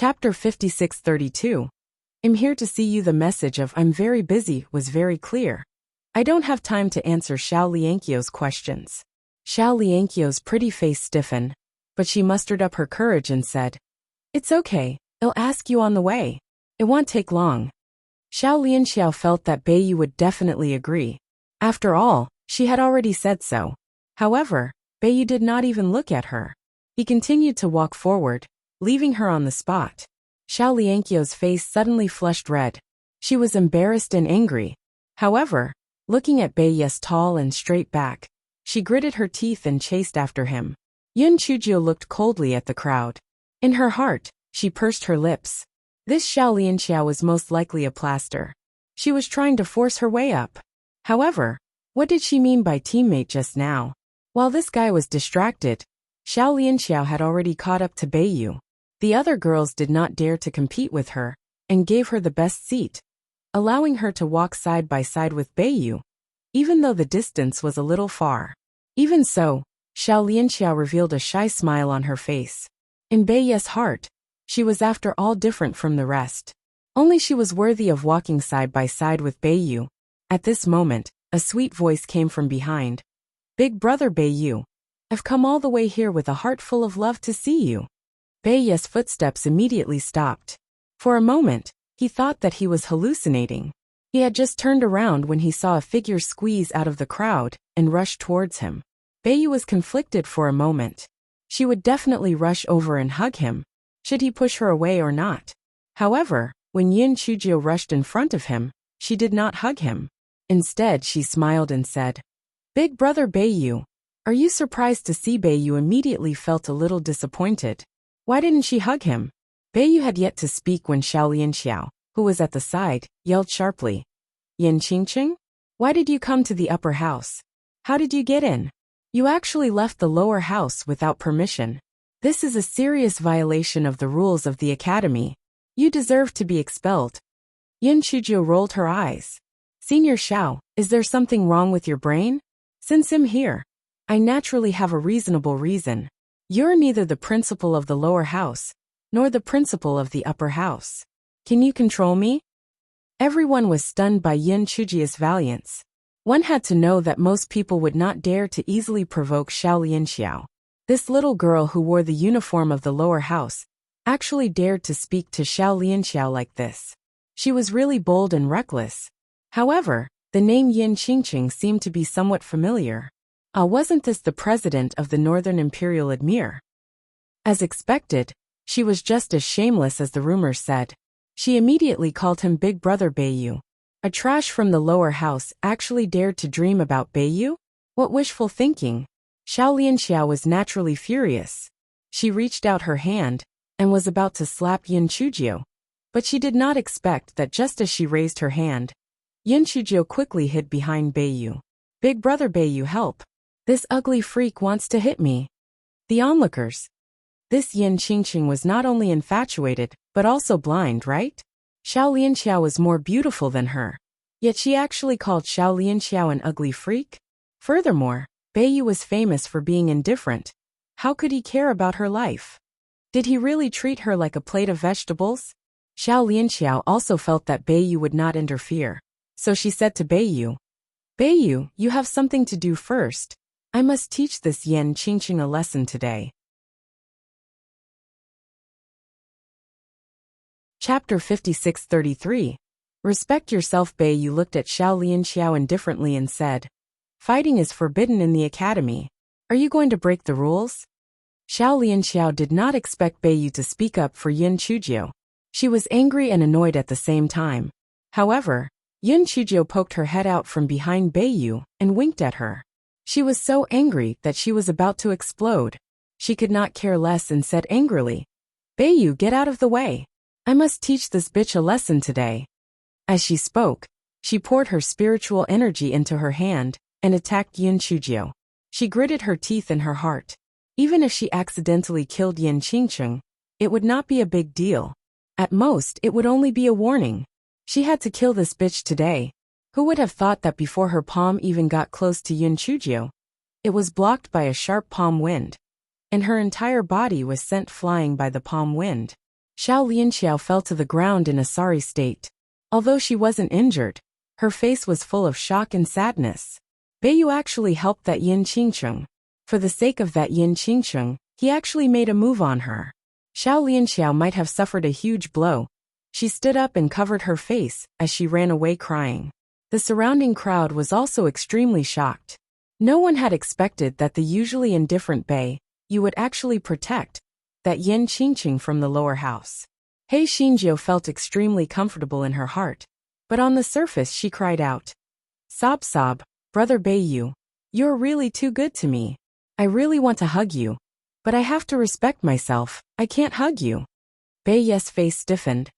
Chapter 5632. I'm here to see you. The message of "I'm very busy" was very clear. I don't have time to answer Xiao Liankio's questions. Xiao Liankio's pretty face stiffened, but she mustered up her courage and said, "It's okay, I'll ask you on the way. It won't take long." Xiao Lianxiao felt that Beiyu would definitely agree. After all, she had already said so. However, Beiyu did not even look at her. He continued to walk forward, leaving her on the spot. Xiao Liankio's face suddenly flushed red. She was embarrassed and angry. However, looking at Beiyu's tall and straight back, she gritted her teeth and chased after him. Yun Chujio looked coldly at the crowd. In her heart, she pursed her lips. This Xiao Lianxiao was most likely a plaster. She was trying to force her way up. However, what did she mean by teammate just now? While this guy was distracted, Xiao Lianxiao had already caught up to Beiyu. The other girls did not dare to compete with her, and gave her the best seat, allowing her to walk side by side with Beiyu, even though the distance was a little far. Even so, Xiao Lianxiao revealed a shy smile on her face. In Beiyu's heart, she was after all different from the rest. Only she was worthy of walking side by side with Beiyu. At this moment, a sweet voice came from behind. "Big brother Beiyu, I've come all the way here with a heart full of love to see you." Beiyu's footsteps immediately stopped. For a moment, he thought that he was hallucinating. He had just turned around when he saw a figure squeeze out of the crowd and rush towards him. Beiyu was conflicted for a moment. She would definitely rush over and hug him, should he push her away or not. However, when Yun Chujio rushed in front of him, she did not hug him. Instead, she smiled and said, "Big brother Beiyu, are you surprised to see?" Beiyu immediately felt a little disappointed. Why didn't she hug him? Beiyu had yet to speak when Xiao Lianxiao, who was at the side, yelled sharply, "Yan Qingqing? Why did you come to the upper house? How did you get in? You actually left the lower house without permission. This is a serious violation of the rules of the academy. You deserve to be expelled." Yun Chujio rolled her eyes. "Senior Xiao, is there something wrong with your brain? Since I'm here, I naturally have a reasonable reason. You're neither the principal of the lower house, nor the principal of the upper house. Can you control me?" Everyone was stunned by Yun Chujio's valiance. One had to know that most people would not dare to easily provoke Xiao Lianxiao. This little girl who wore the uniform of the lower house actually dared to speak to Xiao Lianxiao like this. She was really bold and reckless. However, the name Yan Qingqing seemed to be somewhat familiar. Wasn't this the president of the Northern Imperial Admir? As expected, she was just as shameless as the rumors said. She immediately called him Big Brother Beiyu. A trash from the lower house actually dared to dream about Beiyu? What wishful thinking! Xiao Lianxiao was naturally furious. She reached out her hand and was about to slap Yun Chujio, but she did not expect that just as she raised her hand, Yun Chujio quickly hid behind Beiyu. "Big brother Beiyu, help! This ugly freak wants to hit me." The onlookers. This Yan Qingqing was not only infatuated, but also blind, right? Xiao Lianxiao was more beautiful than her. Yet she actually called Xiao Lianxiao an ugly freak? Furthermore, Beiyu was famous for being indifferent. How could he care about her life? Did he really treat her like a plate of vegetables? Xiao Lianxiao also felt that Beiyu would not interfere. So she said to Beiyu, "Beiyu, you have something to do first. I must teach this Yan Qingqing a lesson today." Chapter 5633. Respect yourself. Beiyu looked at Xiao Lianxiao indifferently and said, "Fighting is forbidden in the academy. Are you going to break the rules?" Xiao Lianxiao did not expect Beiyu to speak up for Yun Chujio. She was angry and annoyed at the same time. However, Yun Chujio poked her head out from behind Beiyu and winked at her. She was so angry that she was about to explode. She could not care less and said angrily, "Beiyu, get out of the way. I must teach this bitch a lesson today." As she spoke, she poured her spiritual energy into her hand and attacked Yun Chujio. She gritted her teeth in her heart. Even if she accidentally killed Yan Qingqing, it would not be a big deal. At most, it would only be a warning. She had to kill this bitch today. Who would have thought that before her palm even got close to Yun Chujio, it was blocked by a sharp palm wind, and her entire body was sent flying by the palm wind. Xiao Lianxiao fell to the ground in a sorry state. Although she wasn't injured, her face was full of shock and sadness. Beiyu actually helped that Yin Qingcheng. For the sake of that Yin Qingcheng, he actually made a move on her. Xiao Lianxiao might have suffered a huge blow. She stood up and covered her face as she ran away crying. The surrounding crowd was also extremely shocked. No one had expected that the usually indifferent Beiyu would actually protect that Yin Qingqing from the lower house. He Xinjiu felt extremely comfortable in her heart, but on the surface she cried out, "Sob sob, brother Beiyu, you're really too good to me. I really want to hug you, but I have to respect myself, I can't hug you." Beiyu's face stiffened,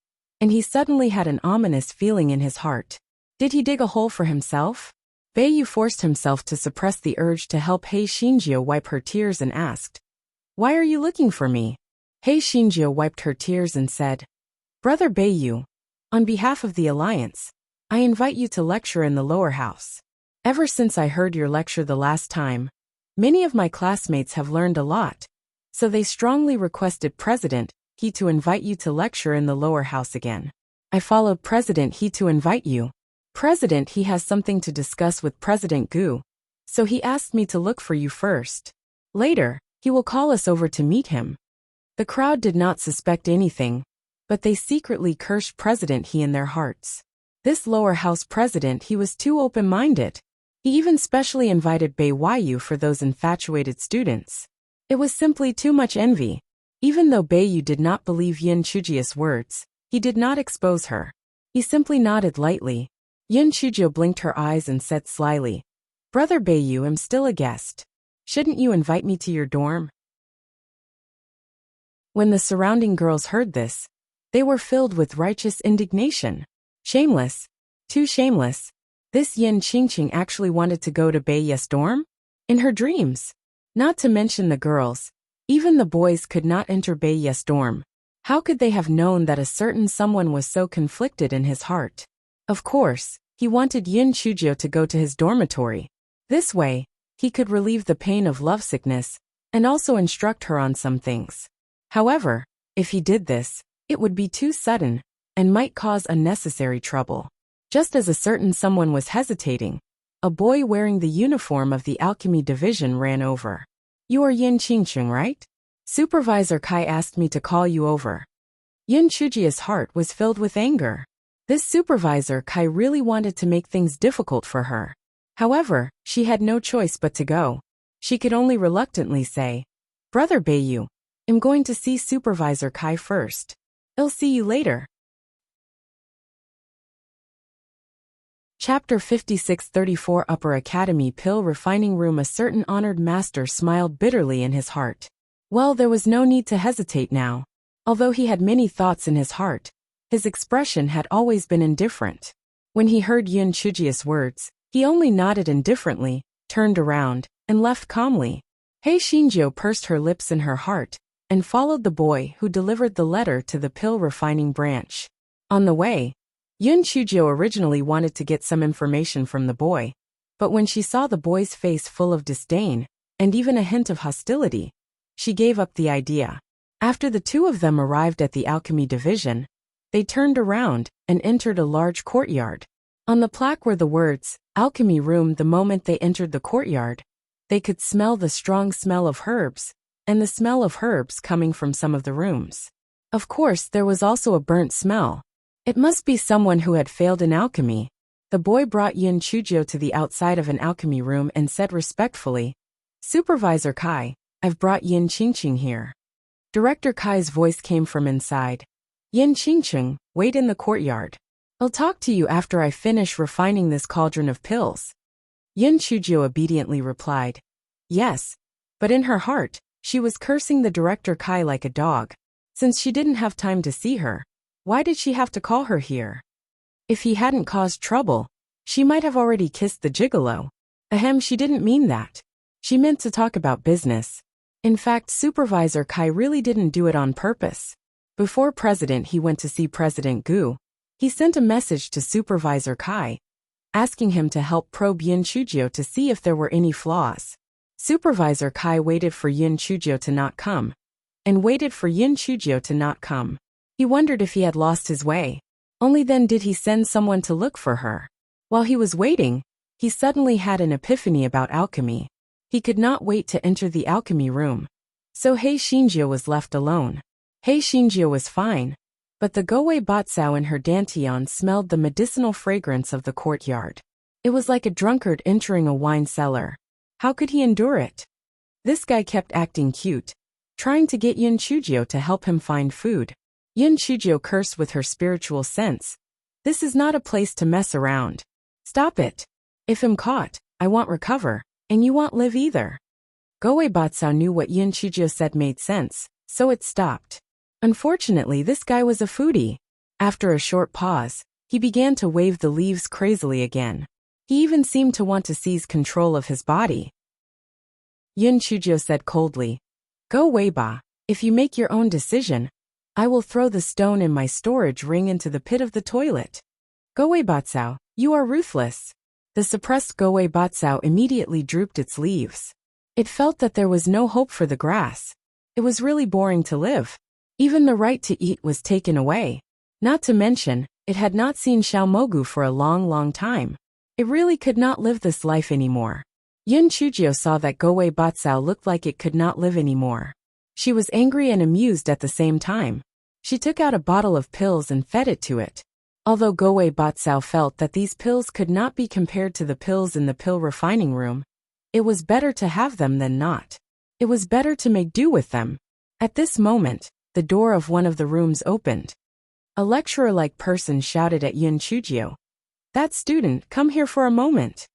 and he suddenly had an ominous feeling in his heart. Did he dig a hole for himself? Beiyu forced himself to suppress the urge to help He Xinjiu wipe her tears and asked, "Why are you looking for me?" He Xinjiu wiped her tears and said, "Brother Beiyu, on behalf of the Alliance, I invite you to lecture in the lower house. Ever since I heard your lecture the last time, many of my classmates have learned a lot, so they strongly requested President He to invite you to lecture in the lower house again. I followed President He to invite you. President He has something to discuss with President Gu, so he asked me to look for you first. Later, he will call us over to meet him." The crowd did not suspect anything, but they secretly cursed President He in their hearts. This lower house president He was too open-minded. He even specially invited Beiyu for those infatuated students. It was simply too much envy. Even though Beiyu did not believe Yin Chujia's words, he did not expose her. He simply nodded lightly. Yin Chujio blinked her eyes and said slyly, "Brother Beiyu, I'm still a guest. Shouldn't you invite me to your dorm?" When the surrounding girls heard this, they were filled with righteous indignation. Shameless. Too shameless. This Yin Qingqing actually wanted to go to Beiyu's dorm? In her dreams. Not to mention the girls. Even the boys could not enter Beiyu's dorm. How could they have known that a certain someone was so conflicted in his heart? Of course, he wanted Yin Chujio to go to his dormitory. This way, he could relieve the pain of lovesickness and also instruct her on some things. However, if he did this, it would be too sudden and might cause unnecessary trouble. Just as a certain someone was hesitating, a boy wearing the uniform of the alchemy division ran over. "You are Yin Qingqing, right? Supervisor Kai asked me to call you over." Yin Chujia's heart was filled with anger. This supervisor Kai really wanted to make things difficult for her. However, she had no choice but to go. She could only reluctantly say, "Brother Beiyu, I'm going to see Supervisor Kai first. I'll see you later." Chapter 56-34 Upper Academy Pill Refining Room. A certain honored master smiled bitterly in his heart. Well, there was no need to hesitate now. Although he had many thoughts in his heart, his expression had always been indifferent. When he heard Yin Chujia's words, he only nodded indifferently, turned around, and left calmly. He Xinjiu pursed her lips in her heart, and followed the boy who delivered the letter to the pill refining branch. On the way, Yin Chujio originally wanted to get some information from the boy, but when she saw the boy's face full of disdain, and even a hint of hostility, she gave up the idea. After the two of them arrived at the alchemy division, they turned around and entered a large courtyard. On the plaque were the words, "Alchemy Room." The moment they entered the courtyard, they could smell the strong smell of herbs, and the smell of herbs coming from some of the rooms. Of course, there was also a burnt smell. It must be someone who had failed in alchemy. The boy brought Yin Chujio to the outside of an alchemy room and said respectfully, "Supervisor Kai, I've brought Yin Qingqing here." Director Kai's voice came from inside. "Yin Qingqing, wait in the courtyard. I'll talk to you after I finish refining this cauldron of pills." Yin Chujio obediently replied, "Yes," but in her heart, she was cursing the Director Kai like a dog. Since she didn't have time to see her, why did she have to call her here? If he hadn't caused trouble, she might have already kissed the gigolo. Ahem, she didn't mean that. She meant to talk about business. In fact, Supervisor Kai really didn't do it on purpose. Before President He went to see President Gu, he sent a message to Supervisor Kai, asking him to help probe Yin Chujio to see if there were any flaws. Supervisor Kai waited for Yin Chujio to not come, and waited for Yin Chujio to not come. He wondered if he had lost his way. Only then did he send someone to look for her. While he was waiting, he suddenly had an epiphany about alchemy. He could not wait to enter the alchemy room. So Hei Shinjio was left alone. Hei Shinjio was fine, but the Goei Batsao in her dantian smelled the medicinal fragrance of the courtyard. It was like a drunkard entering a wine cellar. How could he endure it? This guy kept acting cute, trying to get Yin Chujio to help him find food. Yin Chujio cursed with her spiritual sense. This is not a place to mess around. Stop it. If I'm caught, I won't recover, and you won't live either. Goei Batsao knew what Yin Chujio said made sense, so it stopped. Unfortunately, this guy was a foodie. After a short pause, he began to wave the leaves crazily again. He even seemed to want to seize control of his body. Yin Chujio said coldly, "Go Weiba, if you make your own decision, I will throw the stone in my storage ring into the pit of the toilet." Goei Batsao, you are ruthless. The suppressed Goei Batsao immediately drooped its leaves. It felt that there was no hope for the grass. It was really boring to live. Even the right to eat was taken away. Not to mention, it had not seen Xiaomogu for a long time. It really could not live this life anymore. Yin Chujio saw that Goei Batsao looked like it could not live anymore. She was angry and amused at the same time. She took out a bottle of pills and fed it to it. Although Goei Batsao felt that these pills could not be compared to the pills in the pill refining room, it was better to have them than not. It was better to make do with them. At this moment, the door of one of the rooms opened. A lecturer-like person shouted at Yin Chujio, "That student, come here for a moment."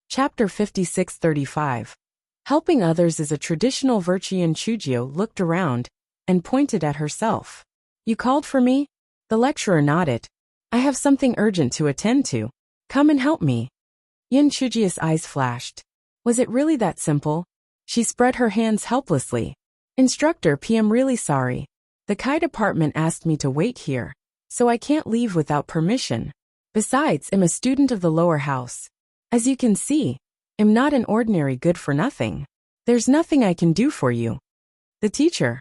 Chapter 56-35. Helping others is a traditional virtue. Yin Chujio looked around and pointed at herself. "You called for me?" The lecturer nodded. "I have something urgent to attend to. Come and help me." Yin Chujio's eyes flashed. Was it really that simple? She spread her hands helplessly. "Instructor P, I'm really sorry. The Kai department asked me to wait here, so I can't leave without permission. Besides, I'm a student of the lower house. As you can see, I'm not an ordinary good-for-nothing. There's nothing I can do for you." The teacher.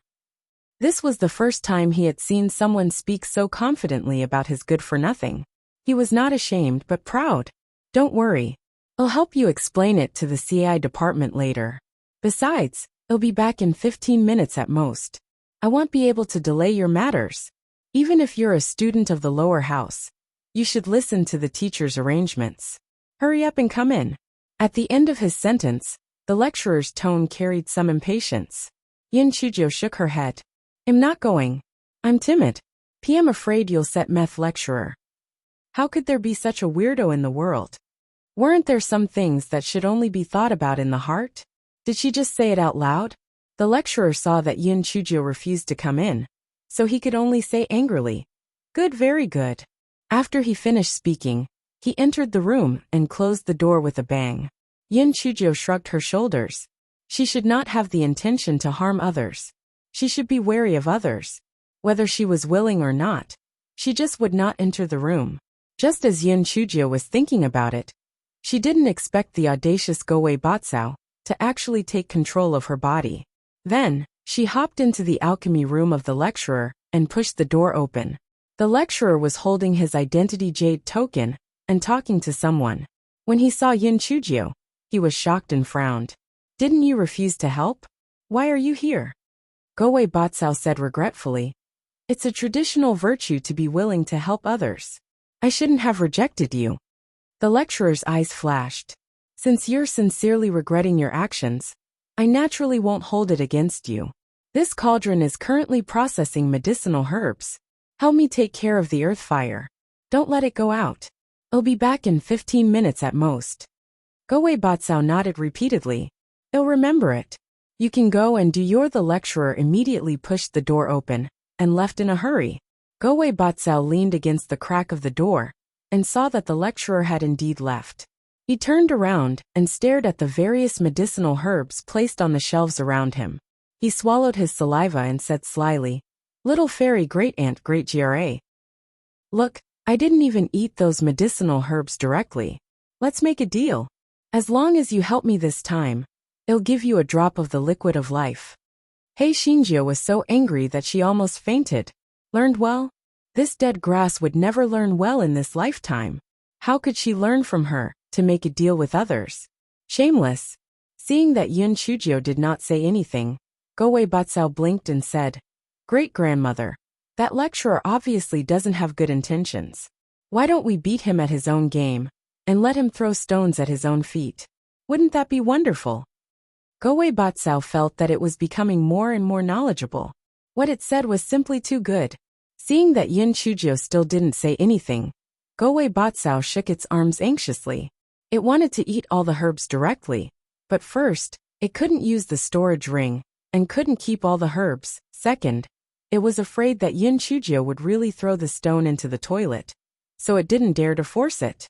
This was the first time he had seen someone speak so confidently about his good-for-nothing. He was not ashamed but proud. "Don't worry. I'll help you explain it to the CI department later. Besides, I'll be back in 15 minutes at most. I won't be able to delay your matters. Even if you're a student of the lower house, you should listen to the teacher's arrangements. Hurry up and come in." At the end of his sentence, the lecturer's tone carried some impatience. Yin Chujio shook her head. "I'm not going. I'm timid. I'm afraid you'll set meth lecturer." How could there be such a weirdo in the world? Weren't there some things that should only be thought about in the heart? Did she just say it out loud? The lecturer saw that Yin Chujio refused to come in, so he could only say angrily, "Good, very good." After he finished speaking, he entered the room and closed the door with a bang. Yin Chujio shrugged her shoulders. She should not have the intention to harm others. She should be wary of others. Whether she was willing or not, she just would not enter the room. Just as Yin Chujio was thinking about it, she didn't expect the audacious Goei Batsao to actually take control of her body. Then, she hopped into the alchemy room of the lecturer and pushed the door open. The lecturer was holding his identity jade token and talking to someone. When he saw Yin Chujio, he was shocked and frowned. "Didn't you refuse to help? Why are you here?" Goei Batsao said regretfully, "It's a traditional virtue to be willing to help others. I shouldn't have rejected you." The lecturer's eyes flashed. "Since you're sincerely regretting your actions, I naturally won't hold it against you. This cauldron is currently processing medicinal herbs. Help me take care of the earth fire. Don't let it go out. I'll be back in 15 minutes at most." Goei Batsao nodded repeatedly. "I'll remember it. You can go and do." The lecturer immediately pushed the door open and left in a hurry. Goei Batsao leaned against the crack of the door and saw that the lecturer had indeed left. He turned around and stared at the various medicinal herbs placed on the shelves around him. He swallowed his saliva and said slyly, "Little fairy great-aunt great GRA. Look, I didn't even eat those medicinal herbs directly. Let's make a deal. As long as you help me this time, I'll give you a drop of the liquid of life." Hei Shinjio was so angry that she almost fainted. Learned well? This dead grass would never learn well in this lifetime. How could she learn from her, to make a deal with others? Shameless. Seeing that Yun Chujio did not say anything, Go-Wei Batsao blinked and said, Great-grandmother, that lecturer obviously doesn't have good intentions. Why don't we beat him at his own game, and let him throw stones at his own feet? Wouldn't that be wonderful? Go-Wei Batsao felt that it was becoming more and more knowledgeable. What it said was simply too good. Seeing that Yun Chujio still didn't say anything, Go-Wei Batsao shook its arms anxiously. It wanted to eat all the herbs directly, but first, it couldn't use the storage ring, and couldn't keep all the herbs. Second, it was afraid that Yun Chujio would really throw the stone into the toilet, so it didn't dare to force it.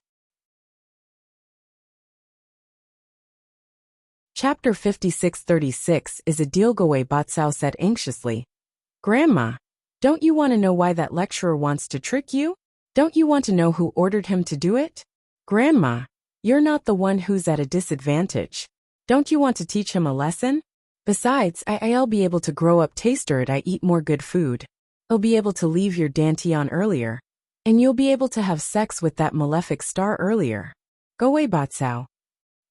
Chapter 5636 is a deal. Go-Wei Batsao said anxiously. Grandma, don't you want to know why that lecturer wants to trick you? Don't you want to know who ordered him to do it? Grandma, you're not the one who's at a disadvantage. Don't you want to teach him a lesson? Besides, I'll be able to grow up taster it. I eat more good food. I'll be able to leave your dantian earlier. And you'll be able to have sex with that malefic star earlier. Go-Wei Batsao.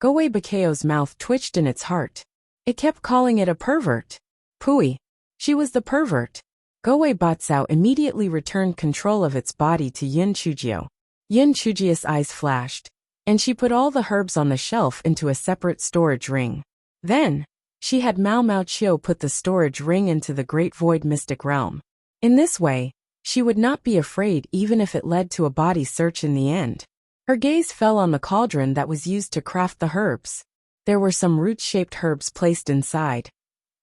Go-Wei Bakao's mouth twitched in its heart. It kept calling it a pervert. Pooey. She was the pervert. Go-Wei Batsao immediately returned control of its body to Yun Chujio. Yun Chujio's eyes flashed, and she put all the herbs on the shelf into a separate storage ring. Then, she had Mao Mao Chio put the storage ring into the Great Void Mystic Realm. In this way, she would not be afraid even if it led to a body search in the end. Her gaze fell on the cauldron that was used to craft the herbs. There were some root-shaped herbs placed inside,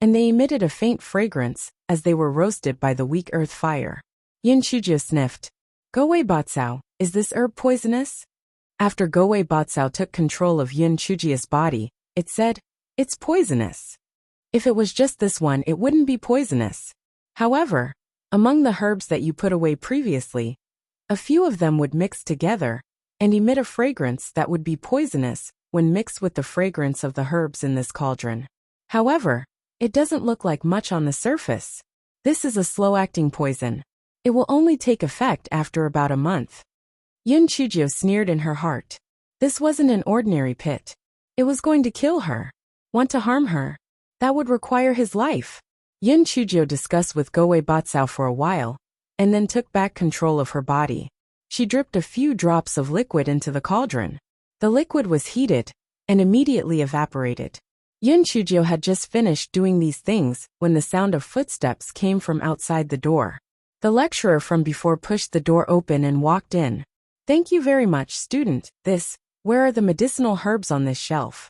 and they emitted a faint fragrance as they were roasted by the weak earth fire. Yun Chujio sniffed. Go-Wei Batsao, is this herb poisonous? After Go-Wei Batsao took control of Yun Chujio's body, it said, It's poisonous. If it was just this one, it wouldn't be poisonous. However, among the herbs that you put away previously, a few of them would mix together and emit a fragrance that would be poisonous when mixed with the fragrance of the herbs in this cauldron. However, it doesn't look like much on the surface. This is a slow-acting poison. It will only take effect after about a month. Yun Chujio sneered in her heart. This wasn't an ordinary pit. It was going to kill her. Want to harm her? That would require his life. Yun Chujio discussed with Go-Wei Batsao for a while, and then took back control of her body. She dripped a few drops of liquid into the cauldron. The liquid was heated, and immediately evaporated. Yun Chujio had just finished doing these things when the sound of footsteps came from outside the door. The lecturer from before pushed the door open and walked in. Thank you very much, student. Where are the medicinal herbs on this shelf?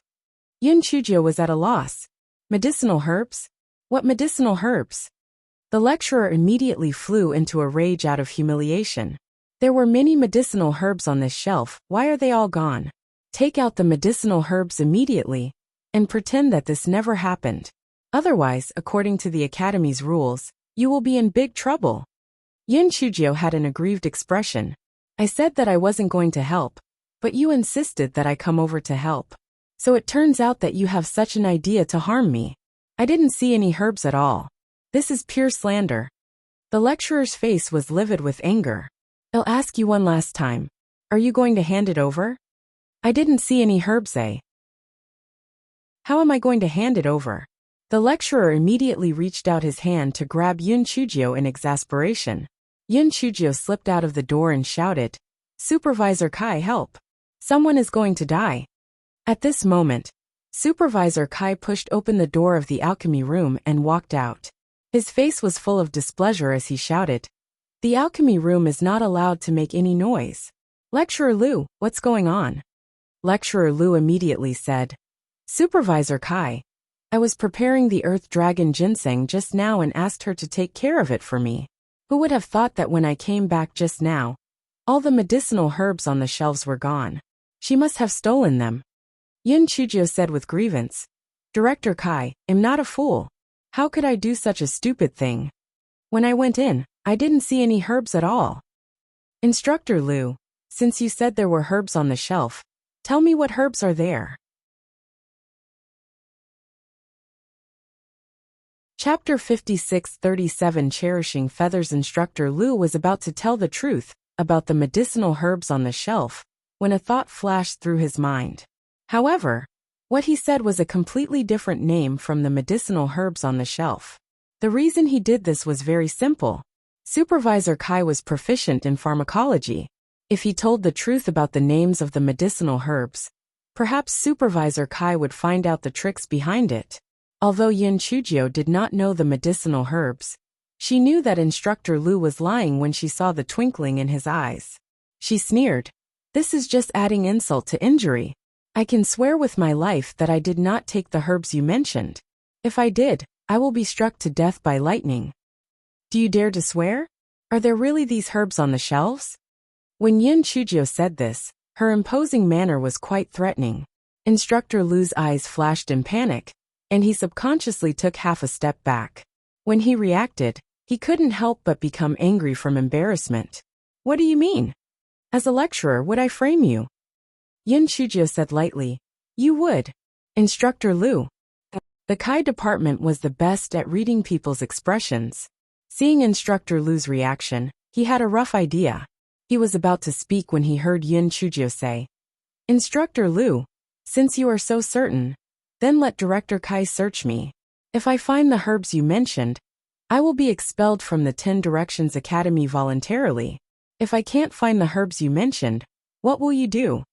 Yun Chujio was at a loss. Medicinal herbs? What medicinal herbs? The lecturer immediately flew into a rage out of humiliation. There were many medicinal herbs on this shelf. Why are they all gone? Take out the medicinal herbs immediately, and pretend that this never happened. Otherwise, according to the Academy's rules, you will be in big trouble. Yun Chujio had an aggrieved expression. I said that I wasn't going to help, but you insisted that I come over to help. So it turns out that you have such an idea to harm me. I didn't see any herbs at all. This is pure slander. The lecturer's face was livid with anger. I'll ask you one last time. Are you going to hand it over? I didn't see any herbs, eh? How am I going to hand it over? The lecturer immediately reached out his hand to grab Yun Chujio in exasperation. Yun Chujio slipped out of the door and shouted, Supervisor Kai, help! Someone is going to die. At this moment, Supervisor Kai pushed open the door of the alchemy room and walked out. His face was full of displeasure as he shouted, The alchemy room is not allowed to make any noise. Lecturer Liu, what's going on? Lecturer Liu immediately said, Supervisor Kai, I was preparing the Earth Dragon ginseng just now and asked her to take care of it for me. Who would have thought that when I came back just now, all the medicinal herbs on the shelves were gone? She must have stolen them. Yun Chujio said with grievance, Director Kai, I'm not a fool. How could I do such a stupid thing? When I went in, I didn't see any herbs at all. Instructor Liu, since you said there were herbs on the shelf, tell me what herbs are there. Chapter 56-37 Cherishing Feathers. Instructor Lu was about to tell the truth about the medicinal herbs on the shelf when a thought flashed through his mind. However, what he said was a completely different name from the medicinal herbs on the shelf. The reason he did this was very simple. Supervisor Kai was proficient in pharmacology. If he told the truth about the names of the medicinal herbs, perhaps Supervisor Kai would find out the tricks behind it. Although Yin Chujio did not know the medicinal herbs, she knew that Instructor Lu was lying when she saw the twinkling in his eyes. She sneered, "This is just adding insult to injury. I can swear with my life that I did not take the herbs you mentioned. If I did, I will be struck to death by lightning." "Do you dare to swear? Are there really these herbs on the shelves?" When Yin Chujio said this, her imposing manner was quite threatening. Instructor Lu's eyes flashed in panic, and he subconsciously took half a step back. When he reacted, he couldn't help but become angry from embarrassment. "What do you mean? As a lecturer, would I frame you?" Yin Chujio said lightly. "You would. Instructor Lu." The Kai department was the best at reading people's expressions. Seeing Instructor Lu's reaction, he had a rough idea. He was about to speak when he heard Yin Chujio say, "Instructor Lu, since you are so certain, then let Director Kai search me. If I find the herbs you mentioned, I will be expelled from the 10 Directions Academy voluntarily. If I can't find the herbs you mentioned, what will you do?"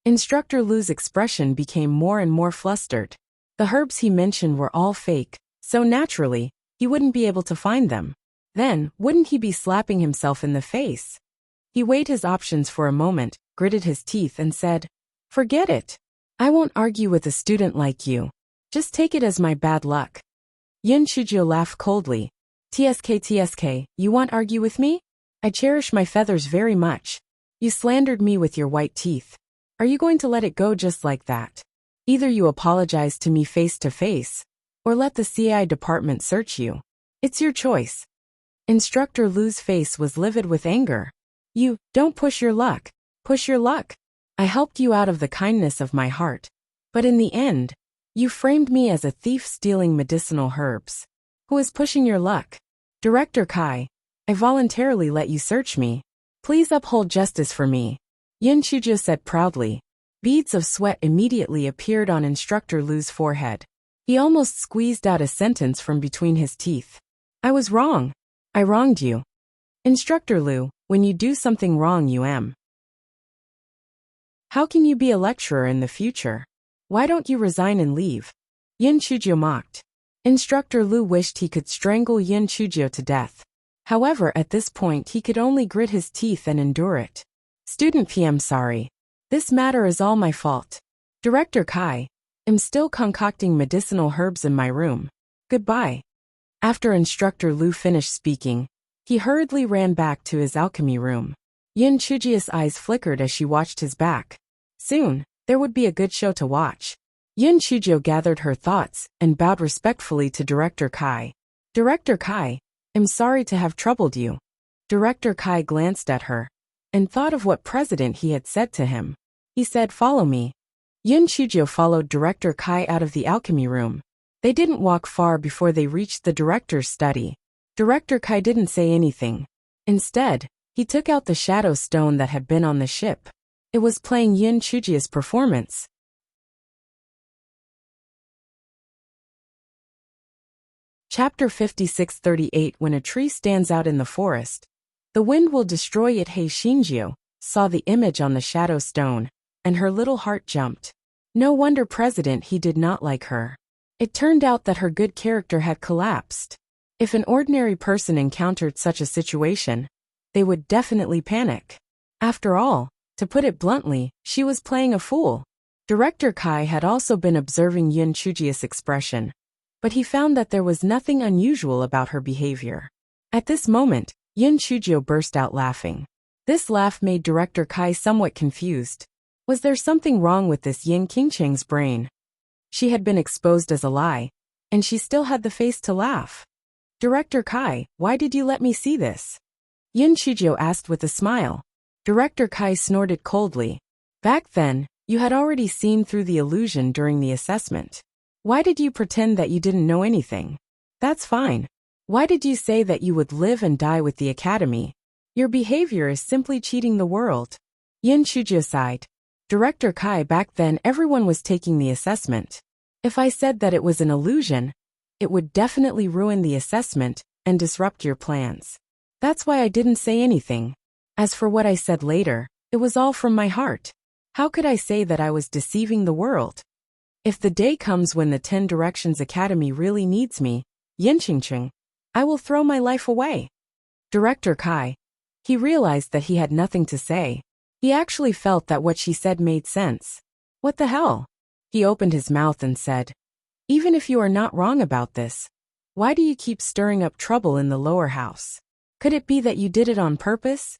Instructor Lu's expression became more and more flustered. The herbs he mentioned were all fake, so naturally, he wouldn't be able to find them. Then, wouldn't he be slapping himself in the face? He weighed his options for a moment, gritted his teeth and said, "Forget it. I won't argue with a student like you. Just take it as my bad luck." Yin Chujio laughed coldly. TSK, you won't argue with me? I cherish my feathers very much. You slandered me with your white teeth. Are you going to let it go just like that? Either you apologize to me face to face, or let the CI department search you. It's your choice." Instructor Lu's face was livid with anger. "You, don't push your luck. Push your luck. I helped you out of the kindness of my heart. But in the end, you framed me as a thief stealing medicinal herbs. Who is pushing your luck? Director Kai, I voluntarily let you search me. Please uphold justice for me." Yin Chujio said proudly. Beads of sweat immediately appeared on Instructor Lu's forehead. He almost squeezed out a sentence from between his teeth. "I was wrong. I wronged you. Instructor Lu, when you do something wrong you am. How can you be a lecturer in the future? Why don't you resign and leave?" Yin Chujio mocked. Instructor Lu wished he could strangle Yin Chujio to death. However, at this point he could only grit his teeth and endure it. "Student PM, sorry. This matter is all my fault. Director Kai, I'm still concocting medicinal herbs in my room. Goodbye." After Instructor Lu finished speaking, he hurriedly ran back to his alchemy room. Yin Chujio's eyes flickered as she watched his back. Soon, there would be a good show to watch. Yin Chujio gathered her thoughts and bowed respectfully to Director Kai. "Director Kai, I'm sorry to have troubled you." Director Kai glanced at her and thought of what President he had said to him. He said, "Follow me." Yin Chujio followed Director Kai out of the alchemy room. They didn't walk far before they reached the director's study. Director Kai didn't say anything. Instead, he took out the shadow stone that had been on the ship. It was playing Yin Chujio's performance. Chapter 56-38 When a tree stands out in the forest, the wind will destroy it. Hei Shinjio saw the image on the shadow stone, and her little heart jumped. No wonder President he did not like her. It turned out that her good character had collapsed. If an ordinary person encountered such a situation, they would definitely panic. After all, to put it bluntly, she was playing a fool. Director Kai had also been observing Yin Chujio's expression, but he found that there was nothing unusual about her behavior. At this moment, Yin Chujio burst out laughing. This laugh made Director Kai somewhat confused. Was there something wrong with this Yin Qingcheng's brain? She had been exposed as a lie, and she still had the face to laugh. "Director Kai, why did you let me see this?" Yin Chujio asked with a smile. Director Kai snorted coldly. "Back then, you had already seen through the illusion during the assessment. Why did you pretend that you didn't know anything?" That's fine. Why did you say that you would live and die with the academy? Your behavior is simply cheating the world. Yin Chujio sighed. Director Kai, back then everyone was taking the assessment. If I said that it was an illusion, it would definitely ruin the assessment and disrupt your plans. That's why I didn't say anything. As for what I said later, it was all from my heart. How could I say that I was deceiving the world? If the day comes when the 10 Directions Academy really needs me, Yin Qingqing, I will throw my life away. Director Kai. He realized that he had nothing to say. He actually felt that what she said made sense. What the hell? He opened his mouth and said, even if you are not wrong about this, why do you keep stirring up trouble in the lower house? Could it be that you did it on purpose?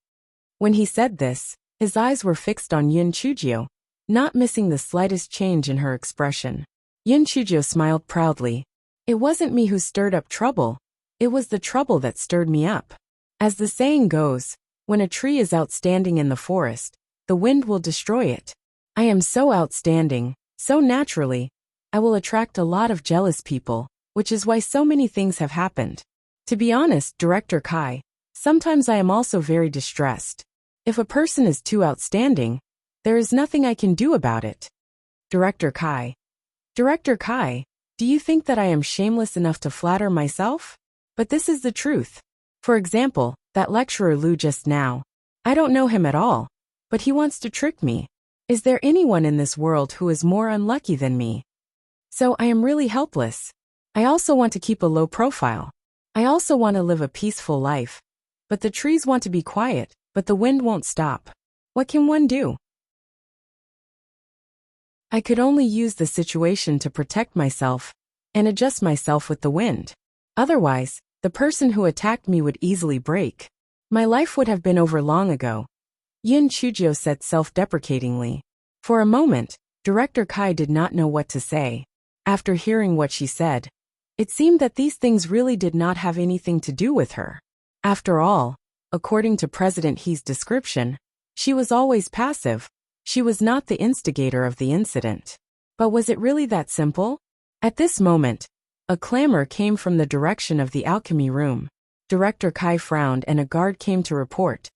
When he said this, his eyes were fixed on Yin Chujio, not missing the slightest change in her expression. Yin Chujio smiled proudly. It wasn't me who stirred up trouble. It was the trouble that stirred me up. As the saying goes, when a tree is outstanding in the forest, the wind will destroy it. I am so outstanding, so naturally, I will attract a lot of jealous people, which is why so many things have happened. To be honest, Director Kai, sometimes I am also very distressed. If a person is too outstanding, there is nothing I can do about it. Director Kai. Director Kai, do you think that I am shameless enough to flatter myself? But this is the truth. For example, that lecturer Lu just now. I don't know him at all, but he wants to trick me. Is there anyone in this world who is more unlucky than me? So I am really helpless. I also want to keep a low profile. I also want to live a peaceful life. But the trees want to be quiet, but the wind won't stop. What can one do? I could only use the situation to protect myself and adjust myself with the wind. Otherwise, the person who attacked me would easily break. My life would have been over long ago. Yin Chujio said self-deprecatingly. For a moment, Director Kai did not know what to say. After hearing what she said, it seemed that these things really did not have anything to do with her. After all, according to President He's description, she was always passive. She was not the instigator of the incident. But was it really that simple? At this moment, a clamor came from the direction of the alchemy room. Director Kai frowned and a guard came to report.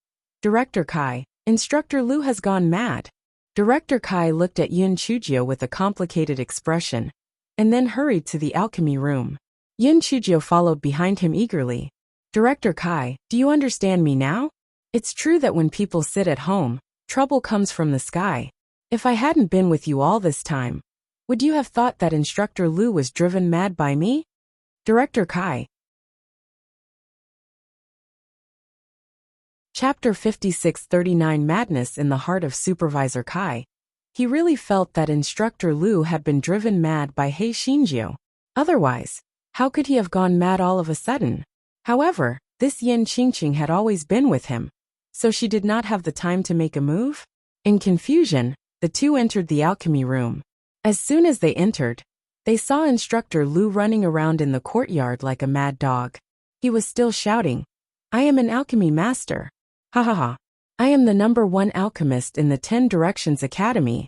Director Kai, Instructor Lu has gone mad. Director Kai looked at Yin Chujio with a complicated expression, and then hurried to the alchemy room. Yin Chujio followed behind him eagerly. Director Kai, do you understand me now? It's true that when people sit at home, trouble comes from the sky. If I hadn't been with you all this time, would you have thought that Instructor Lu was driven mad by me? Director Kai. Chapter 5639 Madness in the Heart of Supervisor Kai. He really felt that Instructor Lu had been driven mad by He Xinjiu. Otherwise, how could he have gone mad all of a sudden? However, this Yin Qingqing had always been with him, so she did not have the time to make a move. In confusion, the two entered the alchemy room. As soon as they entered, they saw Instructor Lu running around in the courtyard like a mad dog. He was still shouting, I am an alchemy master. Ha ha ha. I am the #1 alchemist in the 10 Directions Academy.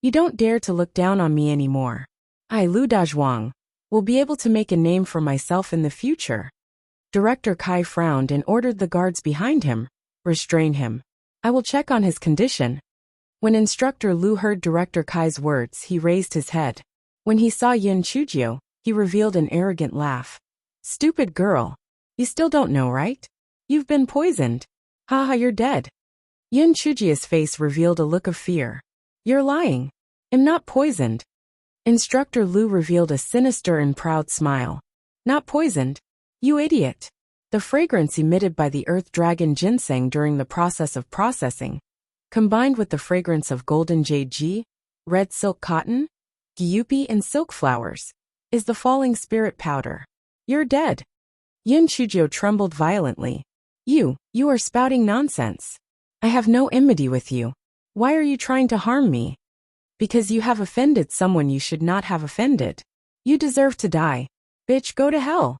You don't dare to look down on me anymore. I, Lu Dazhuang, will be able to make a name for myself in the future. Director Kai frowned and ordered the guards behind him, restrain him. I will check on his condition. When Instructor Lu heard Director Kai's words, he raised his head. When he saw Yin Chujio, he revealed an arrogant laugh. Stupid girl. You still don't know, right? You've been poisoned. Haha, you're dead. Yin Chujio's face revealed a look of fear. You're lying. I'm not poisoned. Instructor Lu revealed a sinister and proud smile. Not poisoned? You idiot. The fragrance emitted by the earth dragon ginseng during the process of processing, combined with the fragrance of golden jade ji, red silk cotton, gyupi and silk flowers, is the falling spirit powder. You're dead. Yin Chujio trembled violently. You are spouting nonsense. I have no enmity with you. Why are you trying to harm me? Because you have offended someone you should not have offended. You deserve to die. Bitch, go to hell.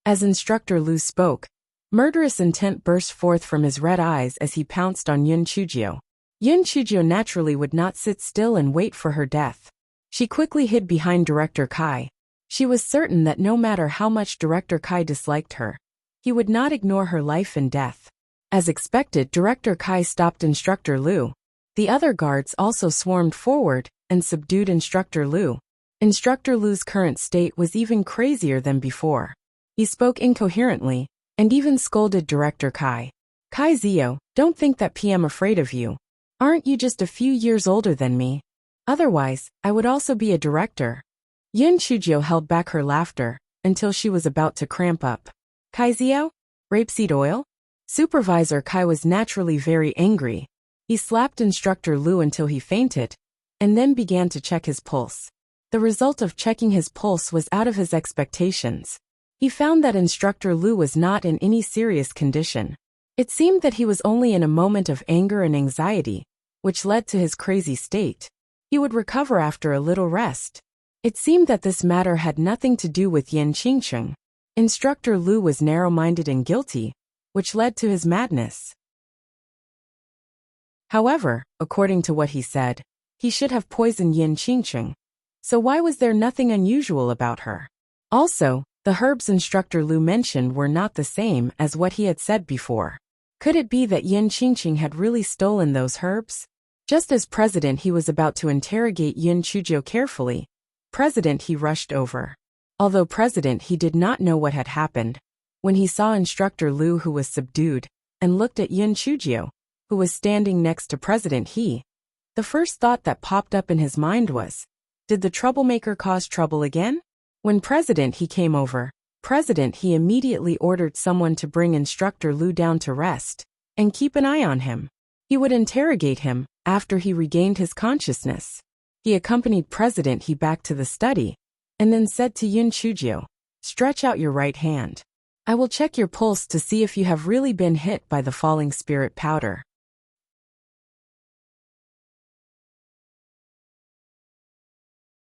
As Instructor Lu spoke, murderous intent burst forth from his red eyes as he pounced on Yin Chujio. Yin Chujio naturally would not sit still and wait for her death. She quickly hid behind Director Kai. She was certain that no matter how much Director Kai disliked her, he would not ignore her life and death. As expected, Director Kai stopped Instructor Liu. The other guards also swarmed forward and subdued Instructor Liu. Instructor Liu's current state was even crazier than before. He spoke incoherently and even scolded Director Kai. Kai Zio, don't think that I'm afraid of you. Aren't you just a few years older than me? Otherwise, I would also be a director. Yin Chujio held back her laughter until she was about to cramp up. Kai Zio? Rapeseed oil? Supervisor Kai was naturally very angry. He slapped Instructor Liu until he fainted, and then began to check his pulse. The result of checking his pulse was out of his expectations. He found that Instructor Liu was not in any serious condition. It seemed that he was only in a moment of anger and anxiety, which led to his crazy state. He would recover after a little rest. It seemed that this matter had nothing to do with Yin Qingcheng. Instructor Liu was narrow-minded and guilty, which led to his madness. However, according to what he said, he should have poisoned Yin Qingcheng. So why was there nothing unusual about her? Also, the herbs Instructor Liu mentioned were not the same as what he had said before. Could it be that Yin Qingcheng had really stolen those herbs? Just as President he was about to interrogate Yin Chujio carefully, President he rushed over. Although President he did not know what had happened, when he saw Instructor Liu who was subdued, and looked at Yin Chujio, who was standing next to President he, the first thought that popped up in his mind was, did the troublemaker cause trouble again? When President he came over, President he immediately ordered someone to bring Instructor Liu down to rest, and keep an eye on him. He would interrogate him after he regained his consciousness. He accompanied President he back to the study, and then said to Yin Chujio, stretch out your right hand. I will check your pulse to see if you have really been hit by the falling spirit powder.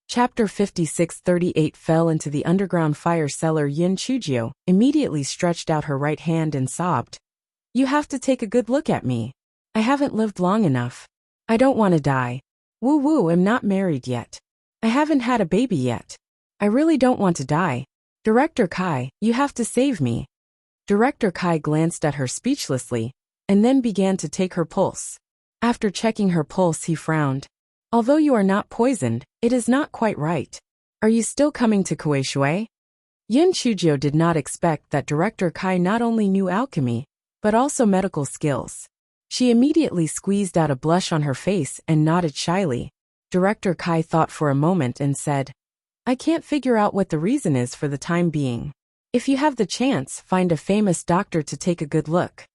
Chapter 56:38 fell into the underground fire cellar. Yin Chujio immediately stretched out her right hand and sobbed. You have to take a good look at me. I haven't lived long enough. I don't want to die. Woo, I'm not married yet. I haven't had a baby yet. I really don't want to die. Director Kai, you have to save me. Director Kai glanced at her speechlessly, and then began to take her pulse. After checking her pulse he frowned. Although you are not poisoned, it is not quite right. Are you still coming to Kueishui? Yin Chujio did not expect that Director Kai not only knew alchemy, but also medical skills. She immediately squeezed out a blush on her face and nodded shyly. Director Kai thought for a moment and said, I can't figure out what the reason is for the time being. If you have the chance, find a famous doctor to take a good look.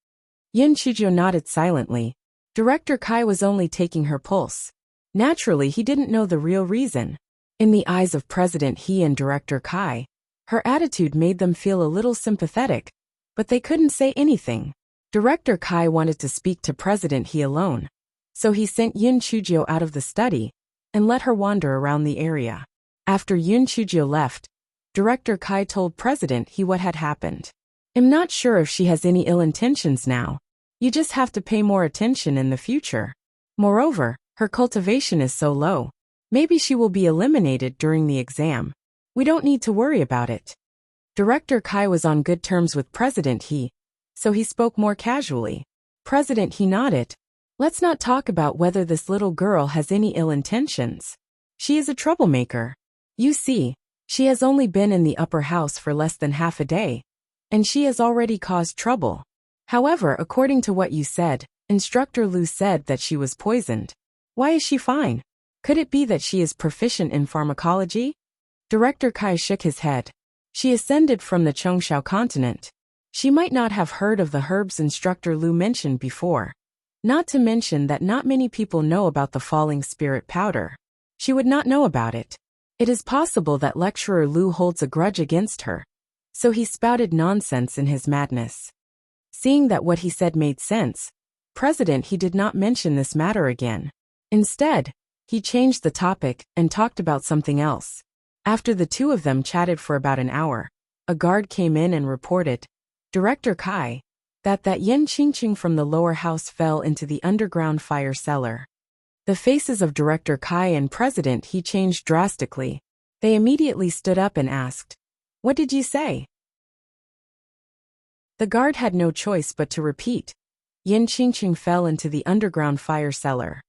Yin Chujio nodded silently. Director Kai was only taking her pulse. Naturally, he didn't know the real reason. In the eyes of President he and Director Kai, her attitude made them feel a little sympathetic, but they couldn't say anything. Director Kai wanted to speak to President he alone, so he sent Yin Chujio out of the study and let her wander around the area. After Yin Chujio left, Director Kai told President he what had happened. I'm not sure if she has any ill intentions now. You just have to pay more attention in the future. Moreover, her cultivation is so low. Maybe she will be eliminated during the exam. We don't need to worry about it. Director Kai was on good terms with President he, so he spoke more casually. President he nodded. Let's not talk about whether this little girl has any ill intentions. She is a troublemaker. You see, she has only been in the upper house for less than half a day, and she has already caused trouble. However, according to what you said, Instructor Liu said that she was poisoned. Why is she fine? Could it be that she is proficient in pharmacology? Director Kai shook his head. She ascended from the Chongsha continent. She might not have heard of the herbs Instructor Liu mentioned before. Not to mention that not many people know about the falling spirit powder. She would not know about it. It is possible that Lecturer Liu holds a grudge against her, so he spouted nonsense in his madness. Seeing that what he said made sense, President he did not mention this matter again. Instead, he changed the topic and talked about something else. After the two of them chatted for about an hour, a guard came in and reported, Director Kai, that Yin Qingcheng from the lower house fell into the underground fire cellar. The faces of Director Kai and President he changed drastically. They immediately stood up and asked, "What did you say?" The guard had no choice but to repeat. Yin Qingqing fell into the underground fire cellar.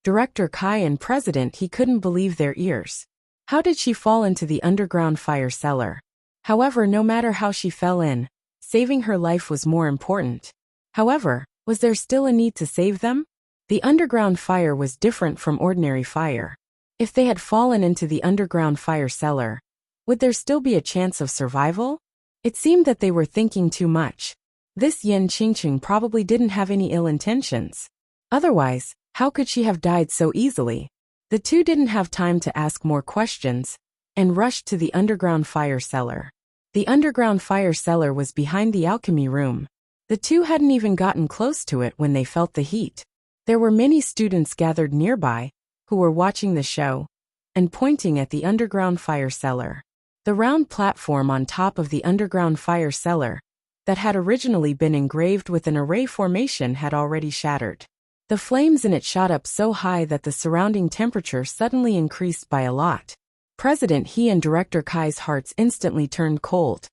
Director Kai and President He couldn't believe their ears. How did she fall into the underground fire cellar? However, no matter how she fell in, saving her life was more important. However, was there still a need to save them? The underground fire was different from ordinary fire. If they had fallen into the underground fire cellar, would there still be a chance of survival? It seemed that they were thinking too much. This Yin Qingqing probably didn't have any ill intentions. Otherwise, how could she have died so easily? The two didn't have time to ask more questions and rushed to the underground fire cellar. The underground fire cellar was behind the alchemy room. The two hadn't even gotten close to it when they felt the heat. There were many students gathered nearby who were watching the show and pointing at the underground fire cellar. The round platform on top of the underground fire cellar that had originally been engraved with an array formation had already shattered. The flames in it shot up so high that the surrounding temperature suddenly increased by a lot. President He and Director Kai's hearts instantly turned cold.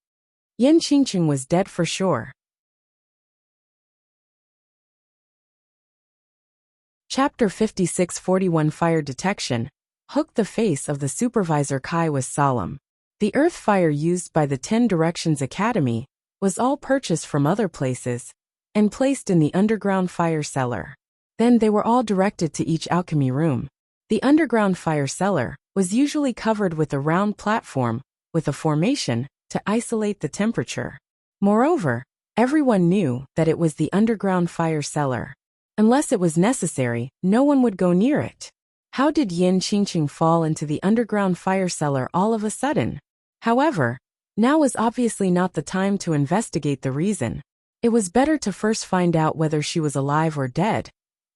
Yin Qingqing was dead for sure. Chapter 56-41 Fire Detection. Hook. The face of the supervisor Kai was solemn. The earth fire used by the 10 Directions Academy was all purchased from other places and placed in the underground fire cellar. Then they were all directed to each alchemy room. The underground fire cellar was usually covered with a round platform with a formation to isolate the temperature. Moreover, everyone knew that it was the underground fire cellar. Unless it was necessary, no one would go near it. How did Yin Qingqing fall into the underground fire cellar all of a sudden? However, now was obviously not the time to investigate the reason. It was better to first find out whether she was alive or dead,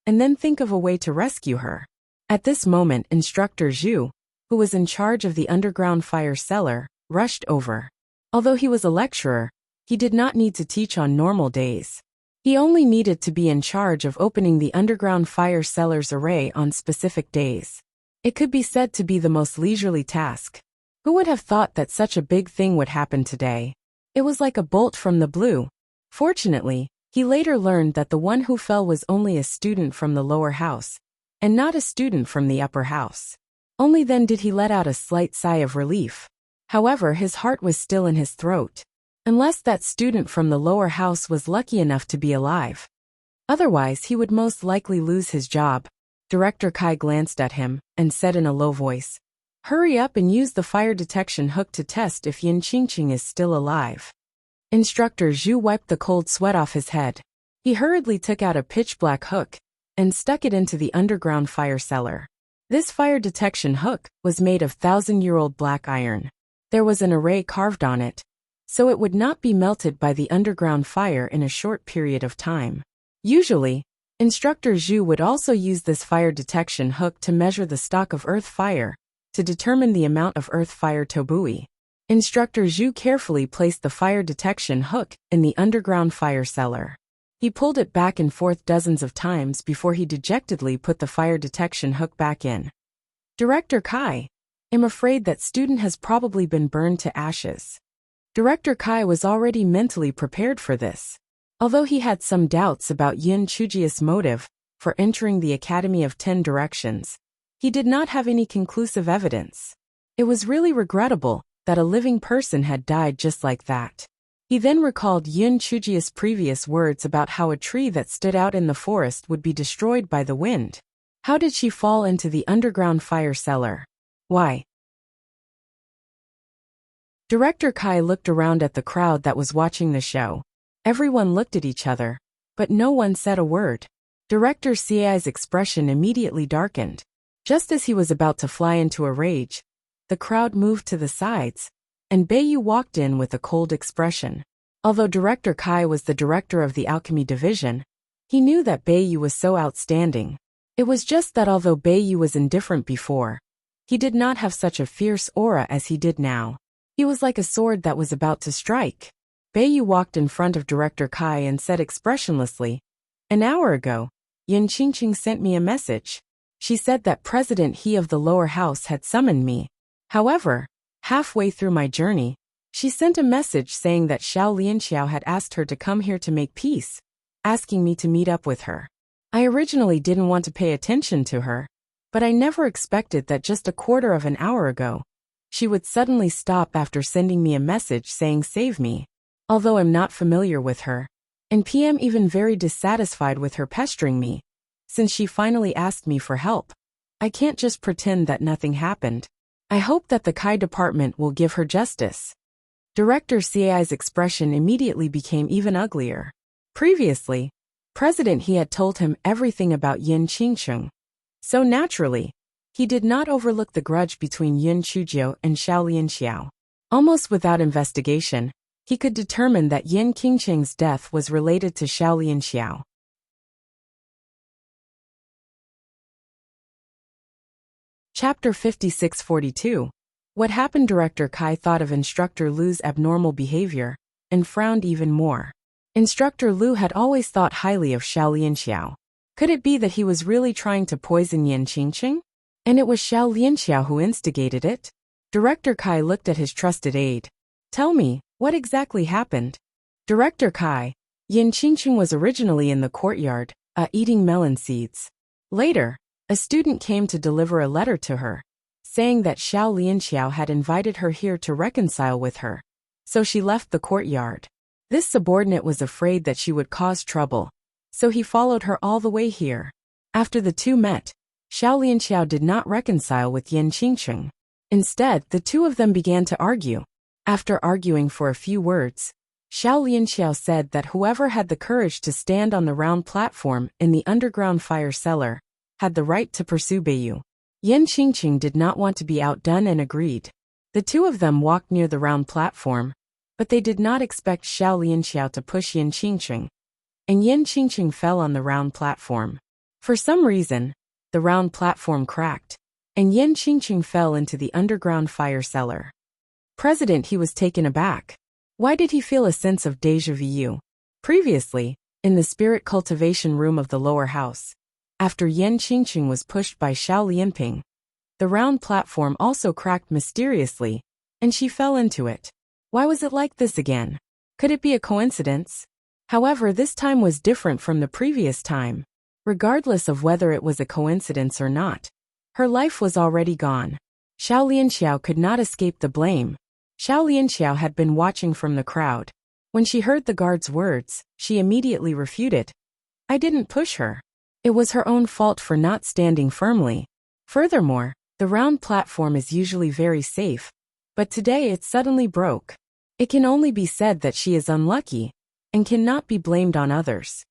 and then think of a way to rescue her. At this moment, Instructor Zhu, who was in charge of the underground fire cellar, rushed over. Although he was a lecturer, he did not need to teach on normal days. He only needed to be in charge of opening the underground fire cellar's array on specific days. It could be said to be the most leisurely task. Who would have thought that such a big thing would happen today? It was like a bolt from the blue. Fortunately, he later learned that the one who fell was only a student from the lower house, and not a student from the upper house. Only then did he let out a slight sigh of relief. However, his heart was still in his throat. Unless that student from the lower house was lucky enough to be alive. Otherwise, he would most likely lose his job. Director Kai glanced at him and said in a low voice, "Hurry up and use the fire detection hook to test if Yin Qingqing is still alive." Instructor Zhu wiped the cold sweat off his head. He hurriedly took out a pitch-black hook and stuck it into the underground fire cellar. This fire detection hook was made of 1,000-year-old black iron. There was an array carved on it, so it would not be melted by the underground fire in a short period of time. Usually, Instructor Zhu would also use this fire detection hook to measure the stock of earth fire to determine the amount of earth fire tobui. Instructor Zhu carefully placed the fire detection hook in the underground fire cellar. He pulled it back and forth dozens of times before he dejectedly put the fire detection hook back in. "Director Kai, I'm afraid that student has probably been burned to ashes." Director Kai was already mentally prepared for this. Although he had some doubts about Yin Chujia's motive for entering the Academy of 10 Directions, he did not have any conclusive evidence. It was really regrettable that a living person had died just like that. He then recalled Yin Chujia's previous words about how a tree that stood out in the forest would be destroyed by the wind. How did she fall into the underground fire cellar? Why? Director Kai looked around at the crowd that was watching the show. Everyone looked at each other, but no one said a word. Director Ci's expression immediately darkened. Just as he was about to fly into a rage, the crowd moved to the sides, and Beiyu walked in with a cold expression. Although Director Kai was the director of the alchemy division, he knew that Beiyu was so outstanding. It was just that although Beiyu was indifferent before, he did not have such a fierce aura as he did now. He was like a sword that was about to strike. Beiyu walked in front of Director Kai and said expressionlessly, "An hour ago, Yin Qingqing sent me a message. She said that President He of the lower house had summoned me. However, halfway through my journey, she sent a message saying that Xiao Lianxiao had asked her to come here to make peace, asking me to meet up with her. I originally didn't want to pay attention to her, but I never expected that just a quarter of an hour ago, she would suddenly stop after sending me a message saying save me. Although I'm not familiar with her, and PM even very dissatisfied with her pestering me, since she finally asked me for help, I can't just pretend that nothing happened. I hope that the Kai department will give her justice. Director Cai's expression immediately became even uglier. Previously, President He had told him everything about Yin Qingsheng. So naturally, he did not overlook the grudge between Yin Chujiu and Xiao Lianxiao. Almost without investigation, he could determine that Yin Qingsheng's death was related to Xiao Lianxiao. Chapter 5642. What happened? Director Kai thought of Instructor Lu's abnormal behavior and frowned even more. Instructor Lu had always thought highly of Xiao Lianxiao. Could it be that he was really trying to poison Yin Qingsheng? And it was Xiao Lianxiao who instigated it? Director Kai looked at his trusted aide. Tell me, what exactly happened? Director Kai, Yin Qingsheng was originally in the courtyard, eating melon seeds. Later, a student came to deliver a letter to her, saying that Xiao Lianxiao had invited her here to reconcile with her. So she left the courtyard. This subordinate was afraid that she would cause trouble, so he followed her all the way here. After the two met, Xiao Lianxiao did not reconcile with Yin Qingsheng. Instead, the two of them began to argue. After arguing for a few words, Xiao Lianxiao said that whoever had the courage to stand on the round platform in the underground fire cellar had the right to pursue Beiyu. Yin Qingsheng did not want to be outdone and agreed. The two of them walked near the round platform, but they did not expect Xiao Lianxiao to push Yin Qingsheng, and Yin Qingsheng fell on the round platform. For some reason, the round platform cracked, and Yin Qingsheng fell into the underground fire cellar. President He was taken aback. Why did he feel a sense of déjà vu? Previously, in the spirit cultivation room of the lower house, after Yin Qingsheng was pushed by Xiao Lianping, the round platform also cracked mysteriously, and she fell into it. Why was it like this again? Could it be a coincidence? However, this time was different from the previous time. Regardless of whether it was a coincidence or not, her life was already gone. Xiao Lianxiao could not escape the blame. Xiao Lianxiao had been watching from the crowd. When she heard the guard's words, she immediately refuted. I didn't push her. It was her own fault for not standing firmly. Furthermore, the round platform is usually very safe, but today it suddenly broke. It can only be said that she is unlucky, and cannot be blamed on others.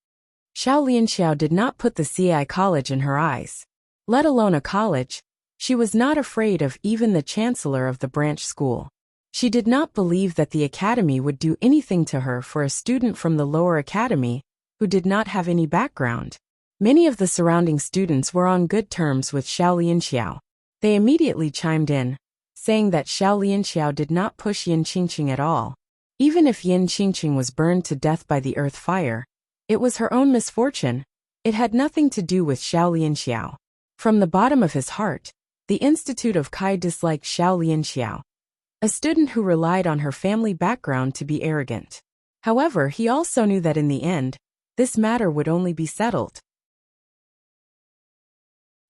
Xiao Lianxiao did not put the CI college in her eyes. Let alone a college, she was not afraid of even the chancellor of the branch school. She did not believe that the academy would do anything to her for a student from the lower academy, who did not have any background. Many of the surrounding students were on good terms with Xiao Lianxiao. They immediately chimed in, saying that Xiao Lianxiao did not push Yin Qingsheng at all. Even if Yin Qingsheng was burned to death by the earth fire, it was her own misfortune. It had nothing to do with Xiao Lianxiao. From the bottom of his heart, the Institute of Kai disliked Xiao Lianxiao, a student who relied on her family background to be arrogant. However, he also knew that in the end, this matter would only be settled.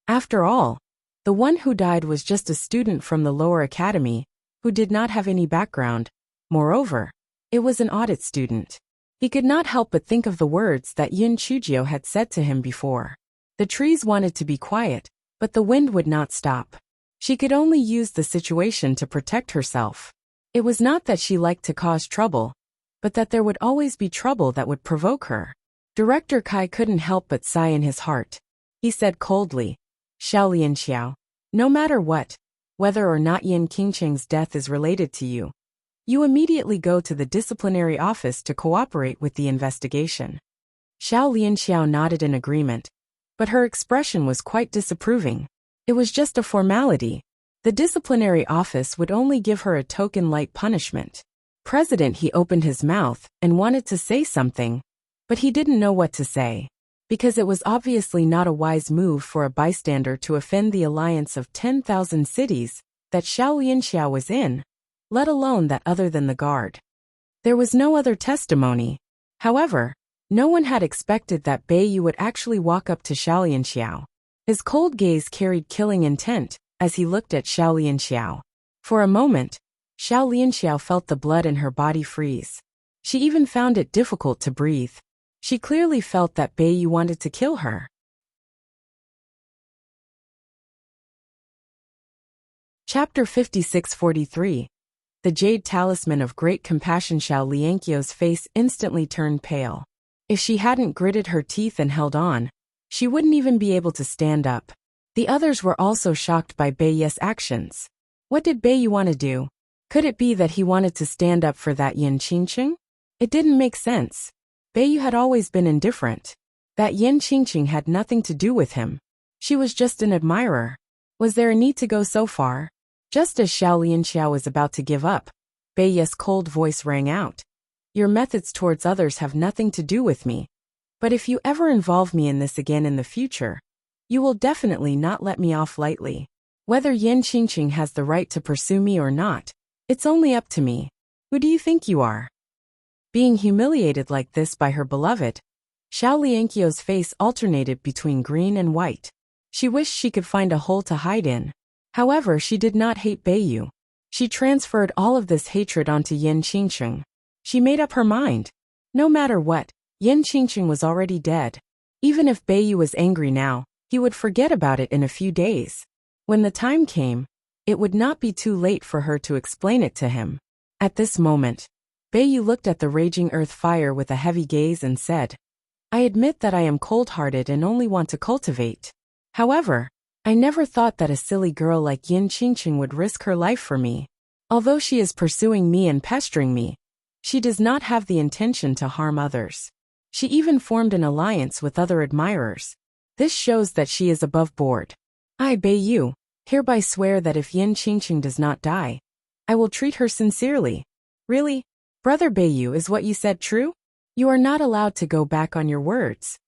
After all, the one who died was just a student from the lower academy, who did not have any background. Moreover, it was an audit student. He could not help but think of the words that Yin Chujiu had said to him before. The trees wanted to be quiet, but the wind would not stop. She could only use the situation to protect herself. It was not that she liked to cause trouble, but that there would always be trouble that would provoke her. Director Kai couldn't help but sigh in his heart. He said coldly, Xiao Lianxiao, no matter what, whether or not Yin Qingsheng's death is related to you, you immediately go to the disciplinary office to cooperate with the investigation. Xiao Lianxiao nodded in agreement, but her expression was quite disapproving. It was just a formality. The disciplinary office would only give her a token light punishment. President He opened his mouth and wanted to say something, but he didn't know what to say. Because it was obviously not a wise move for a bystander to offend the alliance of 10,000 cities that Xiao Lianxiao was in, let alone that other than the guard. There was no other testimony. However, no one had expected that Bei Yu would actually walk up to Xiao Lianxiao. His cold gaze carried killing intent as he looked at Xiao Lianxiao. For a moment, Xiao Lianxiao felt the blood in her body freeze. She even found it difficult to breathe. She clearly felt that Bei Yu wanted to kill her. Chapter 5643. The Jade Talisman of Great Compassion. Xiao Lianqiao's face instantly turned pale. If she hadn't gritted her teeth and held on, she wouldn't even be able to stand up. The others were also shocked by Bei Yu's actions. What did Bei Yu want to do? Could it be that he wanted to stand up for that Yin Qingqing? It didn't make sense. Bei Yu had always been indifferent. That Yin Qingqing had nothing to do with him. She was just an admirer. Was there a need to go so far? Just as Xiao Lianxiao was about to give up, Bei Yu's cold voice rang out. Your methods towards others have nothing to do with me. But if you ever involve me in this again in the future, you will definitely not let me off lightly. Whether Yin Qingqing has the right to pursue me or not, it's only up to me. Who do you think you are? Being humiliated like this by her beloved, Xiao Lianqiao's face alternated between green and white. She wished she could find a hole to hide in. However, she did not hate Bei Yu. She transferred all of this hatred onto Yin Qingqing. She made up her mind. No matter what, Yin Qingqing was already dead. Even if Bei Yu was angry now, he would forget about it in a few days. When the time came, it would not be too late for her to explain it to him. At this moment, Bei Yu looked at the raging earth fire with a heavy gaze and said, I admit that I am cold-hearted and only want to cultivate. However, I never thought that a silly girl like Yin Qingqing would risk her life for me. Although she is pursuing me and pestering me, she does not have the intention to harm others. She even formed an alliance with other admirers. This shows that she is above board. I, Bei Yu, hereby swear that if Yin Qingqing does not die, I will treat her sincerely. Really? Brother Bei Yu, is what you said true? You are not allowed to go back on your words.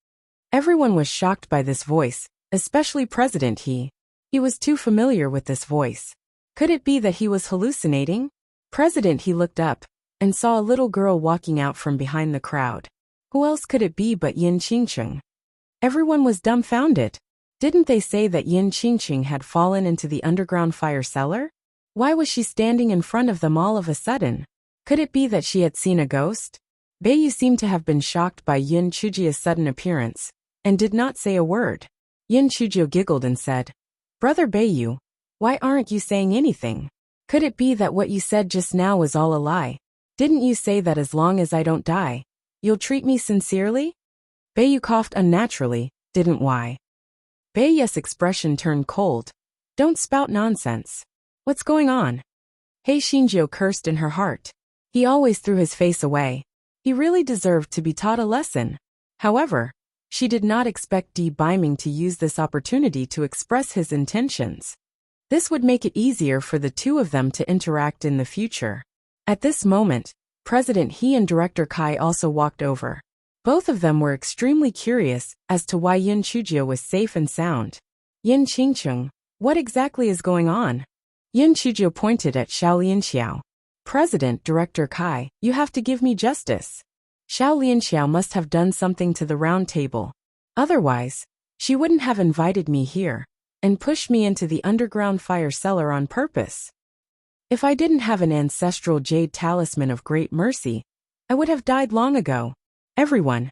Everyone was shocked by this voice, especially President He. He was too familiar with this voice. Could it be that he was hallucinating? President He looked up and saw a little girl walking out from behind the crowd. Who else could it be but Yin Qingqing? Everyone was dumbfounded. Didn't they say that Yin Qingqing had fallen into the underground fire cellar? Why was she standing in front of them all of a sudden? Could it be that she had seen a ghost? Bei Yu seemed to have been shocked by Yin Chujia's sudden appearance and did not say a word. Yin Chujio giggled and said, Brother Bei Yu, why aren't you saying anything? Could it be that what you said just now was all a lie? Didn't you say that as long as I don't die, you'll treat me sincerely? Bei Yu coughed unnaturally, didn't why? Bei Yu's expression turned cold. Don't spout nonsense. What's going on? Hei Xinjiu cursed in her heart. He always threw his face away. He really deserved to be taught a lesson. However, she did not expect Di Biming to use this opportunity to express his intentions. This would make it easier for the two of them to interact in the future. At this moment, President He and Director Kai also walked over. Both of them were extremely curious as to why Yin Chujio was safe and sound. Yin Qingqing, what exactly is going on? Yin Chujio pointed at Xiao Lianxiao. President Director Kai, you have to give me justice. Xiao Lianxiao must have done something to the round table. Otherwise, she wouldn't have invited me here and pushed me into the underground fire cellar on purpose. If I didn't have an ancestral jade talisman of great mercy, I would have died long ago. Everyone.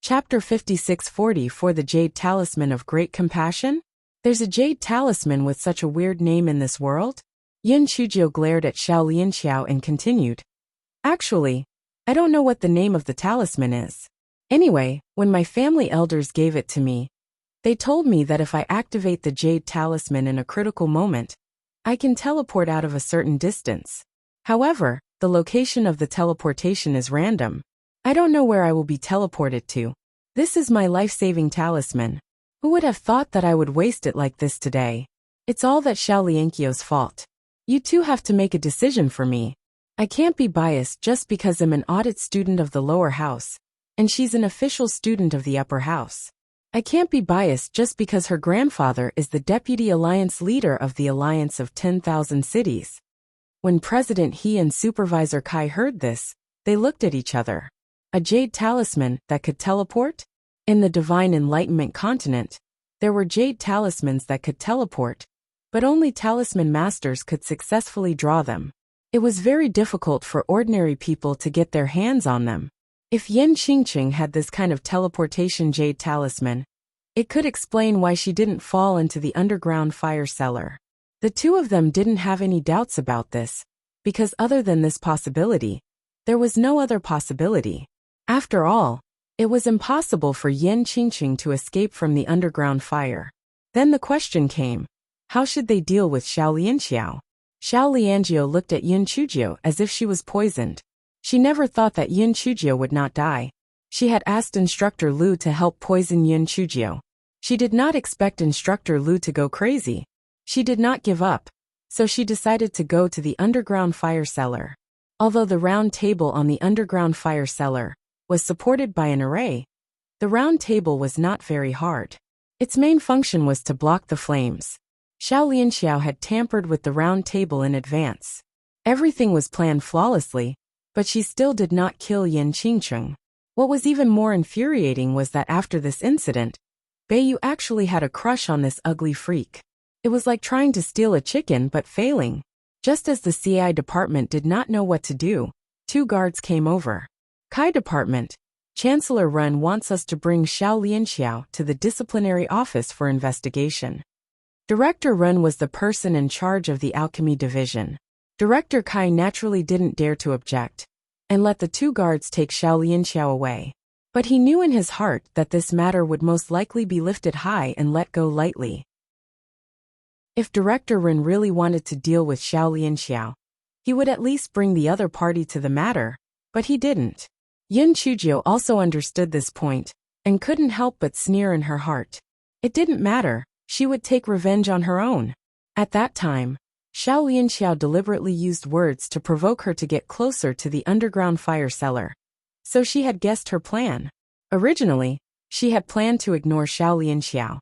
Chapter 5640. For the Jade Talisman of Great Compassion? There's a jade talisman with such a weird name in this world? Yin Chujio glared at Xiao Lianxiao and continued. Actually, I don't know what the name of the talisman is. Anyway, when my family elders gave it to me, they told me that if I activate the jade talisman in a critical moment, I can teleport out of a certain distance. However, the location of the teleportation is random. I don't know where I will be teleported to. This is my life-saving talisman. Who would have thought that I would waste it like this today? It's all that Xiao Lianqiao's fault. You two have to make a decision for me. I can't be biased just because I'm an audit student of the lower house, and she's an official student of the upper house. I can't be biased just because her grandfather is the deputy alliance leader of the Alliance of 10,000 Cities. When President He and Supervisor Kai heard this, they looked at each other. A jade talisman that could teleport? In the Divine Enlightenment continent, there were jade talismans that could teleport, but only talisman masters could successfully draw them. It was very difficult for ordinary people to get their hands on them. If Yin Qingqing had this kind of teleportation jade talisman, it could explain why she didn't fall into the underground fire cellar. The two of them didn't have any doubts about this, because other than this possibility, there was no other possibility. After all, it was impossible for Yin Qingqing to escape from the underground fire. Then the question came, how should they deal with Xiao Lianxiao? Xiao Lianjiao looked at Yin Chujiao as if she was poisoned. She never thought that Yin Chujiao would not die. She had asked Instructor Lu to help poison Yin Chujiao. She did not expect Instructor Lu to go crazy. She did not give up, so she decided to go to the underground fire cellar. Although the round table on the underground fire cellar was supported by an array, the round table was not very hard. Its main function was to block the flames. Xiao Lianxiao had tampered with the round table in advance. Everything was planned flawlessly, but she still did not kill Yin Qingqing. What was even more infuriating was that after this incident, Beiyu actually had a crush on this ugly freak. It was like trying to steal a chicken but failing. Just as the CI department did not know what to do, two guards came over. Kai department, Chancellor Run wants us to bring Xiao Lianxiao to the disciplinary office for investigation. Director Run was the person in charge of the alchemy division. Director Kai naturally didn't dare to object, and let the two guards take Xiao Lianxiao away. But he knew in his heart that this matter would most likely be lifted high and let go lightly. If Director Ren really wanted to deal with Xiao Lianxiao, he would at least bring the other party to the matter, but he didn't. Yin Chujiao also understood this point, and couldn't help but sneer in her heart. It didn't matter, she would take revenge on her own. At that time, Xiao Lianxiao deliberately used words to provoke her to get closer to the underground fire cellar. So she had guessed her plan. Originally, she had planned to ignore Xiao Lianxiao.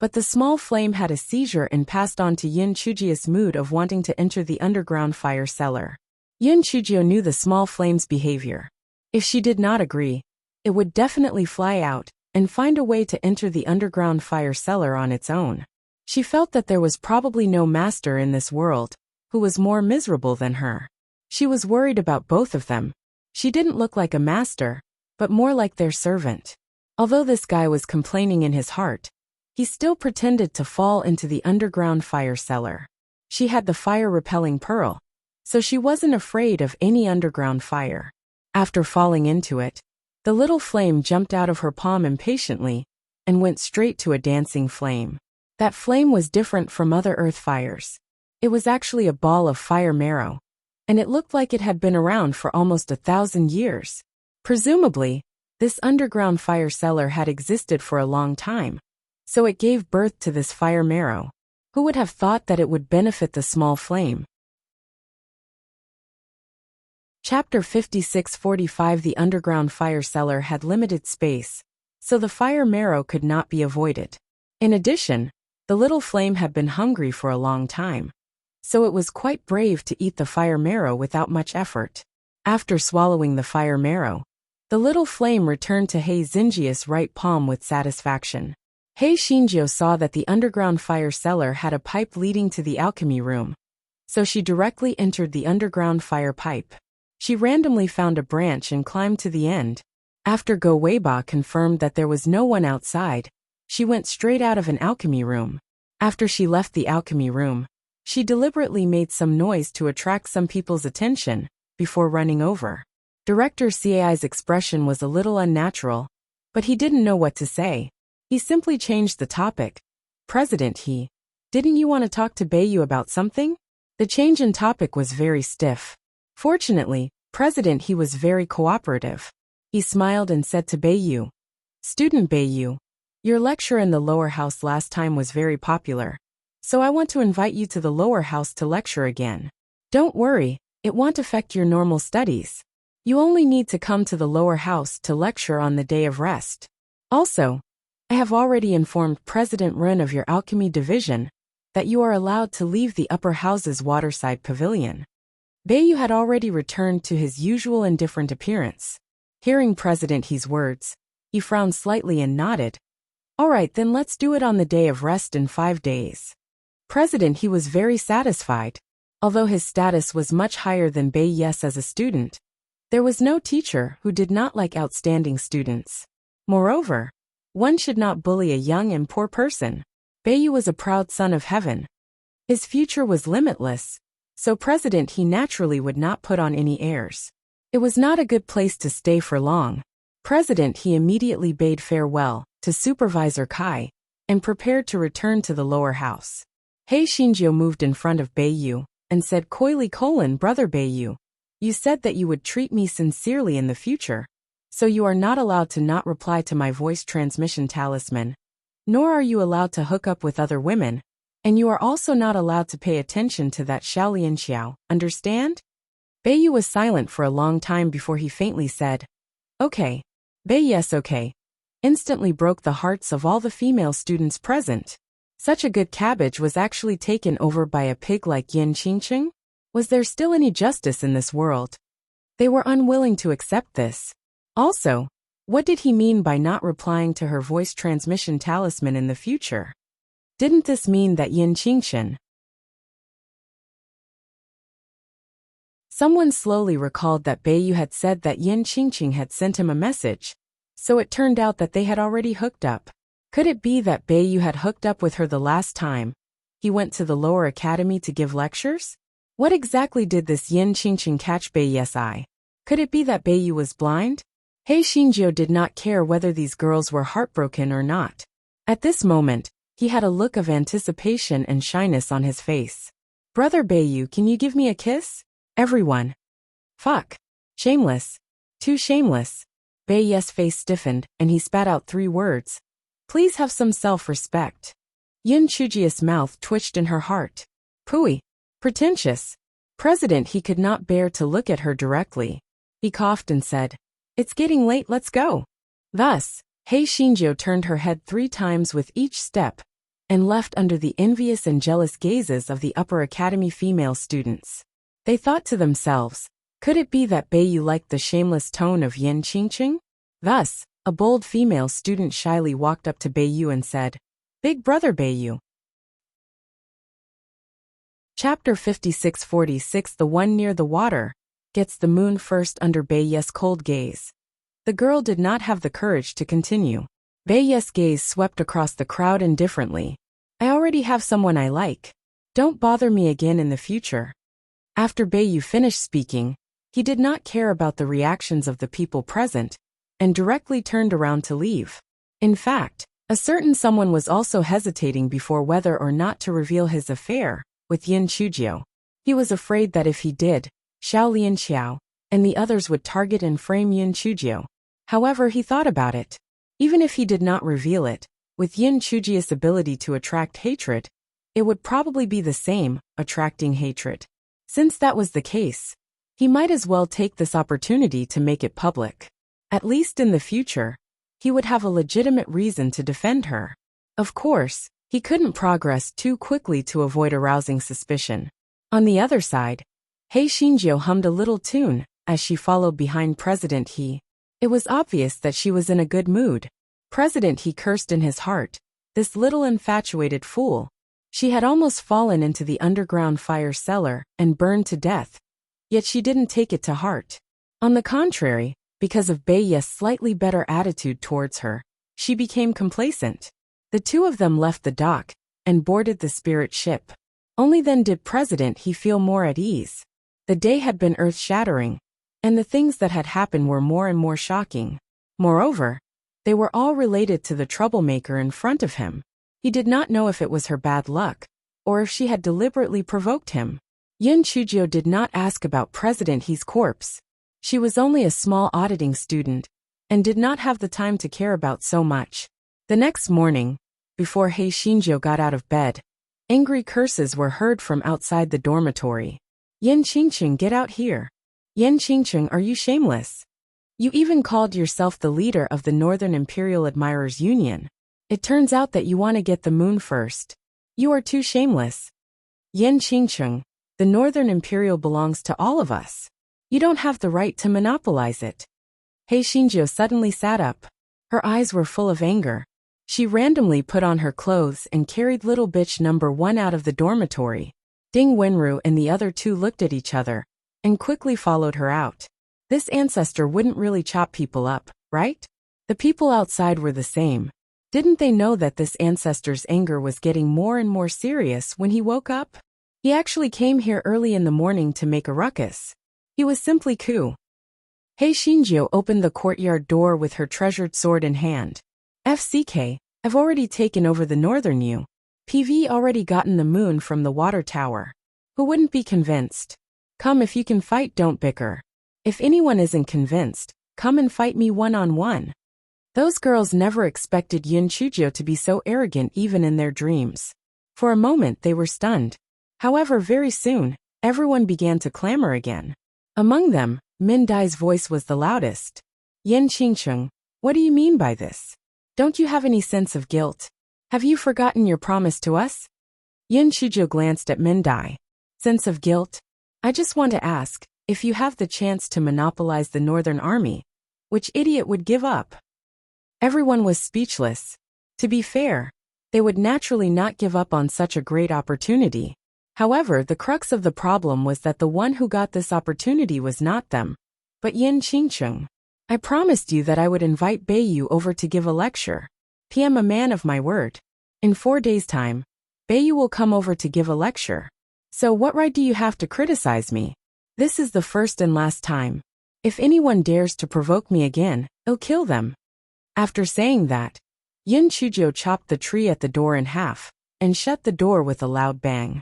But the small flame had a seizure and passed on to Yin Chujia's mood of wanting to enter the underground fire cellar. Yin Chujio knew the small flame's behavior. If she did not agree, it would definitely fly out and find a way to enter the underground fire cellar on its own. She felt that there was probably no master in this world who was more miserable than her. She was worried about both of them. She didn't look like a master, but more like their servant. Although this guy was complaining in his heart, he still pretended to fall into the underground fire cellar. She had the fire-repelling pearl, so she wasn't afraid of any underground fire. After falling into it, the little flame jumped out of her palm impatiently and went straight to a dancing flame. That flame was different from other earth fires. It was actually a ball of fire marrow, and it looked like it had been around for almost 1,000 years. Presumably, this underground fire cellar had existed for a long time, so it gave birth to this fire marrow. Who would have thought that it would benefit the small flame? Chapter 5645. The underground fire cellar had limited space, so the fire marrow could not be avoided. In addition, the little flame had been hungry for a long time, so it was quite brave to eat the fire marrow without much effort. After swallowing the fire marrow, the little flame returned to Hei Xinjia's right palm with satisfaction. Hei Xinjiao saw that the underground fire cellar had a pipe leading to the alchemy room, so she directly entered the underground fire pipe. She randomly found a branch and climbed to the end. After Go Weiba confirmed that there was no one outside, she went straight out of an alchemy room. After she left the alchemy room, she deliberately made some noise to attract some people's attention before running over. Director Cai's expression was a little unnatural, but he didn't know what to say. He simply changed the topic. President He, didn't you want to talk to Beiyu about something? The change in topic was very stiff. Fortunately, President He was very cooperative. He smiled and said to Beiyu, "Student Beiyu, your lecture in the lower house last time was very popular, so I want to invite you to the lower house to lecture again. Don't worry, it won't affect your normal studies. You only need to come to the lower house to lecture on the day of rest. Also, I have already informed President Ren of your alchemy division that you are allowed to leave the upper house's waterside pavilion. Beiyu had already returned to his usual indifferent appearance. Hearing President He's words, he frowned slightly and nodded. All right, then let's do it on the day of rest in 5 days. President He was very satisfied. Although his status was much higher than Beiyu as a student, there was no teacher who did not like outstanding students. Moreover, one should not bully a young and poor person. Beiyu was a proud son of heaven. His future was limitless, so President He naturally would not put on any airs. It was not a good place to stay for long. President He immediately bade farewell to Supervisor Kai and prepared to return to the lower house. Hei Shinjio moved in front of Beiyu and said coyly, Brother Beiyu, you said that you would treat me sincerely in the future, so you are not allowed to not reply to my voice transmission talisman, nor are you allowed to hook up with other women, and you are also not allowed to pay attention to that Xiaolian Xiao, understand? Beiyu was silent for a long time before he faintly said, Okay. Yes, okay. Instantly broke the hearts of all the female students present. Such a good cabbage was actually taken over by a pig like Yin Qingqing? Was there still any justice in this world? They were unwilling to accept this. Also, what did he mean by not replying to her voice transmission talisman in the future? Didn't this mean that Yin Qingqing? Someone slowly recalled that Beiyu had said that Yin Qingqing had sent him a message, so it turned out that they had already hooked up. Could it be that Beiyu had hooked up with her the last time he went to the lower academy to give lectures? What exactly did this Yin Qingqing catch Beiyu's eye? Could it be that Beiyu was blind? Hei Shinjio did not care whether these girls were heartbroken or not. At this moment, he had a look of anticipation and shyness on his face. Brother Beiyu, can you give me a kiss? Everyone. Fuck. Shameless. Too shameless. Beiyu's face stiffened, and he spat out 3 words. Please have some self-respect. Yin Chujia's mouth twitched in her heart. Pooey. Pretentious. President He could not bear to look at her directly. He coughed and said, It's getting late, let's go. Thus, Hei Shinjio turned her head 3 times with each step, and left under the envious and jealous gazes of the upper academy female students. They thought to themselves, could it be that Beiyu liked the shameless tone of Yin Qingqing? Thus, a bold female student shyly walked up to Beiyu and said, Big brother Beiyu. Chapter 56-46 The one near the water gets the moon first under Beiyu's cold gaze. The girl did not have the courage to continue. Beiyu's gaze swept across the crowd indifferently. I already have someone I like. Don't bother me again in the future. After Beiyu finished speaking, he did not care about the reactions of the people present, and directly turned around to leave. In fact, a certain someone was also hesitating before whether or not to reveal his affair with Yin Chujio. He was afraid that if he did, Xiaolian Xiao and the others would target and frame Yin Chujio. However, he thought about it. Even if he did not reveal it, with Yin Chujio's ability to attract hatred, it would probably be the same, attracting hatred. Since that was the case, he might as well take this opportunity to make it public. At least in the future, he would have a legitimate reason to defend her. Of course, he couldn't progress too quickly to avoid arousing suspicion. On the other side, Hei Shinjio hummed a little tune as she followed behind President He. It was obvious that she was in a good mood. President He cursed in his heart, this little infatuated fool. She had almost fallen into the underground fire cellar and burned to death. Yet she didn't take it to heart. On the contrary, because of Beiyu's slightly better attitude towards her, she became complacent. The 2 of them left the dock and boarded the spirit ship. Only then did President He feel more at ease. The day had been earth-shattering, and the things that had happened were more and more shocking. Moreover, they were all related to the troublemaker in front of him. He did not know if it was her bad luck, or if she had deliberately provoked him. Yin Chujio did not ask about President He's corpse. She was only a small auditing student, and did not have the time to care about so much. The next morning, before Hei Shinjio got out of bed, angry curses were heard from outside the dormitory. Yin Qingqing, get out here. Yin Qingqing, are you shameless? You even called yourself the leader of the Northern Imperial Admirers Union. It turns out that you want to get the moon first. You are too shameless. Yin Qingcheng, the Northern Imperial belongs to all of us. You don't have the right to monopolize it. Hei Xinjiu suddenly sat up. Her eyes were full of anger. She randomly put on her clothes and carried little bitch number 1 out of the dormitory. Ding Wenru and the other two looked at each other and quickly followed her out. This ancestor wouldn't really chop people up, right? The people outside were the same. Didn't they know that this ancestor's anger was getting more and more serious when he woke up? He actually came here early in the morning to make a ruckus. He was simply cool. Hei Xinjiu opened the courtyard door with her treasured sword in hand. FCK, I've already taken over the northern PV already gotten the moon from the water tower. Who wouldn't be convinced? Come if you can fight, don't bicker. If anyone isn't convinced, come and fight me one-on-one. Those girls never expected Yin Chuzhou to be so arrogant even in their dreams. For a moment they were stunned. However, very soon, everyone began to clamor again. Among them, Min Dai's voice was the loudest. Yin Qingcheng, what do you mean by this? Don't you have any sense of guilt? Have you forgotten your promise to us? Yin Chuzhou glanced at Min Dai. Sense of guilt? I just want to ask, if you have the chance to monopolize the Northern Army, which idiot would give up? Everyone was speechless. To be fair, they would naturally not give up on such a great opportunity. However, the crux of the problem was that the one who got this opportunity was not them, but Yin Qingcheng. I promised you that I would invite Beiyu over to give a lecture. I'm a man of my word. In 4 days' time, Beiyu will come over to give a lecture. So what right do you have to criticize me? This is the first and last time. If anyone dares to provoke me again, I'll kill them. After saying that, Yin Chuzhou chopped the tree at the door in half and shut the door with a loud bang.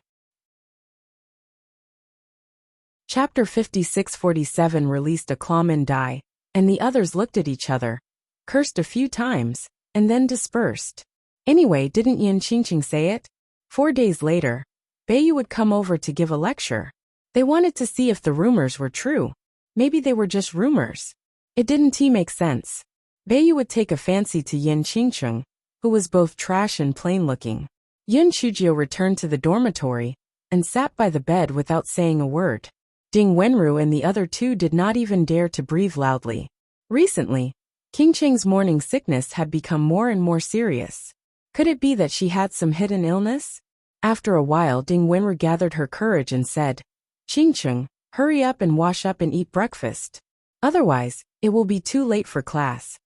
Chapter 5647 released a claw. Min Dai, and the others looked at each other, cursed a few times, and then dispersed. Anyway, didn't Yin Qingcheng say it? 4 days later, Beiyu would come over to give a lecture. They wanted to see if the rumors were true. Maybe they were just rumors. It didn't make sense. Beiyu would take a fancy to Yin Qingcheng, who was both trash and plain-looking. Yin Chuzhou returned to the dormitory and sat by the bed without saying a word. Ding Wenru and the other two did not even dare to breathe loudly. Recently, Qingcheng's morning sickness had become more and more serious. Could it be that she had some hidden illness? After a while, Ding Wenru gathered her courage and said, Qingcheng, hurry up and wash up and eat breakfast. Otherwise, it will be too late for class.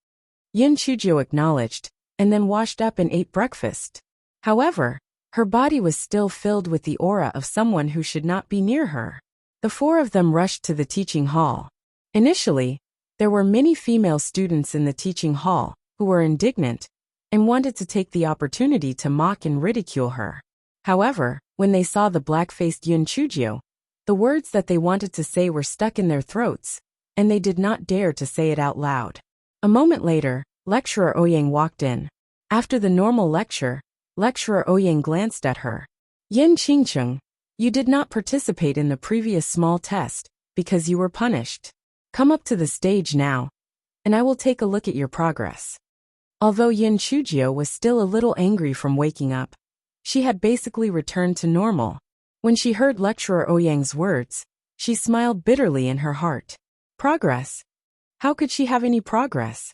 Yin Chuzhou acknowledged, and then washed up and ate breakfast. However, her body was still filled with the aura of someone who should not be near her. The 4 of them rushed to the teaching hall. Initially, there were many female students in the teaching hall who were indignant and wanted to take the opportunity to mock and ridicule her. However, when they saw the black-faced Yin Chuzhou, the words that they wanted to say were stuck in their throats, and they did not dare to say it out loud. A moment later, Lecturer Ouyang walked in. After the normal lecture, Lecturer Ouyang glanced at her. Yin Qingcheng, you did not participate in the previous small test because you were punished. Come up to the stage now, and I will take a look at your progress. Although Yin Chuzhou was still a little angry from waking up, she had basically returned to normal. When she heard Lecturer Ouyang's words, she smiled bitterly in her heart. Progress? How could she have any progress?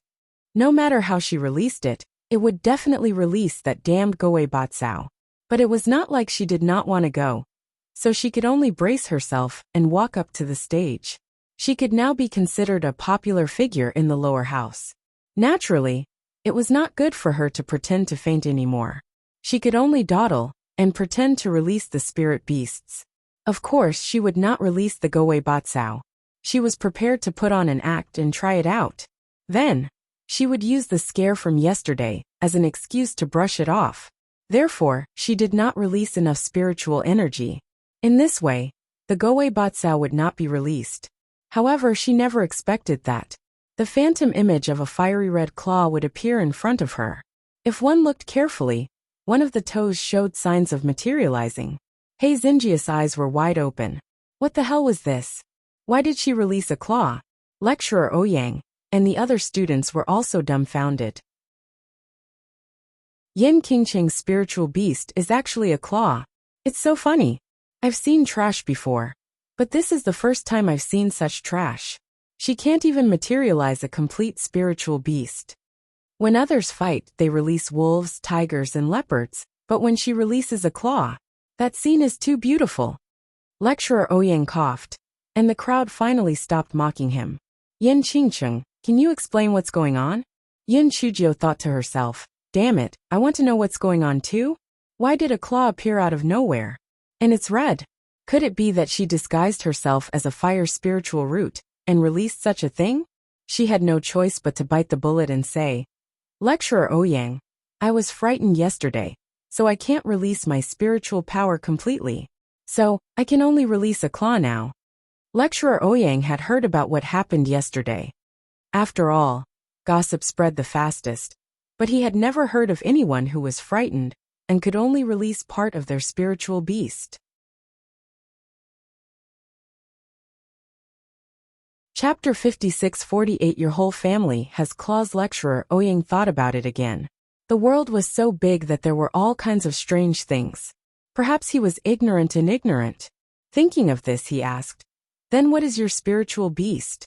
No matter how she released it, it would definitely release that damned Goei Batsao. But it was not like she did not want to go. So she could only brace herself and walk up to the stage. She could now be considered a popular figure in the lower house. Naturally, it was not good for her to pretend to faint anymore. She could only dawdle and pretend to release the spirit beasts. Of course, she would not release the Goei Batsao. She was prepared to put on an act and try it out. Then, she would use the scare from yesterday as an excuse to brush it off. Therefore, she did not release enough spiritual energy. In this way, the Goei Batsao would not be released. However, she never expected that. The phantom image of a fiery red claw would appear in front of her. If one looked carefully, one of the toes showed signs of materializing. Hei Xinjia's eyes were wide open. What the hell was this? Why did she release a claw? Lecturer Ouyang and the other students were also dumbfounded. Yin Qingqing's spiritual beast is actually a claw. It's so funny. I've seen trash before. But this is the first time I've seen such trash. She can't even materialize a complete spiritual beast. When others fight, they release wolves, tigers, and leopards, but when she releases a claw, that scene is too beautiful. Lecturer Ouyang coughed, and the crowd finally stopped mocking him. Yin Qingqing, can you explain what's going on? Yin Chujio thought to herself, damn it, I want to know what's going on too? Why did a claw appear out of nowhere? And it's red. Could it be that she disguised herself as a fire spiritual root and released such a thing? She had no choice but to bite the bullet and say, Lecturer Ouyang, I was frightened yesterday, so I can't release my spiritual power completely. So, I can only release a claw now. Lecturer Ouyang had heard about what happened yesterday. After all, gossip spread the fastest, but he had never heard of anyone who was frightened and could only release part of their spiritual beast. Chapter 56-48 Your whole family has claws. Lecturer Ouyang thought about it again. The world was so big that there were all kinds of strange things. Perhaps he was ignorant and ignorant. Thinking of this, he asked, then what is your spiritual beast?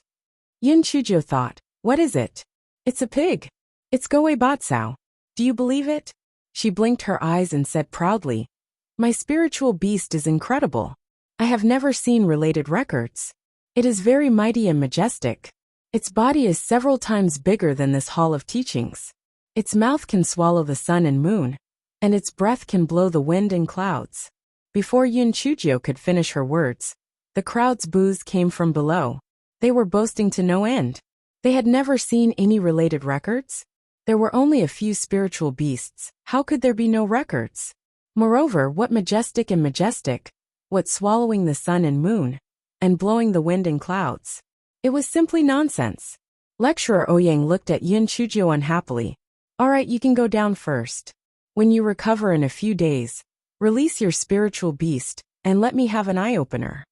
Yin Chujio thought, what is it? It's a pig. It's Goei Batsao. Do you believe it? She blinked her eyes and said proudly, my spiritual beast is incredible. I have never seen related records. It is very mighty and majestic. Its body is several times bigger than this hall of teachings. Its mouth can swallow the sun and moon, and its breath can blow the wind and clouds. Before Yin Chujio could finish her words, the crowd's boos came from below. They were boasting to no end. They had never seen any related records. There were only a few spiritual beasts. How could there be no records? Moreover, what majestic and majestic? What swallowing the sun and moon? And blowing the wind and clouds? It was simply nonsense. Lecturer Ouyang looked at Yin Chujio unhappily. All right, you can go down first. When you recover in a few days, release your spiritual beast, and let me have an eye-opener.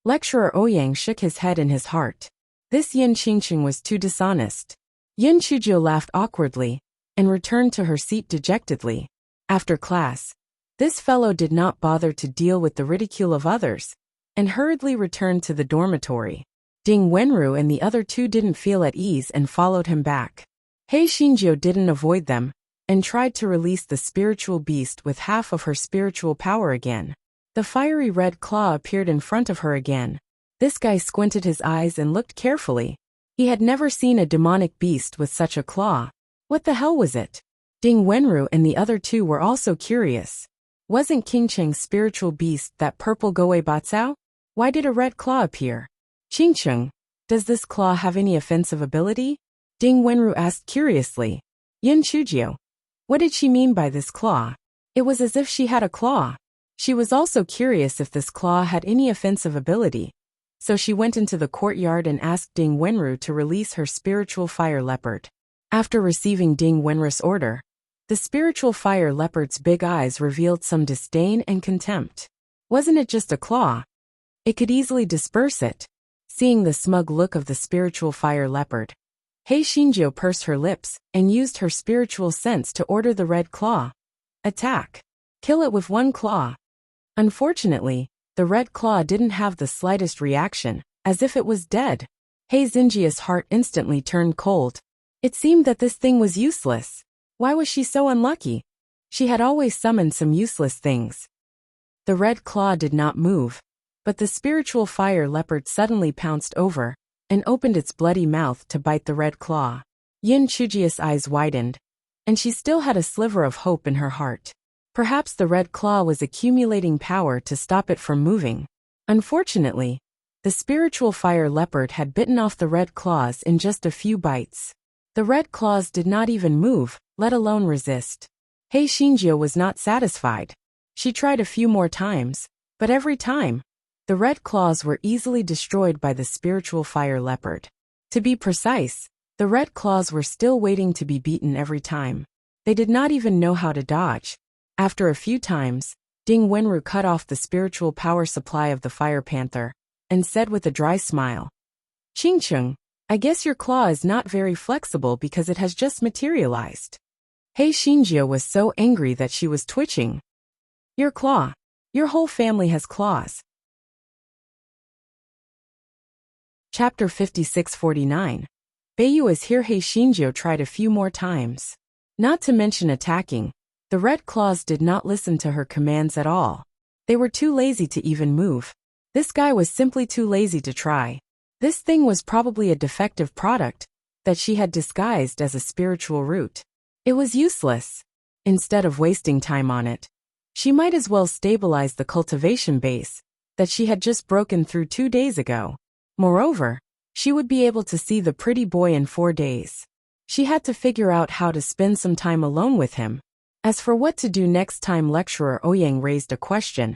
Lecturer Ouyang shook his head in his heart. This Yin Qingqing was too dishonest. Yin Chujio laughed awkwardly, and returned to her seat dejectedly. After class, this fellow did not bother to deal with the ridicule of others, and hurriedly returned to the dormitory. Ding Wenru and the other two didn't feel at ease and followed him back. Hei Xinjiu didn't avoid them, and tried to release the spiritual beast with half of her spiritual power again. The fiery red claw appeared in front of her again. This guy squinted his eyes and looked carefully. He had never seen a demonic beast with such a claw. What the hell was it? Ding Wenru and the other two were also curious. Wasn't Qingqing's spiritual beast that purple Goei Batsao? Why did a red claw appear? Qingqing, does this claw have any offensive ability? Ding Wenru asked curiously. Yin Chujio, what did she mean by this claw? It was as if she had a claw. She was also curious if this claw had any offensive ability. So she went into the courtyard and asked Ding Wenru to release her spiritual fire leopard. After receiving Ding Wenru's order, the spiritual fire leopard's big eyes revealed some disdain and contempt. Wasn't it just a claw? It could easily disperse it. Seeing the smug look of the spiritual fire leopard, Hei Xinjiu pursed her lips and used her spiritual sense to order the red claw. Attack. Kill it with one claw. Unfortunately, the red claw didn't have the slightest reaction, as if it was dead. Hei Xinjiu's heart instantly turned cold. It seemed that this thing was useless. Why was she so unlucky? She had always summoned some useless things. The red claw did not move, but the spiritual fire leopard suddenly pounced over and opened its bloody mouth to bite the red claw. Yin Chujio's eyes widened, and she still had a sliver of hope in her heart. Perhaps the red claw was accumulating power to stop it from moving. Unfortunately, the spiritual fire leopard had bitten off the red claws in just a few bites. The red claws did not even move, let alone resist. Hei Xinjiu was not satisfied. She tried a few more times, but every time, the red claws were easily destroyed by the spiritual fire leopard. To be precise, the red claws were still waiting to be beaten every time. They did not even know how to dodge. After a few times, Ding Wenru cut off the spiritual power supply of the fire panther, and said with a dry smile, Qingqing, I guess your claw is not very flexible because it has just materialized. Hei Xinjiu was so angry that she was twitching. Your claw. Your whole family has claws. Chapter 5649. Beiyu is here. Hei Xinjiu tried a few more times. Not to mention attacking, the red claws did not listen to her commands at all. They were too lazy to even move. This guy was simply too lazy to try. This thing was probably a defective product that she had disguised as a spiritual root. It was useless. Instead of wasting time on it, she might as well stabilize the cultivation base that she had just broken through 2 days ago. Moreover, she would be able to see the pretty boy in 4 days. She had to figure out how to spend some time alone with him. As for what to do next time, Lecturer Ouyang raised a question.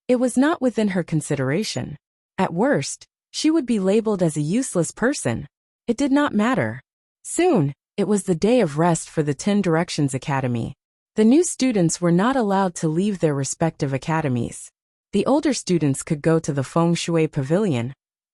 It was not within her consideration. At worst, she would be labeled as a useless person. It did not matter. Soon, it was the day of rest for the 10 Directions Academy. The new students were not allowed to leave their respective academies. The older students could go to the Feng Shui Pavilion,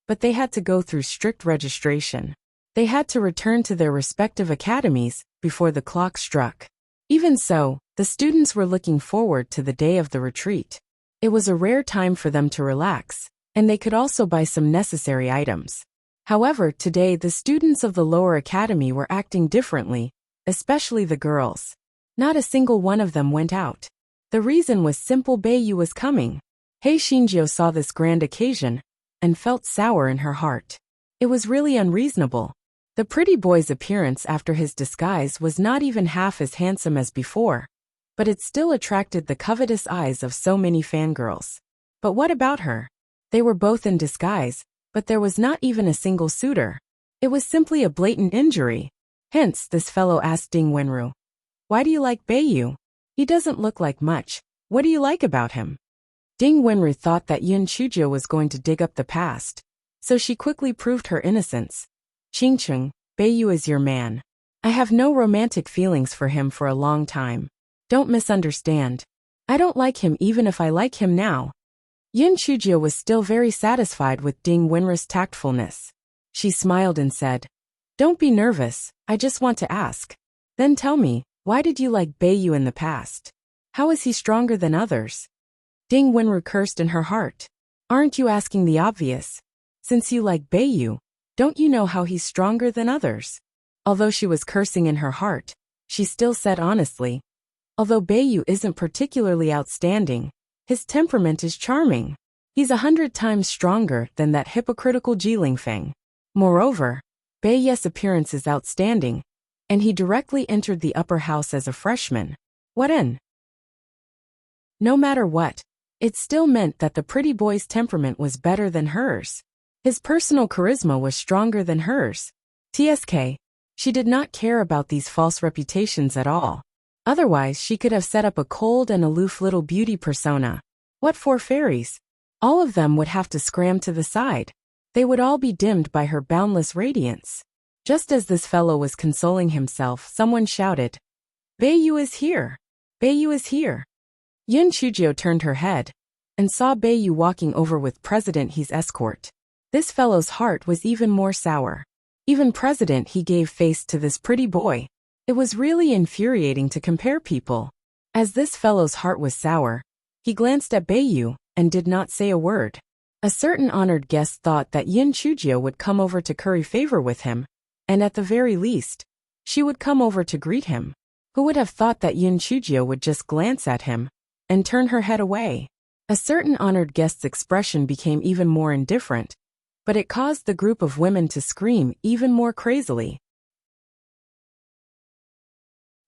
but they had to go through strict registration. They had to return to their respective academies before the clock struck. Even so, the students were looking forward to the day of the retreat. It was a rare time for them to relax, and they could also buy some necessary items. However, today the students of the lower academy were acting differently, especially the girls. Not a single one of them went out. The reason was simple: Beiyu was coming. Hei Xinjiu saw this grand occasion and felt sour in her heart. It was really unreasonable. The pretty boy's appearance after his disguise was not even half as handsome as before, but it still attracted the covetous eyes of so many fangirls. But what about her? They were both in disguise, but there was not even a single suitor. It was simply a blatant injury. Hence, this fellow asked Ding Wenru, "Why do you like Beiyu? He doesn't look like much. What do you like about him?" Ding Wenru thought that Yun Chuzhou was going to dig up the past, so she quickly proved her innocence. "Qingcheng, Beiyu is your man. I have no romantic feelings for him for a long time. Don't misunderstand. I don't like him even if I like him now." Yun Chuzhou was still very satisfied with Ding Wenru's tactfulness. She smiled and said, "Don't be nervous, I just want to ask. Then tell me, why did you like Beiyu in the past? How is he stronger than others?" Ding Wenru cursed in her heart. "Aren't you asking the obvious? Since you like Beiyu, don't you know how he's stronger than others?" Although she was cursing in her heart, she still said honestly, "Although Beiyu isn't particularly outstanding, his temperament is charming. He's 100 times stronger than that hypocritical Jilingfeng. Moreover, Beiyu's appearance is outstanding, and he directly entered the upper house as a freshman. What an..." No matter what, it still meant that the pretty boy's temperament was better than hers. His personal charisma was stronger than hers. TSK, she did not care about these false reputations at all. Otherwise, she could have set up a cold and aloof little beauty persona. What for fairies? All of them would have to scram to the side. They would all be dimmed by her boundless radiance. Just as this fellow was consoling himself, someone shouted, "Beiyu is here! Beiyu is here!" Yun Chuzhou turned her head and saw Beiyu walking over with President He's escort. This fellow's heart was even more sour. Even President He gave face to this pretty boy. It was really infuriating to compare people. As this fellow's heart was sour, he glanced at Beiyu and did not say a word. A certain honored guest thought that Yun Chuzhou would come over to curry favor with him, and at the very least, she would come over to greet him. Who would have thought that Yun Chuzhou would just glance at him and turn her head away? A certain honored guest's expression became even more indifferent, but it caused the group of women to scream even more crazily.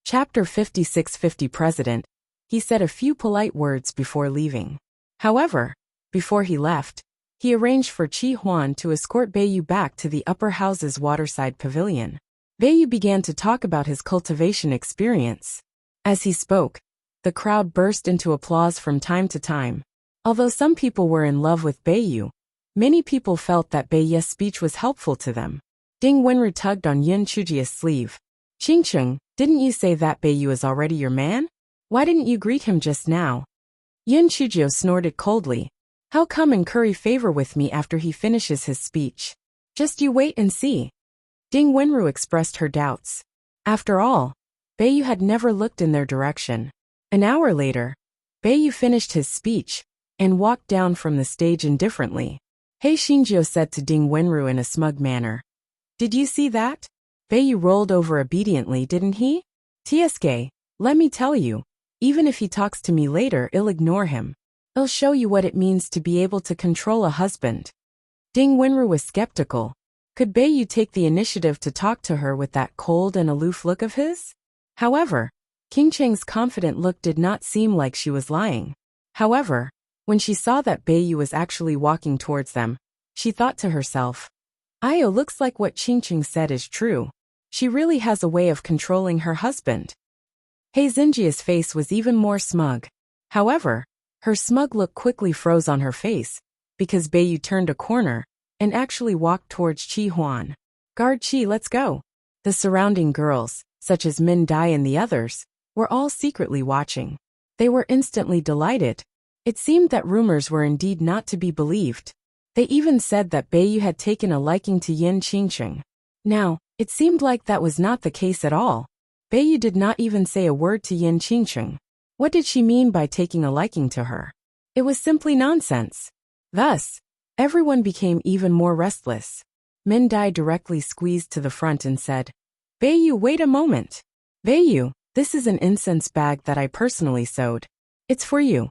Chapter 5650. President. He said a few polite words before leaving. However, before he left, he arranged for Qi Huan to escort Beiyu back to the upper house's waterside pavilion. Beiyu began to talk about his cultivation experience. As he spoke, the crowd burst into applause from time to time. Although some people were in love with Beiyu, many people felt that Beiyu's speech was helpful to them. Ding Wenru tugged on Yun Chuzhou's sleeve. "Qingcheng, didn't you say that Beiyu is already your man? Why didn't you greet him just now?" Yun Chuzhou snorted coldly. "How come and curry favor with me after he finishes his speech? Just you wait and see." Ding Wenru expressed her doubts. After all, Beiyu had never looked in their direction. An hour later, Beiyu finished his speech and walked down from the stage indifferently. He Xingjiu said to Ding Wenru in a smug manner. Did you see that? Beiyu rolled over obediently, didn't he? TSK, let me tell you, even if he talks to me later, I'll ignore him. I'll show you what it means to be able to control a husband. Ding Wenru was skeptical. Could Beiyu take the initiative to talk to her with that cold and aloof look of his? However, King Cheng's confident look did not seem like she was lying. However, when she saw that Beiyu was actually walking towards them, she thought to herself, Io, looks like what Qing Cheng said is true. She really has a way of controlling her husband. He Xinjia's face was even more smug. However, her smug look quickly froze on her face, because Beiyu turned a corner and actually walked towards Qi Huan. Guard Qi, let's go. The surrounding girls, such as Min Dai and the others, were all secretly watching. They were instantly delighted. It seemed that rumors were indeed not to be believed. They even said that Beiyu had taken a liking to Yin Qingcheng. Now, it seemed like that was not the case at all. Beiyu did not even say a word to Yin Qingcheng. What did she mean by taking a liking to her? It was simply nonsense. Thus, everyone became even more restless. Min Dai directly squeezed to the front and said, Beiyu, wait a moment. Beiyu, this is an incense bag that I personally sewed. It's for you.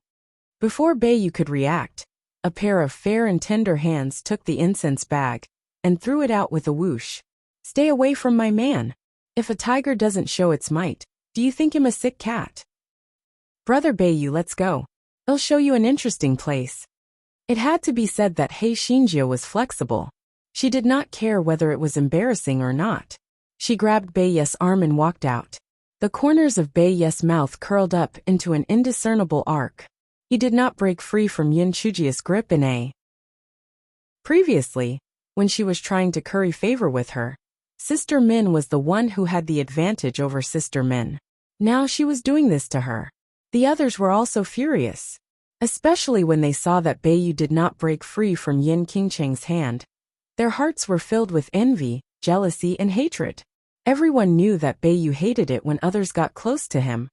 Before Beiyu could react, a pair of fair and tender hands took the incense bag and threw it out with a whoosh. Stay away from my man. If a tiger doesn't show its might, do you think him a sick cat? Brother Beiyu, let's go. I'll show you an interesting place. It had to be said that He Xingjie was flexible. She did not care whether it was embarrassing or not. She grabbed Beiyu's arm and walked out. The corners of Beiyu's mouth curled up into an indiscernible arc. He did not break free from Yin Chujia's grip in a. Previously, when she was trying to curry favor with her, Sister Min was the one who had the advantage over Sister Min. Now she was doing this to her. The others were also furious, especially when they saw that Beiyu did not break free from Yin Qingcheng's hand. Their hearts were filled with envy, jealousy, and hatred. Everyone knew that Beiyu hated it when others got close to him.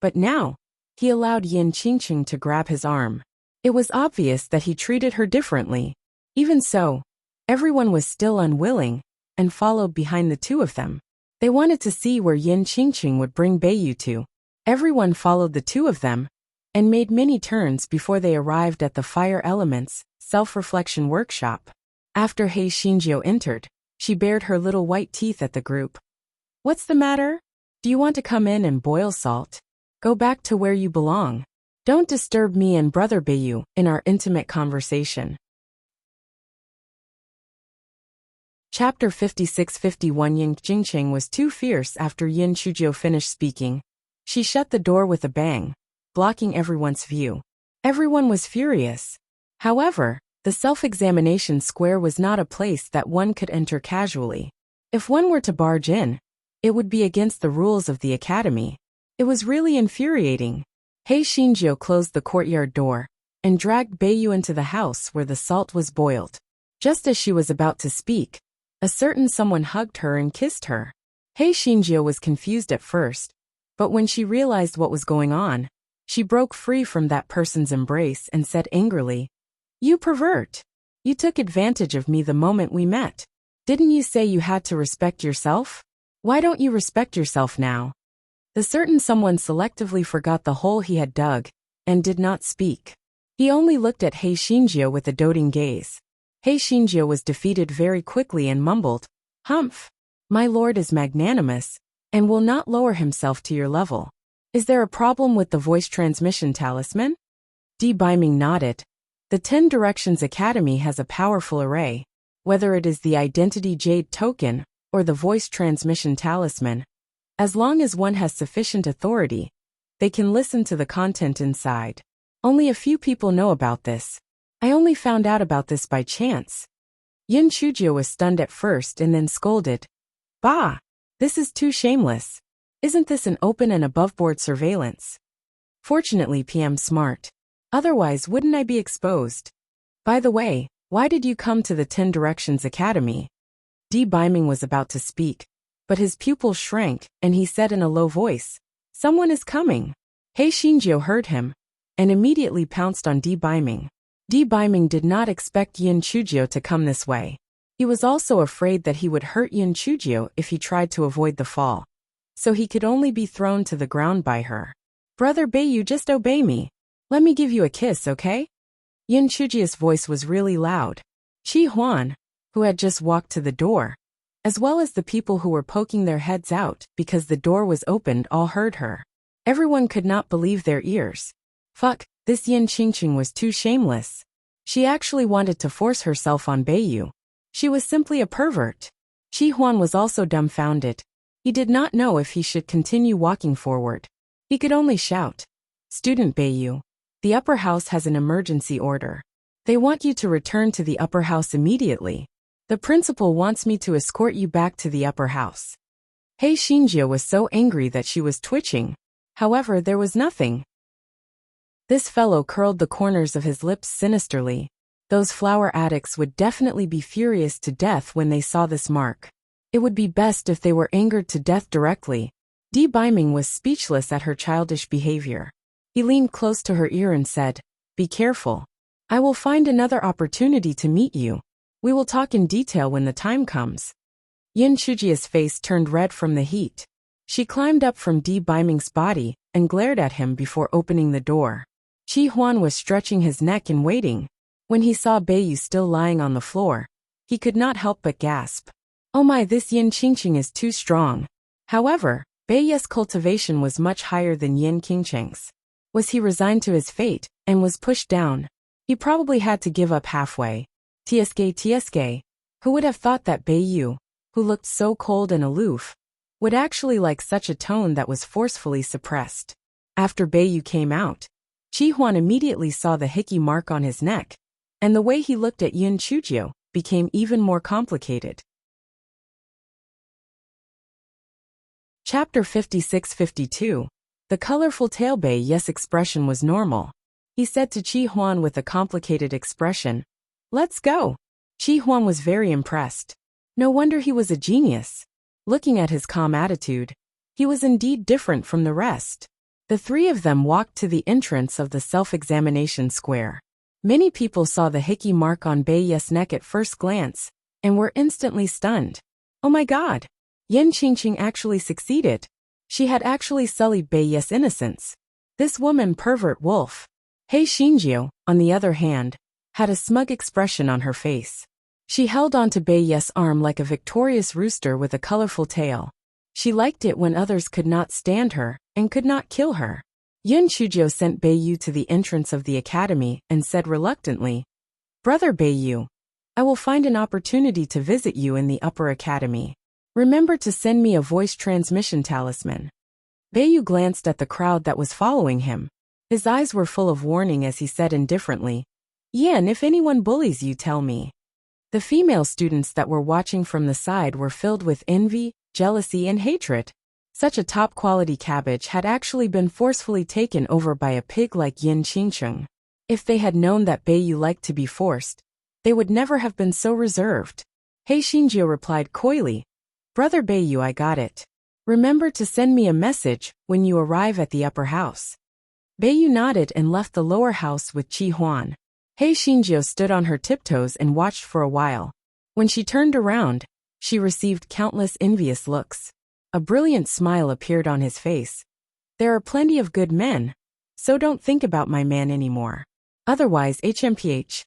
But now, he allowed Yin Qingcheng to grab his arm. It was obvious that he treated her differently. Even so, everyone was still unwilling and followed behind the two of them. They wanted to see where Yin Qingcheng would bring Beiyu to. Everyone followed the two of them and made many turns before they arrived at the Fire Elements self-reflection workshop. After He Xingjie entered, she bared her little white teeth at the group. What's the matter? Do you want to come in and boil salt? Go back to where you belong. Don't disturb me and Brother Beiyu in our intimate conversation. Chapter 56-51. Yin Qingcheng was too fierce after Yin Chuzhou finished speaking. She shut the door with a bang, blocking everyone's view. Everyone was furious. However, the self-examination square was not a place that one could enter casually. If one were to barge in, it would be against the rules of the academy. It was really infuriating. He Xingjie closed the courtyard door and dragged Beiyu into the house where the salt was boiled. Just as she was about to speak, a certain someone hugged her and kissed her. He Xingjie was confused at first, but when she realized what was going on, she broke free from that person's embrace and said angrily, You pervert! You took advantage of me the moment we met. Didn't you say you had to respect yourself? Why don't you respect yourself now? The certain someone selectively forgot the hole he had dug and did not speak. He only looked at He Xingjie with a doting gaze. He Xingjie was defeated very quickly and mumbled, Humph! My lord is magnanimous and will not lower himself to your level. Is there a problem with the voice transmission talisman? Di Biming nodded. The 10 Directions Academy has a powerful array. Whether it is the Identity Jade token or the voice transmission talisman, as long as one has sufficient authority, they can listen to the content inside. Only a few people know about this. I only found out about this by chance. Yin Chuzhou was stunned at first and then scolded. Bah! This is too shameless. Isn't this an open and above-board surveillance? Fortunately, PM smart. Otherwise, wouldn't I be exposed? By the way, why did you come to the 10 Directions Academy? Di Biming was about to speak, but his pupils shrank, and he said in a low voice, "Someone is coming." He Xinjiu heard him, and immediately pounced on Di Baiming. Di Baiming did not expect Yin Chujio to come this way. He was also afraid that he would hurt Yin Chujio if he tried to avoid the fall, so he could only be thrown to the ground by her. "Brother Beiyu, just obey me. Let me give you a kiss, okay?" Yin Chujio's voice was really loud. Qi Huan, who had just walked to the door, as well as the people who were poking their heads out because the door was opened, all heard her. Everyone could not believe their ears. Fuck, this Yin Qingqing was too shameless. She actually wanted to force herself on Beiyu. She was simply a pervert. Qi Huan was also dumbfounded. He did not know if he should continue walking forward. He could only shout, "Student Beiyu, the upper house has an emergency order. They want you to return to the upper house immediately. The principal wants me to escort you back to the upper house." He Xinjiu was so angry that she was twitching. However, there was nothing. This fellow curled the corners of his lips sinisterly. Those flower addicts would definitely be furious to death when they saw this mark. It would be best if they were angered to death directly. Di Baiming was speechless at her childish behavior. He leaned close to her ear and said, "Be careful. I will find another opportunity to meet you. We will talk in detail when the time comes." Yin Chujia's face turned red from the heat. She climbed up from Di Baiming's body and glared at him before opening the door. Qi Huan was stretching his neck and waiting. When he saw Beiyu still lying on the floor, he could not help but gasp. "Oh my, this Yin Qingqing is too strong." However, Beiyu's cultivation was much higher than Yin Qingqing's. Was he resigned to his fate and was pushed down? He probably had to give up halfway. TSK, who would have thought that Beiyu, who looked so cold and aloof, would actually like such a tone that was forcefully suppressed. After Beiyu came out, Qi Huan immediately saw the hickey mark on his neck, and the way he looked at Yin Chujio became even more complicated. Chapter 56-52. The colorful tail Beiyu's expression was normal. He said to Qi Huan with a complicated expression, "Let's go." Qi Huan was very impressed. No wonder he was a genius. Looking at his calm attitude, he was indeed different from the rest. The three of them walked to the entrance of the self-examination square. Many people saw the hickey mark on Beiyu's neck at first glance, and were instantly stunned. Oh my god! Yin Qingqing actually succeeded. She had actually sullied Beiyu's innocence. This woman pervert wolf. He Xinjiu, on the other hand, had a smug expression on her face. She held onto Beiyu's arm like a victorious rooster with a colorful tail. She liked it when others could not stand her and could not kill her. Yin Chujio sent Beiyu to the entrance of the academy and said reluctantly, "Brother Beiyu, I will find an opportunity to visit you in the upper academy. Remember to send me a voice transmission talisman." Beiyu glanced at the crowd that was following him. His eyes were full of warning as he said indifferently, "Yin, if anyone bullies you, tell me." The female students that were watching from the side were filled with envy, jealousy, and hatred. Such a top-quality cabbage had actually been forcefully taken over by a pig like Yin Qingqing. If they had known that Beiyu liked to be forced, they would never have been so reserved. He Xinjiu replied coyly, "Brother Beiyu, I got it. Remember to send me a message when you arrive at the upper house." Beiyu nodded and left the lower house with Qi Huan. He Xinjiu stood on her tiptoes and watched for a while. When she turned around, she received countless envious looks. A brilliant smile appeared on his face. "There are plenty of good men, so don't think about my man anymore. Otherwise, HMPH.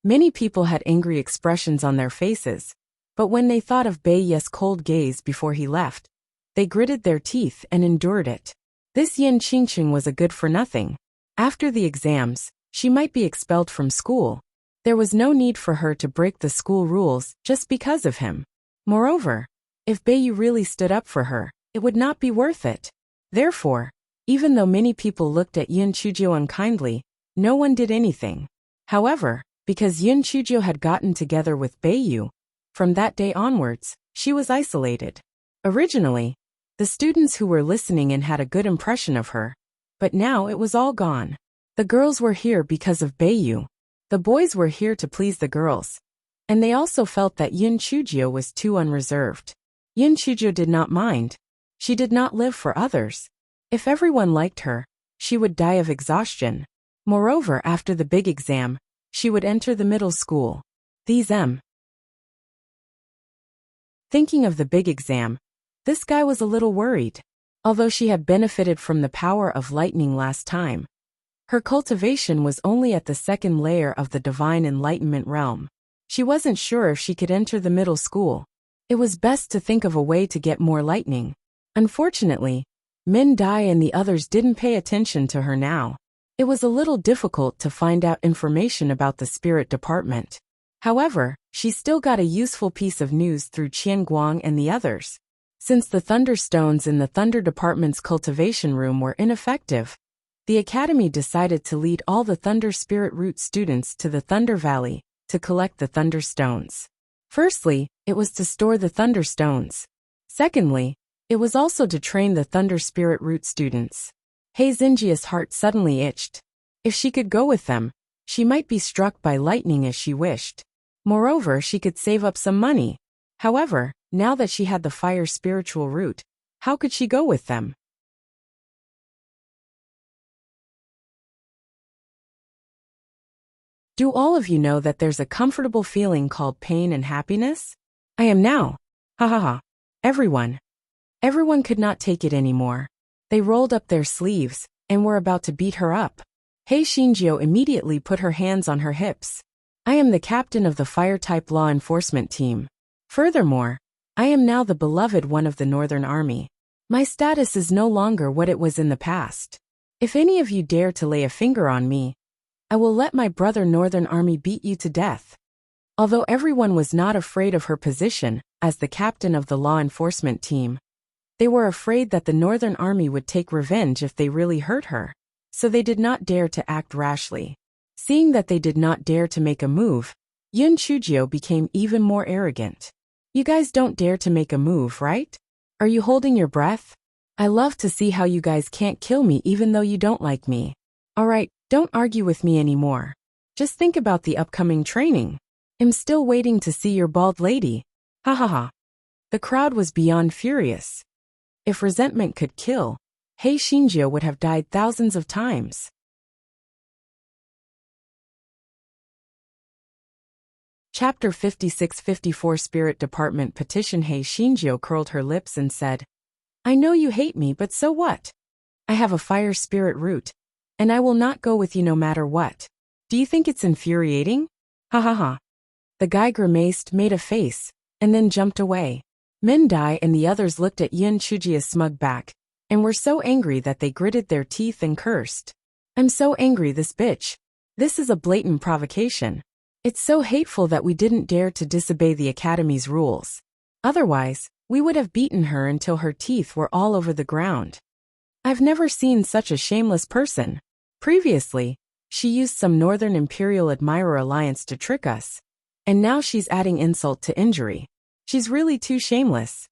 Many people had angry expressions on their faces, but when they thought of Beiyu's cold gaze before he left, they gritted their teeth and endured it. This Yin Qingqing was a good-for-nothing. After the exams, she might be expelled from school. There was no need for her to break the school rules just because of him. Moreover, if Beiyu really stood up for her, it would not be worth it. Therefore, even though many people looked at Yin Chujio unkindly, no one did anything. However, because Yin Chujio had gotten together with Beiyu, from that day onwards, she was isolated. Originally, the students who were listening in had a good impression of her, but now it was all gone. The girls were here because of Beiyu. The boys were here to please the girls. And they also felt that Yin Chujio was too unreserved. Yin Chuzhou did not mind. She did not live for others. If everyone liked her, she would die of exhaustion. Moreover, after the big exam, she would enter the middle school. Thinking of the big exam, this guy was a little worried. Although she had benefited from the power of lightning last time, her cultivation was only at the second layer of the divine enlightenment realm. She wasn't sure if she could enter the middle school. It was best to think of a way to get more lightning. Unfortunately, Min Dai and the others didn't pay attention to her now. It was a little difficult to find out information about the spirit department. However, she still got a useful piece of news through Qian Guang and the others. Since the thunderstones in the Thunder Department's cultivation room were ineffective, the Academy decided to lead all the Thunder Spirit Root students to the Thunder Valley to collect the Thunderstones. Firstly, it was to store the Thunderstones. Secondly, it was also to train the Thunder Spirit Root students. Hei Xinjia's heart suddenly itched. If she could go with them, she might be struck by lightning as she wished. Moreover, she could save up some money. However, now that she had the fire spiritual root, how could she go with them? Do all of you know that there's a comfortable feeling called pain and happiness? I am now. Ha ha ha. Everyone could not take it anymore. They rolled up their sleeves and were about to beat her up. Hei Xinjiu immediately put her hands on her hips. I am the captain of the fire-type law enforcement team. Furthermore, I am now the beloved one of the Northern Army. My status is no longer what it was in the past. If any of you dare to lay a finger on me, I will let my brother Northern Army beat you to death. Although everyone was not afraid of her position as the captain of the law enforcement team, they were afraid that the Northern Army would take revenge if they really hurt her, so they did not dare to act rashly. Seeing that they did not dare to make a move, Yin Chuzhou became even more arrogant. You guys don't dare to make a move, right? Are you holding your breath? I love to see how you guys can't kill me even though you don't like me. Alright, don't argue with me anymore. Just think about the upcoming training. I'm still waiting to see your bald lady. Ha ha ha. The crowd was beyond furious. If resentment could kill, Hei Xinjiu would have died thousands of times. Chapter 56-54 Spirit Department Petition. Hei Xinjiu curled her lips and said, I know you hate me, but so what? I have a fire spirit root, and I will not go with you no matter what. Do you think it's infuriating? Ha ha ha. The guy grimaced, made a face, and then jumped away. Min Dai and the others looked at Yin Chujia's smug back, and were so angry that they gritted their teeth and cursed. I'm so angry, this bitch. This is a blatant provocation. It's so hateful that we didn't dare to disobey the Academy's rules. Otherwise, we would have beaten her until her teeth were all over the ground. I've never seen such a shameless person. Previously, she used some Northern Imperial Admirer alliance to trick us, and now she's adding insult to injury. She's really too shameless.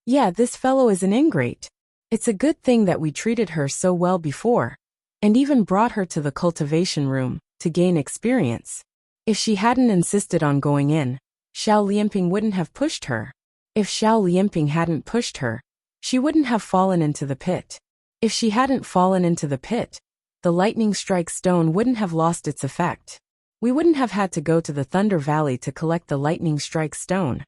Yeah, this fellow is an ingrate. It's a good thing that we treated her so well before, and even brought her to the cultivation room to gain experience. If she hadn't insisted on going in, Xiao Lianping wouldn't have pushed her. If Xiao Lianping hadn't pushed her, she wouldn't have fallen into the pit. If she hadn't fallen into the pit, the lightning strike stone wouldn't have lost its effect. We wouldn't have had to go to the Thunder Valley to collect the lightning strike stone.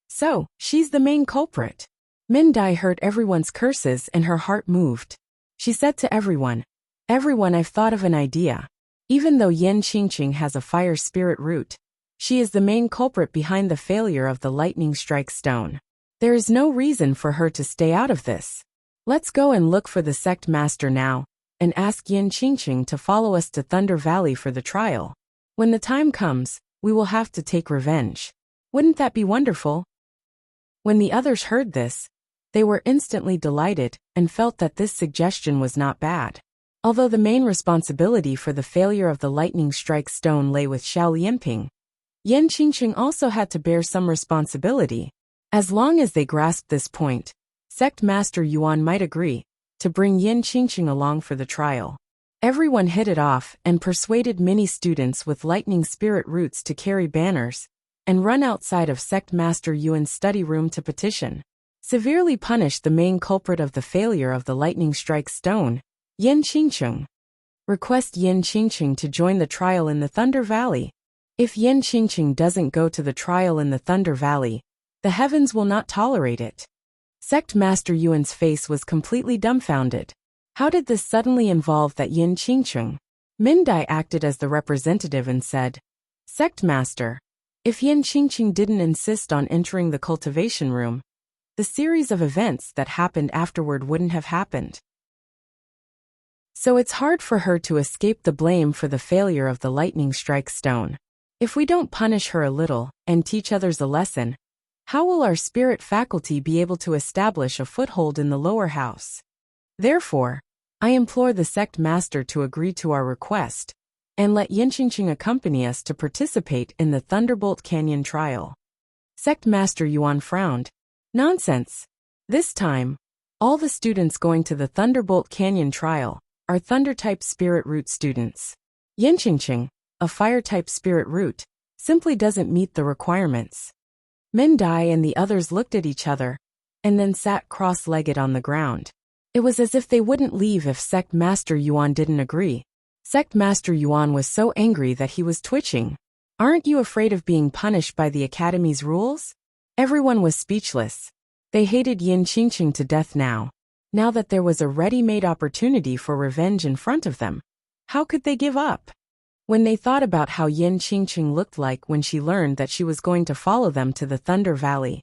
So, she's the main culprit. Min Dai heard everyone's curses and her heart moved. She said to everyone, I've thought of an idea. Even though Yen Qingqing has a fire spirit root, she is the main culprit behind the failure of the lightning strike stone. There is no reason for her to stay out of this. Let's go and look for the sect master now, and ask Yen Qingqing to follow us to Thunder Valley for the trial. When the time comes, we will have to take revenge. Wouldn't that be wonderful? When the others heard this, they were instantly delighted and felt that this suggestion was not bad. Although the main responsibility for the failure of the lightning strike stone lay with Xiao Lianping, Yen Qingqing also had to bear some responsibility. As long as they grasped this point, Sect Master Yuan might agree to bring Yen Qingqing along for the trial. Everyone hit it off and persuaded many students with lightning spirit roots to carry banners and run outside of Sect Master Yuan's study room to petition. severely punished the main culprit of the failure of the lightning strike stone, Yin Qingcheng. Request Yin Qingcheng to join the trial in the Thunder Valley. If Yin Qingcheng doesn't go to the trial in the Thunder Valley, the heavens will not tolerate it. Sect Master Yuan's face was completely dumbfounded. How did this suddenly involve that Yin Qingcheng? Min Dai acted as the representative and said, Sect Master, if Yin Qingcheng didn't insist on entering the cultivation room, the series of events that happened afterward wouldn't have happened. So it's hard for her to escape the blame for the failure of the lightning strike stone. If we don't punish her a little and teach others a lesson, how will our spirit faculty be able to establish a foothold in the lower house? Therefore, I implore the sect master to agree to our request and let Yin Qingcheng accompany us to participate in the Thunderbolt Canyon trial. Sect Master Yuan frowned. Nonsense. This time, all the students going to the Thunderbolt Canyon trial are Thunder-type Spirit Root students. Yin Qingcheng, a Fire-type Spirit Root, simply doesn't meet the requirements. Min Dai and the others looked at each other, and then sat cross-legged on the ground. It was as if they wouldn't leave if Sect Master Yuan didn't agree. Sect Master Yuan was so angry that he was twitching. Aren't you afraid of being punished by the Academy's rules? Everyone was speechless. They hated Yin Qingcheng to death now that there was a ready-made opportunity for revenge in front of them. How could they give up? When they thought about how Yin Qingcheng looked like when she learned that she was going to follow them to the Thunder Valley,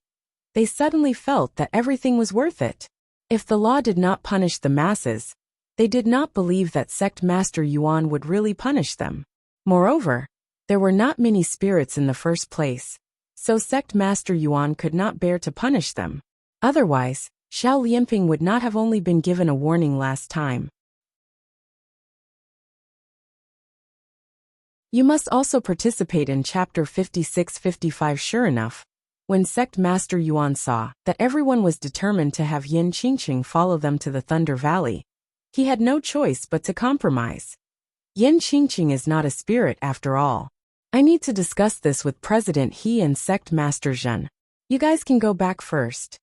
they suddenly felt that everything was worth it. If the law did not punish the masses, they did not believe that Sect Master Yuan would really punish them. Moreover, there were not many spirits in the first place, so Sect Master Yuan could not bear to punish them. Otherwise, Xiao Lianping would not have only been given a warning last time. You must also participate in Chapter 56-55. Sure enough, when Sect Master Yuan saw that everyone was determined to have Yin Qingcheng follow them to the Thunder Valley, he had no choice but to compromise. Yin Qingcheng is not a spirit after all. I need to discuss this with President He and Sect Master Zhen. You guys can go back first.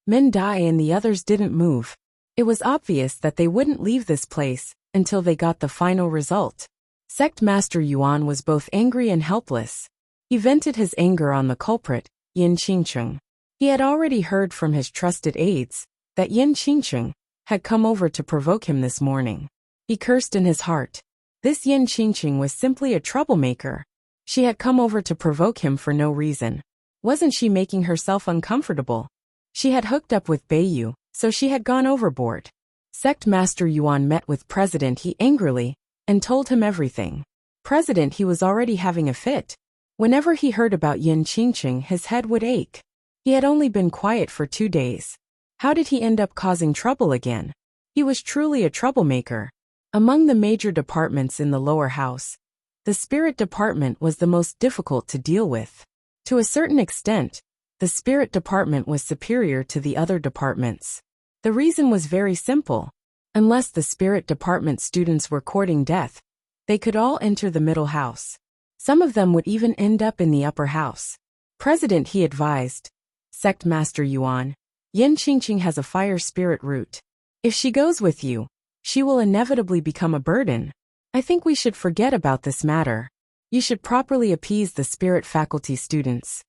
Min Dai and the others didn't move. It was obvious that they wouldn't leave this place until they got the final result. Sect Master Yuan was both angry and helpless. He vented his anger on the culprit, Yin Qingcheng. He had already heard from his trusted aides that Yin Qingcheng had come over to provoke him this morning. He cursed in his heart. This Yin Qingcheng was simply a troublemaker. She had come over to provoke him for no reason. Wasn't she making herself uncomfortable? She had hooked up with Beiyu, so she had gone overboard. Sect Master Yuan met with President He angrily and told him everything. President He was already having a fit. Whenever he heard about Yin Qingcheng, his head would ache. He had only been quiet for 2 days. How did he end up causing trouble again? He was truly a troublemaker. Among the major departments in the lower house, the spirit department was the most difficult to deal with. To a certain extent, the spirit department was superior to the other departments. The reason was very simple. Unless the spirit department students were courting death, they could all enter the middle house. Some of them would even end up in the upper house. President He advised, Sect Master Yuan, Yin Qingcheng has a fire spirit root. If she goes with you, she will inevitably become a burden. I think we should forget about this matter. You should properly appease the spirit faculty students.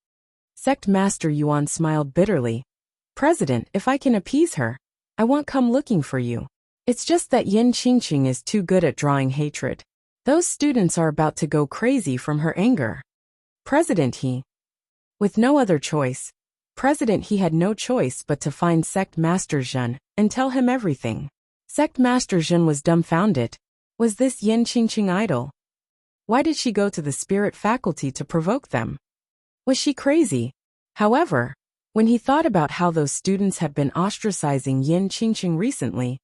Sect Master Yuan smiled bitterly. President, if I can appease her, I won't come looking for you. It's just that Yin Qingcheng is too good at drawing hatred. Those students are about to go crazy from her anger. President He. With no other choice, President He had no choice but to find Sect Master Zhen and tell him everything. Sect Master Zhen was dumbfounded. Was this Yin Qingcheng idle? Why did she go to the spirit faculty to provoke them? Was she crazy? However, when he thought about how those students had been ostracizing Yin Qingcheng recently,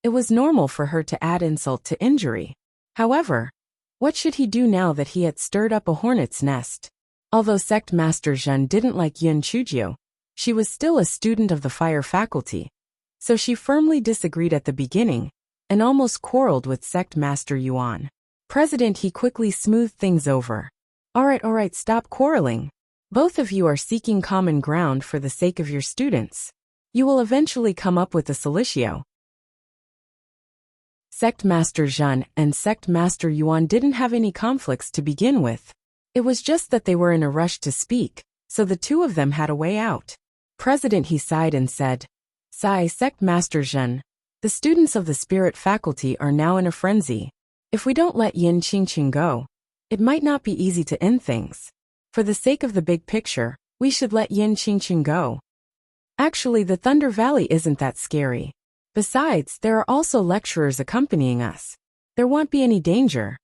it was normal for her to add insult to injury. However, what should he do now that he had stirred up a hornet's nest? Although Sect Master Zhen didn't like Yun Chujio, she was still a student of the fire faculty, so she firmly disagreed at the beginning and almost quarreled with Sect Master Yuan. President He quickly smoothed things over. All right, stop quarreling. Both of you are seeking common ground for the sake of your students. You will eventually come up with a solution. Sect Master Zhen and Sect Master Yuan didn't have any conflicts to begin with. It was just that they were in a rush to speak, so the two of them had a way out. President He sighed and said, "Sigh, Sect Master Zhen. The students of the spirit faculty are now in a frenzy. If we don't let Yin Qingqing go, it might not be easy to end things. For the sake of the big picture, we should let Yin Qingqing go. Actually, the Thunder Valley isn't that scary. Besides, there are also lecturers accompanying us. There won't be any danger."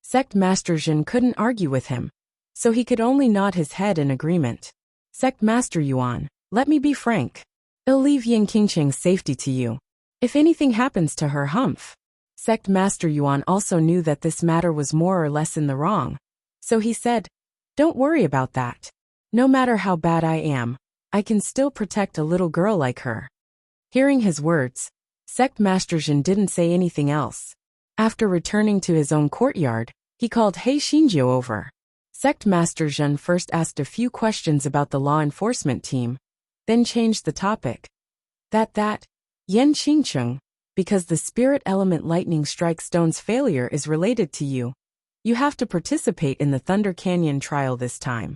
Sect Master Zhen couldn't argue with him, so he could only nod his head in agreement. Sect Master Yuan, let me be frank. I'll leave Yin Qingqing's safety to you. If anything happens to her, humph. Sect Master Yuan also knew that this matter was more or less in the wrong, so he said, "Don't worry about that. No matter how bad I am, I can still protect a little girl like her." Hearing his words, Sect Master Zhen didn't say anything else. After returning to his own courtyard, he called He Xinjiu over. Sect Master Zhen first asked a few questions about the law enforcement team, then changed the topic. That Yin Qingqing, because the spirit element lightning strike stone's failure is related to you. You have to participate in the Thunder Canyon trial this time.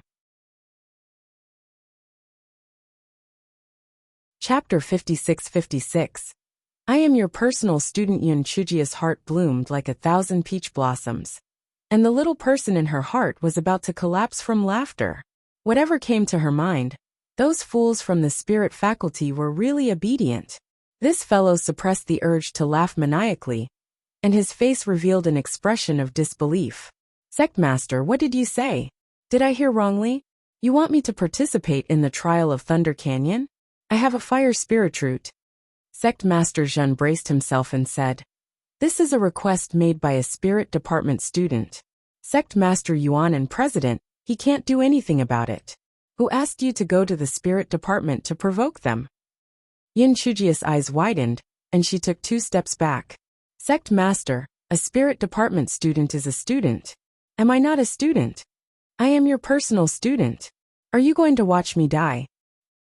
Chapter 56-56. I am your personal student. Yun Chujia's heart bloomed like 1,000 peach blossoms, and the little person in her heart was about to collapse from laughter. Whatever came to her mind, those fools from the spirit faculty were really obedient. This fellow suppressed the urge to laugh maniacally, and his face revealed an expression of disbelief. Sect Master, what did you say? Did I hear wrongly? You want me to participate in the trial of Thunder Canyon? I have a fire spirit root. Sect Master Zhen braced himself and said, "This is a request made by a spirit department student. Sect Master Yuan and President, he can't do anything about it. Who asked you to go to the spirit department to provoke them?" Yin Chujia's eyes widened, and she took 2 steps back. Sect Master, a spirit department student is a student. Am I not a student? I am your personal student. Are you going to watch me die?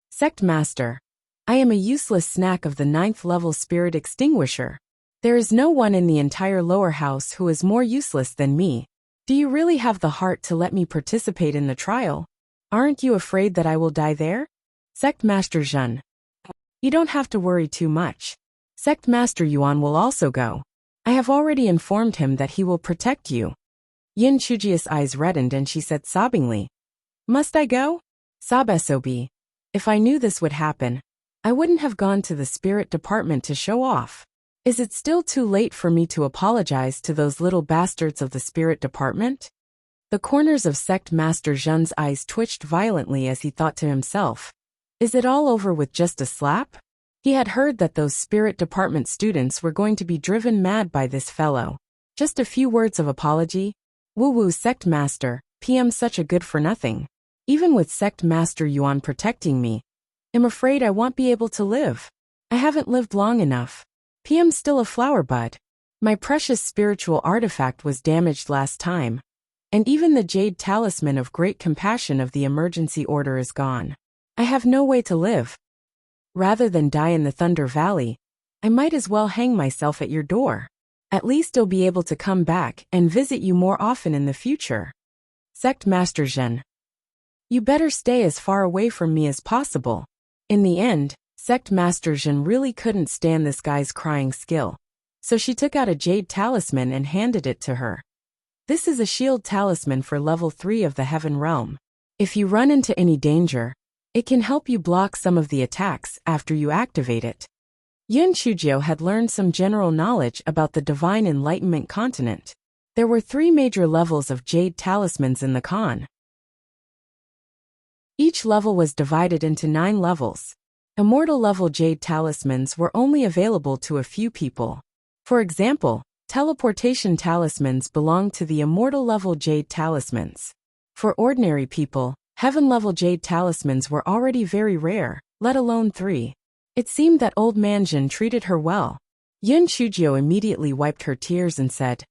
Sect Master, I am a useless snack of the 9th level spirit extinguisher. There is no one in the entire lower house who is more useless than me. Do you really have the heart to let me participate in the trial? Aren't you afraid that I will die there? Sect Master Zhen. You don't have to worry too much. Sect Master Yuan will also go. I have already informed him that he will protect you. Yin Chujia's eyes reddened and she said sobbingly, "Must I go? Sob sob. If I knew this would happen, I wouldn't have gone to the spirit department to show off. Is it still too late for me to apologize to those little bastards of the spirit department?" The corners of Sect Master Zhen's eyes twitched violently as he thought to himself, is it all over with just a slap? He had heard that those spirit department students were going to be driven mad by this fellow. Just a few words of apology? Woo-woo Sect Master, PM such a good for nothing. Even with Sect Master Yuan protecting me, I'm afraid I won't be able to live. I haven't lived long enough. PM's still a flower bud. My precious spiritual artifact was damaged last time, and even the jade talisman of great compassion of the emergency order is gone. I have no way to live. Rather than die in the Thunder Valley, I might as well hang myself at your door. At least I'll be able to come back and visit you more often in the future. Sect Master Zhen. You better stay as far away from me as possible. In the end, Sect Master Zhen really couldn't stand this guy's crying skill, so she took out a jade talisman and handed it to her. This is a shield talisman for level 3 of the Heaven Realm. If you run into any danger, it can help you block some of the attacks after you activate it. Yun Chujio had learned some general knowledge about the Divine Enlightenment continent. There were 3 major levels of jade talismans in the con. Each level was divided into 9 levels. Immortal level jade talismans were only available to a few people. For example, teleportation talismans belonged to the immortal level jade talismans. For ordinary people, heaven level jade talismans were already very rare, let alone 3. It seemed that old Manjin treated her well. Yun Chujio immediately wiped her tears and said,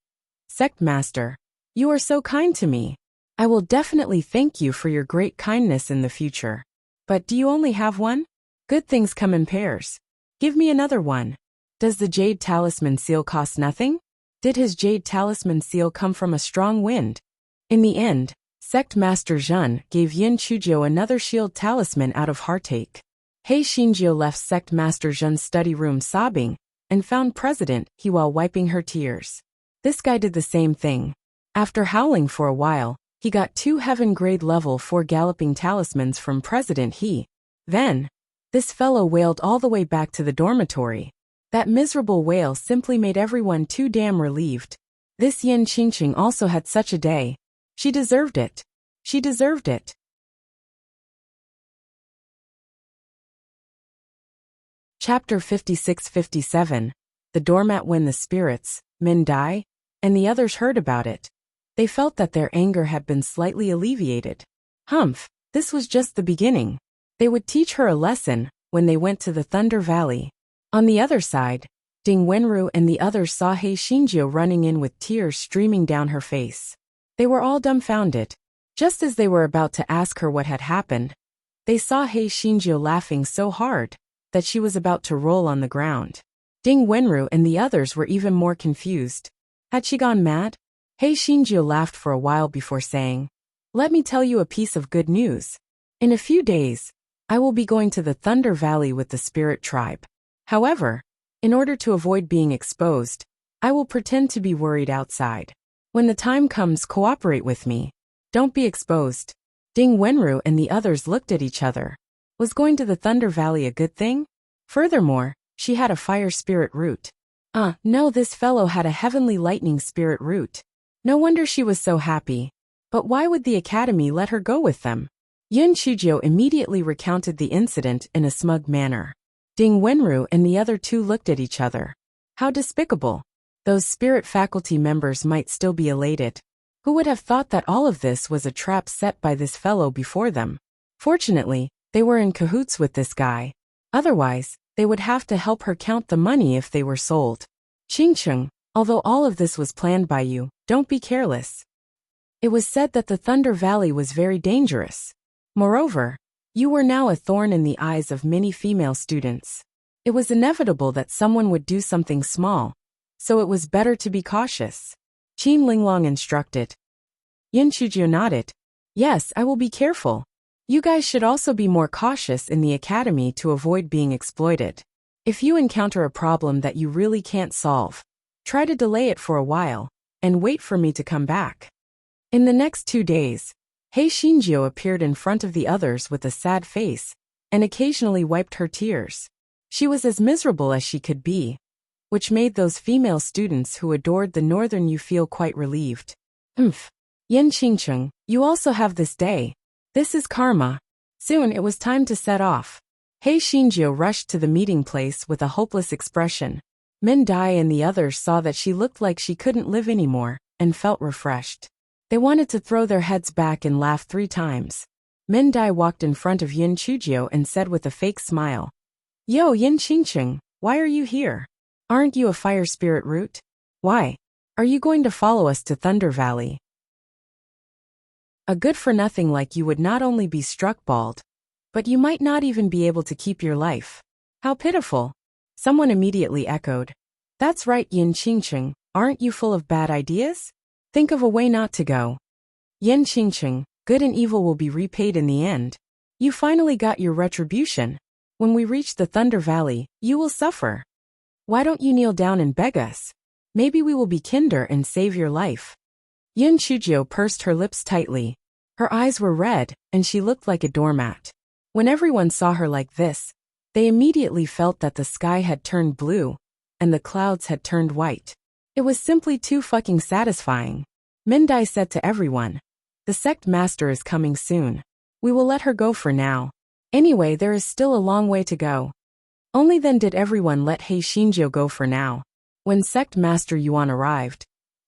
Sect Master, you are so kind to me. I will definitely thank you for your great kindness in the future. But do you only have one? Good things come in pairs. Give me another one. Does the jade talisman seal cost nothing? Did his jade talisman seal come from a strong wind? In the end, Sect Master Zhen gave Yin Chujio another shield talisman out of heartache. He Xinjiu left Sect Master Zhen's study room sobbing and found President He while wiping her tears. This guy did the same thing. After howling for a while, he got 2 heaven-grade level 4 galloping talismans from President He. Then, this fellow wailed all the way back to the dormitory. That miserable wail simply made everyone too damn relieved. This Yin Qingqing also had such a day. She deserved it. She deserved it. Chapter 56-57. The doormat. When the spirits, Min Dai, and the others heard about it, they felt that their anger had been slightly alleviated. Humph, this was just the beginning. They would teach her a lesson when they went to the Thunder Valley. On the other side, Ding Wenru and the others saw He Xinjiu running in with tears streaming down her face. They were all dumbfounded. Just as they were about to ask her what had happened, they saw He Xinjiu laughing so hard that she was about to roll on the ground. Ding Wenru and the others were even more confused. Had she gone mad? He Xinjiu laughed for a while before saying, "Let me tell you a piece of good news. In a few days, I will be going to the Thunder Valley with the Spirit Tribe. However, in order to avoid being exposed, I will pretend to be worried outside. When the time comes, cooperate with me. Don't be exposed." Ding Wenru and the others looked at each other. Was going to the Thunder Valley a good thing? Furthermore, she had a fire spirit root. No, this fellow had a heavenly lightning spirit root. No wonder she was so happy. But why would the academy let her go with them? Yin Chujio immediately recounted the incident in a smug manner. Ding Wenru and the other 2 looked at each other. How despicable. Those spirit faculty members might still be elated. Who would have thought that all of this was a trap set by this fellow before them? Fortunately, they were in cahoots with this guy. Otherwise, they would have to help her count the money if they were sold. Qingqing, although all of this was planned by you, don't be careless. It was said that the Thunder Valley was very dangerous. Moreover, you were now a thorn in the eyes of many female students. It was inevitable that someone would do something small, so it was better to be cautious. Qin Linglong instructed. Yin Chujio nodded. Yes, I will be careful. You guys should also be more cautious in the academy to avoid being exploited. If you encounter a problem that you really can't solve, try to delay it for a while, and wait for me to come back. In the next 2 days, He Xinjiu appeared in front of the others with a sad face, and occasionally wiped her tears. She was as miserable as she could be, which made those female students who adored the Northern you feel quite relieved. Yin Qingqing, you also have this day. This is karma. Soon it was time to set off. He Xinjiu rushed to the meeting place with a hopeless expression. Min Dai and the others saw that she looked like she couldn't live anymore, and felt refreshed. They wanted to throw their heads back and laugh 3 times. Min Dai walked in front of Yin Chujio and said with a fake smile, "Yo, Yin Qingqing, why are you here? Aren't you a fire spirit root? Why? Are you going to follow us to Thunder Valley? A good-for-nothing like you would not only be struck bald, but you might not even be able to keep your life. How pitiful." Someone immediately echoed. "That's right, Yin Qingqing, aren't you full of bad ideas? Think of a way not to go." Yin Qingqing, good and evil will be repaid in the end. You finally got your retribution. When we reach the Thunder Valley, you will suffer. Why don't you kneel down and beg us? Maybe we will be kinder and save your life. Yin Chujio pursed her lips tightly. Her eyes were red, and she looked like a doormat. When everyone saw her like this, they immediately felt that the sky had turned blue, and the clouds had turned white. It was simply too fucking satisfying. Min Dai said to everyone, "The sect master is coming soon. We will let her go for now. Anyway, there is still a long way to go." Only then did everyone let He Xinjiu go for now. When sect master Yuan arrived,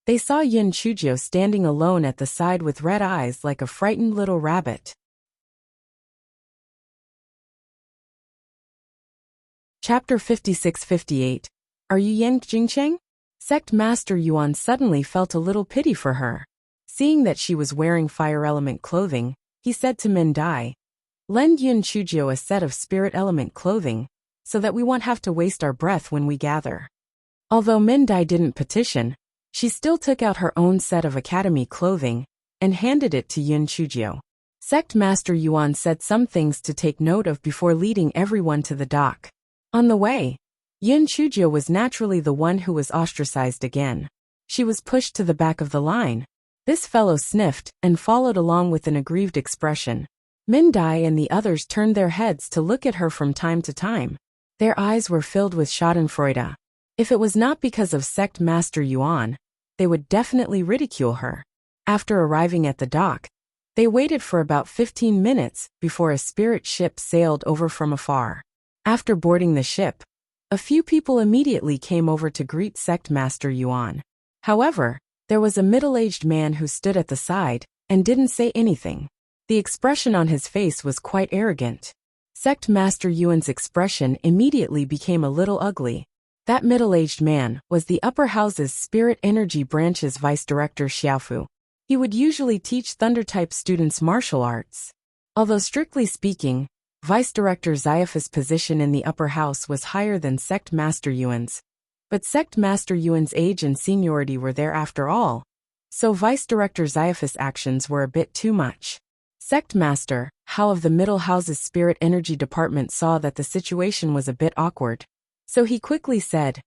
they saw Yin Chujio standing alone at the side with red eyes like a frightened little rabbit. Chapter 56-58. Are you Yin Qingcheng? Sect Master Yuan suddenly felt a little pity for her. Seeing that she was wearing fire element clothing, he said to Min Dai, Lend Yun Chujio a set of spirit element clothing, so that we won't have to waste our breath when we gather. Although Mindai didn't petition, she still took out her own set of academy clothing and handed it to Yun Chujio. Sect Master Yuan said some things to take note of before leading everyone to the dock. On the way, Yun Chujio was naturally the one who was ostracized again. She was pushed to the back of the line. This fellow sniffed and followed along with an aggrieved expression. Mindai and the others turned their heads to look at her from time to time. Their eyes were filled with schadenfreude. If it was not because of Sect Master Yuan, they would definitely ridicule her. After arriving at the dock, they waited for about 15 minutes before a spirit ship sailed over from afar. After boarding the ship, a few people immediately came over to greet Sect Master Yuan. However, there was a middle-aged man who stood at the side and didn't say anything. The expression on his face was quite arrogant. Sect Master Yuan's expression immediately became a little ugly. That middle-aged man was the upper house's Spirit Energy Branch's Vice Director Xiaofu. He would usually teach Thunder-type students martial arts. Although strictly speaking, Vice Director Xiaofu's position in the upper house was higher than Sect Master Yuan's. But Sect Master Yuan's age and seniority were there after all, so Vice Director Xiaofu's actions were a bit too much. Sect Master Hao of the Middle House's Spirit Energy Department saw that the situation was a bit awkward. So he quickly said,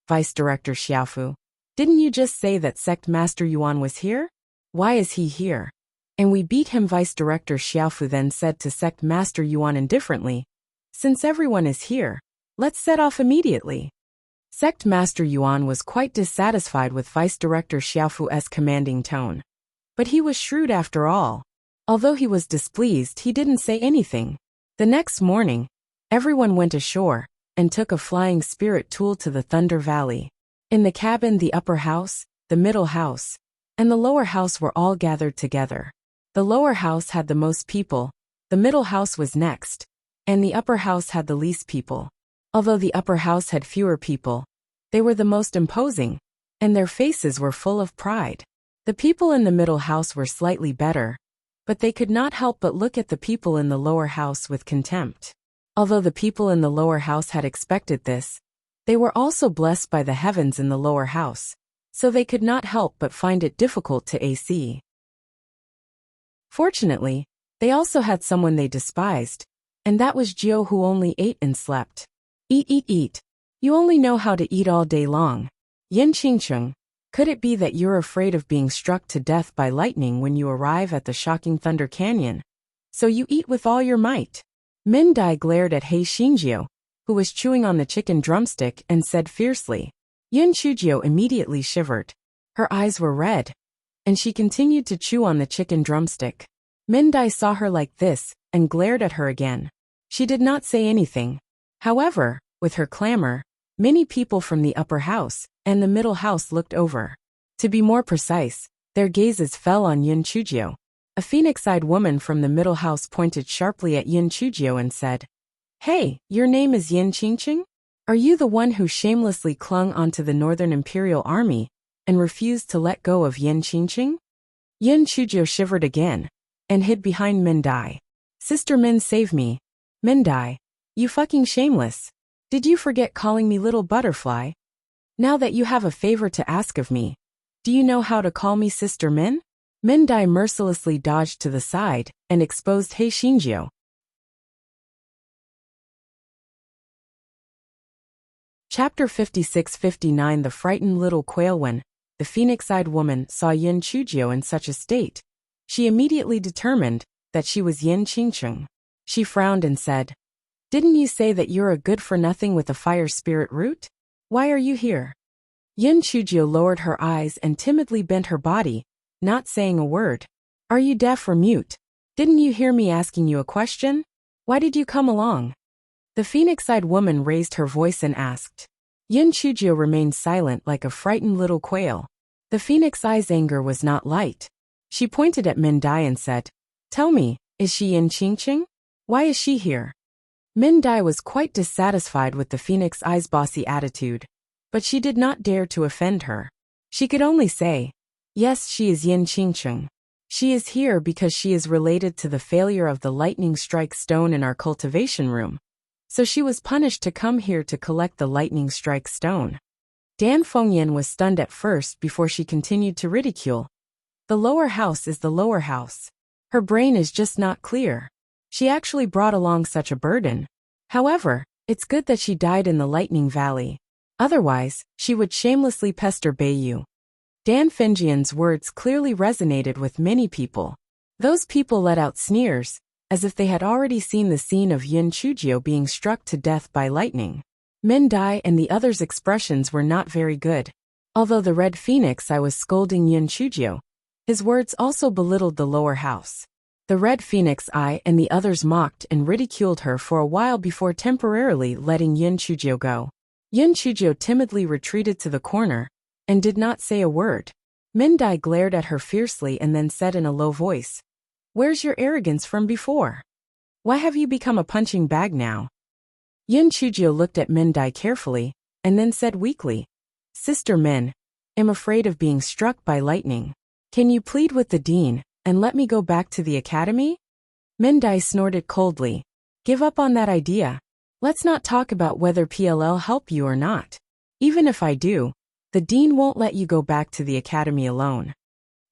"Vice Director Xiaofu, didn't you just say that Sect Master Yuan was here? Why is he here?" "And we beat him." Vice Director Xiaofu then said to Sect Master Yuan indifferently, "Since everyone is here, let's set off immediately." Sect Master Yuan was quite dissatisfied with Vice Director Xiaofu's commanding tone. But he was shrewd after all. Although he was displeased, he didn't say anything. The next morning, everyone went ashore and took a flying spirit tool to the Thunder Valley. In the cabin, the upper house, the middle house, and the lower house were all gathered together. The lower house had the most people, the middle house was next, and the upper house had the least people. Although the upper house had fewer people, they were the most imposing, and their faces were full of pride. The people in the middle house were slightly better, but they could not help but look at the people in the lower house with contempt. Although the people in the lower house had expected this, they were also blessed by the heavens in the lower house, so they could not help but find it difficult to AC. Fortunately, they also had someone they despised, and that was Jiu, who only ate and slept. "Eat, eat, eat. You only know how to eat all day long. Yin Qingcheng, could it be that you're afraid of being struck to death by lightning when you arrive at the shocking Thunder Canyon? So you eat with all your might?" Mindai glared at He Xingjiu, who was chewing on the chicken drumstick, and said fiercely. Yun Chujio immediately shivered. Her eyes were red, and she continued to chew on the chicken drumstick. Mindai saw her like this and glared at her again. She did not say anything. However, with her clamor, many people from the upper house and the middle house looked over. To be more precise, their gazes fell on Yun Chujio. A phoenix-eyed woman from the middle house pointed sharply at Yun Chujio and said, "Hey, your name is Yin Qingqing? Are you the one who shamelessly clung onto the Northern Imperial Army and refused to let go of Yin Qingqing?" Yin Chujio shivered again and hid behind Mindai. "Sister Min, save me. Mindai, you fucking shameless. Did you forget calling me little butterfly? Now that you have a favor to ask of me, do you know how to call me Sister Min?" Mindai mercilessly dodged to the side and exposed He Xingjiu. Chapter 56-59. The frightened little quail. When the phoenix-eyed woman saw Yin Chujio in such a state, she immediately determined that she was Yin Qingcheng. She frowned and said, "Didn't you say that you're a good-for-nothing with a fire spirit root? Why are you here?" Yin Chujio lowered her eyes and timidly bent her body, not saying a word. "Are you deaf or mute? Didn't you hear me asking you a question? Why did you come along?" The phoenix-eyed woman raised her voice and asked. Yin Chujio remained silent like a frightened little quail. The phoenix-eye's anger was not light. She pointed at Mindai and said, "Tell me, is she Yin Qingqing? Why is she here?" Mindai was quite dissatisfied with the phoenix-eye's bossy attitude, but she did not dare to offend her. She could only say, "Yes, she is Yin Qingqing." She is here because she is related to the failure of the lightning strike stone in our cultivation room. So she was punished to come here to collect the lightning strike stone. Dan Fengyan was stunned at first before she continued to ridicule. The lower house is the lower house. Her brain is just not clear. She actually brought along such a burden. However, it's good that she died in the Lightning Valley. Otherwise, she would shamelessly pester Bayu. Dan Fengyan's words clearly resonated with many people. Those people let out sneers, as if they had already seen the scene of Yin Chujio being struck to death by lightning. Min Dai and the others' expressions were not very good. Although the Red Phoenix I was scolding Yin Chujio, his words also belittled the lower house. The Red Phoenix I and the others mocked and ridiculed her for a while before temporarily letting Yin Chujio go. Yin Chujio timidly retreated to the corner and did not say a word. Min Dai glared at her fiercely and then said in a low voice, "Where's your arrogance from before? Why have you become a punching bag now?" Yin Chujio looked at Min Dai carefully and then said weakly, "Sister Min, I'm afraid of being struck by lightning. Can you plead with the dean and let me go back to the academy?" Min Dai snorted coldly. "Give up on that idea. Let's not talk about whether PLL help you or not. Even if I do, the dean won't let you go back to the academy alone."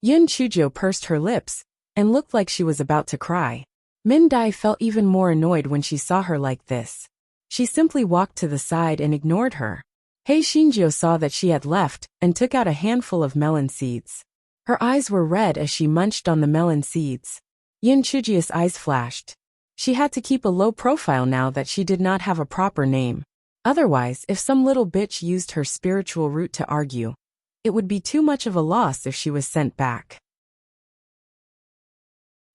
Yin Chujio pursed her lips and looked like she was about to cry. Min Dai felt even more annoyed when she saw her like this. She simply walked to the side and ignored her. Hei Shinjio saw that she had left and took out a handful of melon seeds. Her eyes were red as she munched on the melon seeds. Yin Chujio's eyes flashed. She had to keep a low profile now that she did not have a proper name. Otherwise, if some little bitch used her spiritual root to argue, it would be too much of a loss if she was sent back.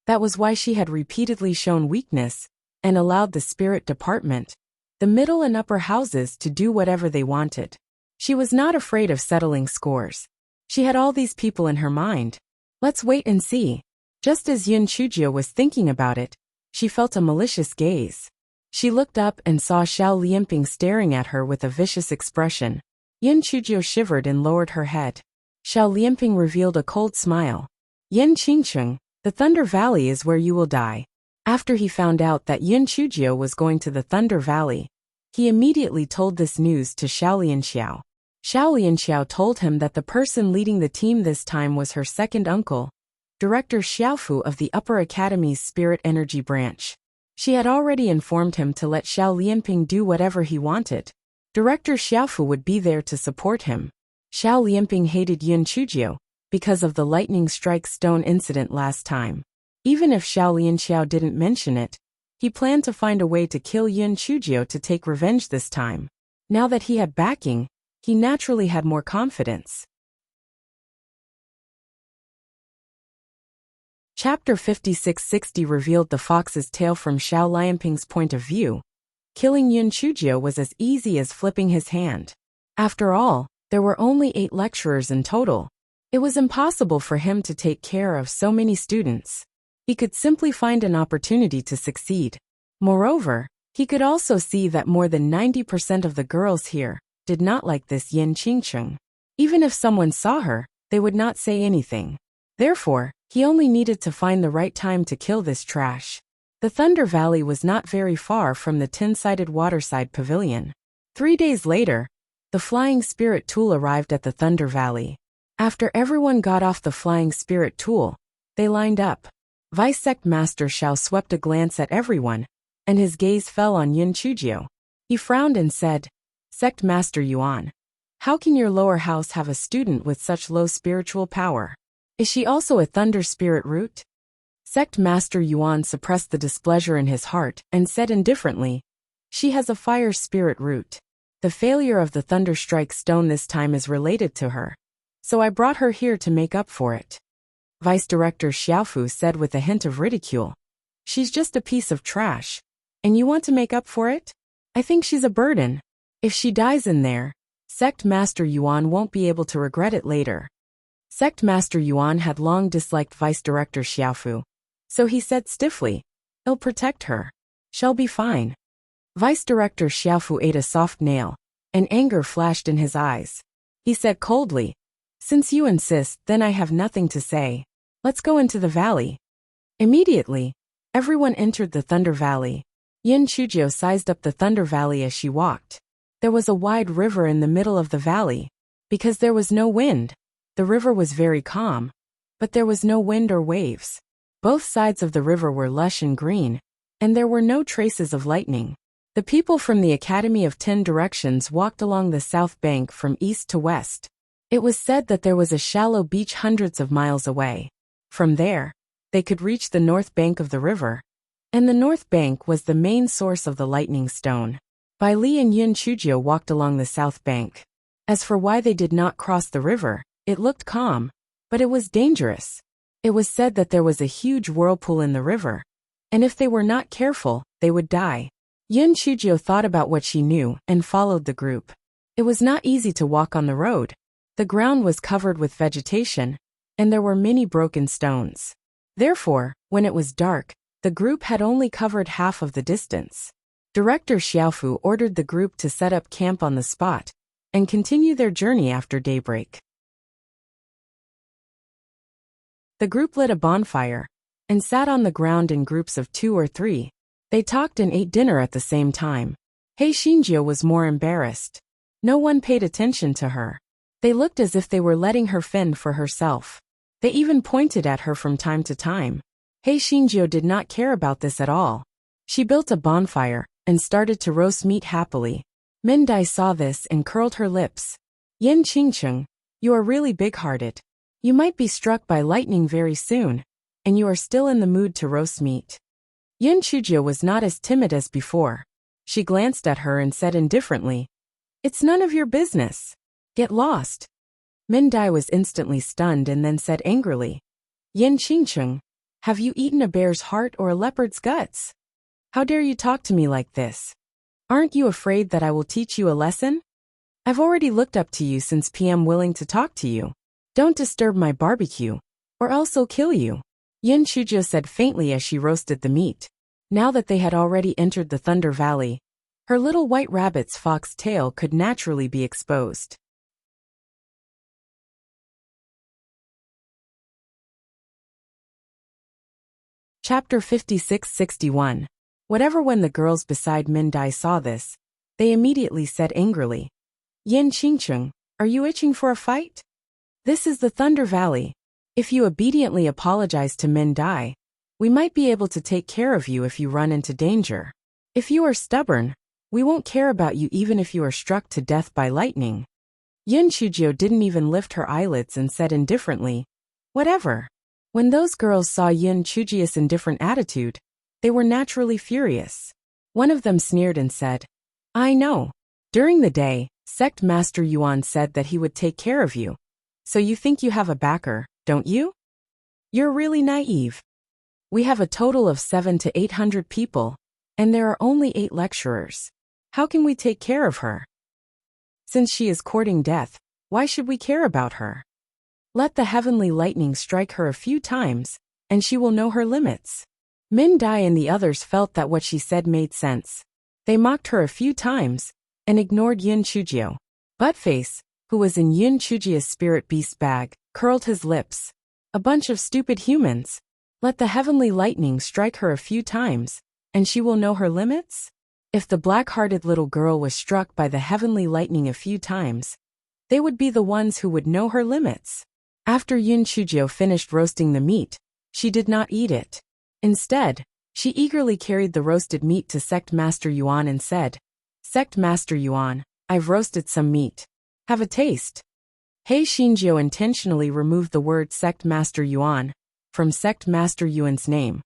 That was why she had repeatedly shown weakness and allowed the spirit department, the middle and upper houses to do whatever they wanted. She was not afraid of settling scores. She had all these people in her mind. Let's wait and see. Just as Yin Chujio was thinking about it, she felt a malicious gaze. She looked up and saw Xiao Lianping staring at her with a vicious expression. Yin Chujio shivered and lowered her head. Xiao Lianping revealed a cold smile. "Yin Qingcheng, the Thunder Valley is where you will die." After he found out that Yin Chujio was going to the Thunder Valley, he immediately told this news to Xiao Lianxiao. Xiao Lianxiao told him that the person leading the team this time was her second uncle, Director Xiaofu of the Upper Academy's Spirit Energy Branch. She had already informed him to let Xiao Lianping do whatever he wanted. Director Xiaofu would be there to support him. Xiao Lianping hated Yin Chujio because of the lightning strike stone incident last time. Even if Xiao Lianxiao didn't mention it, he planned to find a way to kill Yin Chujio to take revenge this time. Now that he had backing, he naturally had more confidence. Chapter 5660 revealed the fox's tail from Xiao Lianping's point of view. Killing Yin Chujio was as easy as flipping his hand. After all, there were only 8 lecturers in total. It was impossible for him to take care of so many students. He could simply find an opportunity to succeed. Moreover, he could also see that more than 90% of the girls here did not like this Yin Qingcheng. Even if someone saw her, they would not say anything. Therefore, he only needed to find the right time to kill this trash. The Thunder Valley was not very far from the tin-sided waterside pavilion. 3 days later, the Flying Spirit Tool arrived at the Thunder Valley. After everyone got off the Flying Spirit Tool, they lined up. Vice Sect Master Xiao swept a glance at everyone, and his gaze fell on Yin Chujio. He frowned and said, "Sect Master Yuan, how can your lower house have a student with such low spiritual power? Is she also a Thunder Spirit root?" Sect Master Yuan suppressed the displeasure in his heart and said indifferently, "She has a Fire Spirit root. The failure of the Thunder Strike Stone this time is related to her, so I brought her here to make up for it." Vice Director Xiaofu said with a hint of ridicule, "She's just a piece of trash, and you want to make up for it? I think she's a burden. If she dies in there, Sect Master Yuan won't be able to regret it later." Sect Master Yuan had long disliked Vice Director Xiaofu, so he said stiffly, "I'll protect her. She'll be fine." Vice Director Xiaofu ate a soft nail, and anger flashed in his eyes. He said coldly, "Since you insist, then I have nothing to say." Let's go into the valley. Immediately, everyone entered the Thunder Valley. Yin Chujio sized up the Thunder Valley as she walked. There was a wide river in the middle of the valley. Because there was no wind, the river was very calm. But there was no wind or waves. Both sides of the river were lush and green, and there were no traces of lightning. The people from the Academy of 10 Directions walked along the south bank from east to west. It was said that there was a shallow beach hundreds of miles away. From there, they could reach the north bank of the river, and the north bank was the main source of the lightning stone. Bai Li and Yin Chujio walked along the south bank. As for why they did not cross the river, it looked calm, but it was dangerous. It was said that there was a huge whirlpool in the river, and if they were not careful, they would die. Yin Chujio thought about what she knew and followed the group. It was not easy to walk on the road. The ground was covered with vegetation, and there were many broken stones. Therefore, when it was dark, the group had only covered half of the distance. Director Xiaofu ordered the group to set up camp on the spot and continue their journey after daybreak. The group lit a bonfire and sat on the ground in groups of 2 or 3. They talked and ate dinner at the same time. Hei Xinjiu was more embarrassed. No one paid attention to her. They looked as if they were letting her fend for herself. They even pointed at her from time to time. Hei Xinjiu did not care about this at all. She built a bonfire and started to roast meat happily. Min Dai saw this and curled her lips. Yin Qingcheng, you are really big-hearted. You might be struck by lightning very soon, and you are still in the mood to roast meat. Yin Chujio was not as timid as before. She glanced at her and said indifferently, "It's none of your business. Get lost." Min Dai was instantly stunned and then said angrily, "Yin Qingcheng, have you eaten a bear's heart or a leopard's guts? How dare you talk to me like this? Aren't you afraid that I will teach you a lesson? I've already looked up to you since PM willing to talk to you. Don't disturb my barbecue, or else I'll kill you." Yin Chujio said faintly as she roasted the meat. Now that they had already entered the Thunder Valley, her little white rabbit's fox tail could naturally be exposed. Chapter 56-61. Whatever. When the girls beside Min Dai saw this, they immediately said angrily, "Yin Qingcheng, are you itching for a fight? This is the Thunder Valley. If you obediently apologize to Min Dai, we might be able to take care of you if you run into danger. If you are stubborn, we won't care about you even if you are struck to death by lightning." Yin Chujio didn't even lift her eyelids and said indifferently, "Whatever." When those girls saw Yin Chujio's indifferent attitude, they were naturally furious. One of them sneered and said, "I know. During the day, Sect Master Yuan said that he would take care of you. So you think you have a backer, don't you? You're really naive. We have a total of 700 to 800 people, and there are only 8 lecturers. How can we take care of her? Since she is courting death, why should we care about her? Let the heavenly lightning strike her a few times, and she will know her limits." Min Dai and the others felt that what she said made sense. They mocked her a few times and ignored Yin Chujio. Buttface, who was in Yin Chujio's spirit beast bag, curled his lips. "A bunch of stupid humans. Let the heavenly lightning strike her a few times, and she will know her limits?" If the black-hearted little girl was struck by the heavenly lightning a few times, they would be the ones who would know her limits. After Yin Chujio finished roasting the meat, she did not eat it. Instead, she eagerly carried the roasted meat to Sect Master Yuan and said, "Sect Master Yuan, I've roasted some meat. Have a taste." Hei Xinjiu intentionally removed the word Sect Master Yuan from Sect Master Yuan's name,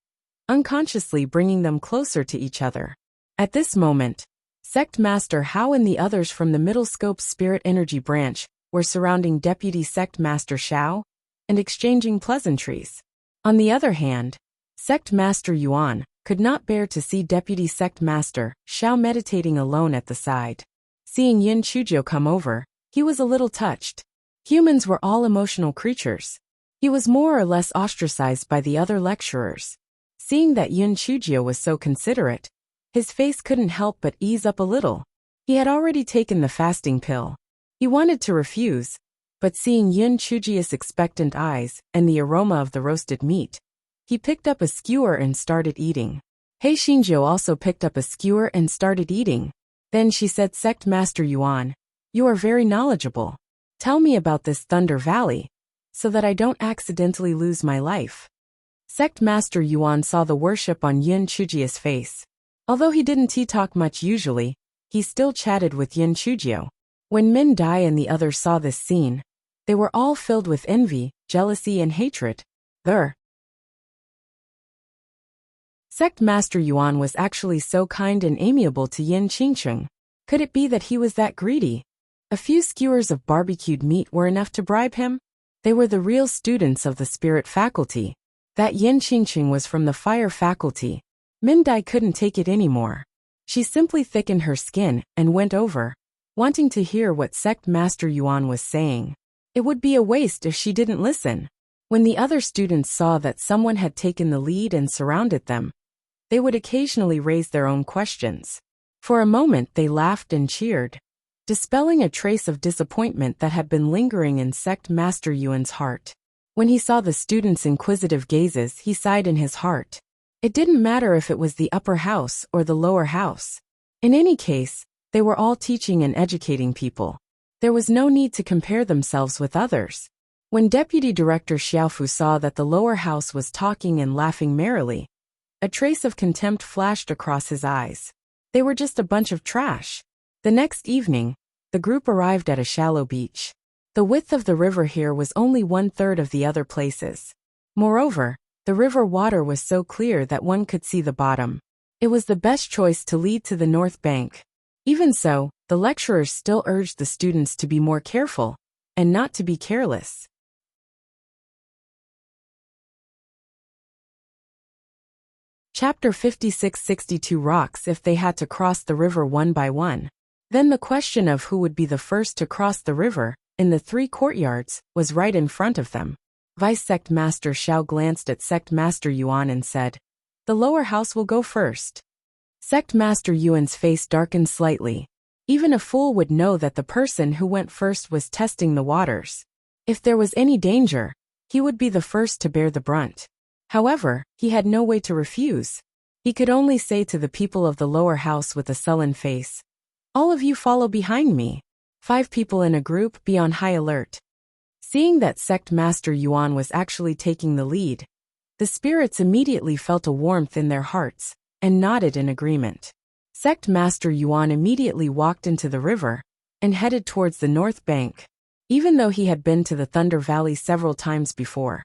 unconsciously bringing them closer to each other. At this moment, Sect Master Hao and the others from the Middle Scope Spirit Energy Branch were surrounding Deputy Sect Master Shao and exchanging pleasantries. On the other hand, Sect Master Yuan could not bear to see Deputy Sect Master Shao meditating alone at the side. Seeing Yin Chujio come over, he was a little touched. Humans were all emotional creatures. He was more or less ostracized by the other lecturers. Seeing that Yin Chujio was so considerate, his face couldn't help but ease up a little. He had already taken the fasting pill. He wanted to refuse, but seeing Yun Chuji's expectant eyes and the aroma of the roasted meat, he picked up a skewer and started eating. He Xingjiu also picked up a skewer and started eating. Then she said, Sect Master Yuan, you are very knowledgeable. Tell me about this Thunder Valley, so that I don't accidentally lose my life. Sect Master Yuan saw the worship on Yun Chuji's face. Although he didn't talk much usually, he still chatted with Yun Chujiu. When Min Dai and the others saw this scene, they were all filled with envy, jealousy and hatred. Sect Master Yuan was actually so kind and amiable to Yin Qingcheng. Could it be that he was that greedy? A few skewers of barbecued meat were enough to bribe him? They were the real students of the spirit faculty. That Yin Qingcheng was from the fire faculty. Min Dai couldn't take it anymore. She simply thickened her skin and went over, wanting to hear what Sect Master Yuan was saying. It would be a waste if she didn't listen. When the other students saw that someone had taken the lead and surrounded them, they would occasionally raise their own questions. For a moment they laughed and cheered, dispelling a trace of disappointment that had been lingering in Sect Master Yuan's heart. When he saw the students' inquisitive gazes, he sighed in his heart. It didn't matter if it was the upper house or the lower house. In any case, they were all teaching and educating people. There was no need to compare themselves with others. When Deputy Director Xiaofu saw that the lower house was talking and laughing merrily, a trace of contempt flashed across his eyes. They were just a bunch of trash. The next evening, the group arrived at a shallow beach. The width of the river here was only 1/3 of the other places. Moreover, the river water was so clear that one could see the bottom. It was the best choice to lead to the north bank. Even so, the lecturers still urged the students to be more careful and not to be careless. Chapter 56-62 Rocks if they had to cross the river one by one. Then the question of who would be the first to cross the river, in the 3 courtyards, was right in front of them. Vice Sect Master Xiao glanced at Sect Master Yuan and said, "The lower house will go first." Sect Master Yuan's face darkened slightly. Even a fool would know that the person who went first was testing the waters. If there was any danger, he would be the first to bear the brunt. However, he had no way to refuse. He could only say to the people of the lower house with a sullen face, "All of you follow behind me. 5 people in a group, be on high alert." Seeing that Sect Master Yuan was actually taking the lead, the spirits immediately felt a warmth in their hearts and nodded in agreement. Sect Master Yuan immediately walked into the river and headed towards the north bank. Even though he had been to the Thunder Valley several times before,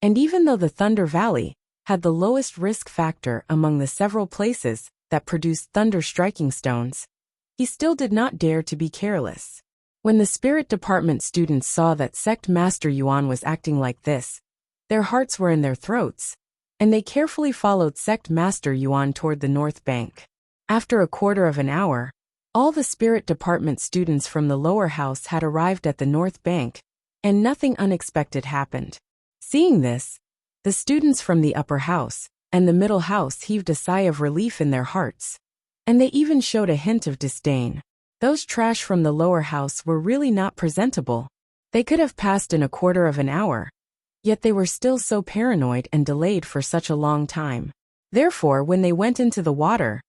and even though the Thunder Valley had the lowest risk factor among the several places that produced thunder striking stones, he still did not dare to be careless. When the Spirit Department students saw that Sect Master Yuan was acting like this, their hearts were in their throats, and they carefully followed Sect Master Yuan toward the north bank. After a quarter of an hour, all the Spirit Department students from the lower house had arrived at the north bank, and nothing unexpected happened. Seeing this, the students from the upper house and the middle house heaved a sigh of relief in their hearts, and they even showed a hint of disdain. Those trash from the lower house were really not presentable. They could have passed in a quarter of an hour, yet they were still so paranoid and delayed for such a long time. Therefore, when they went into the water,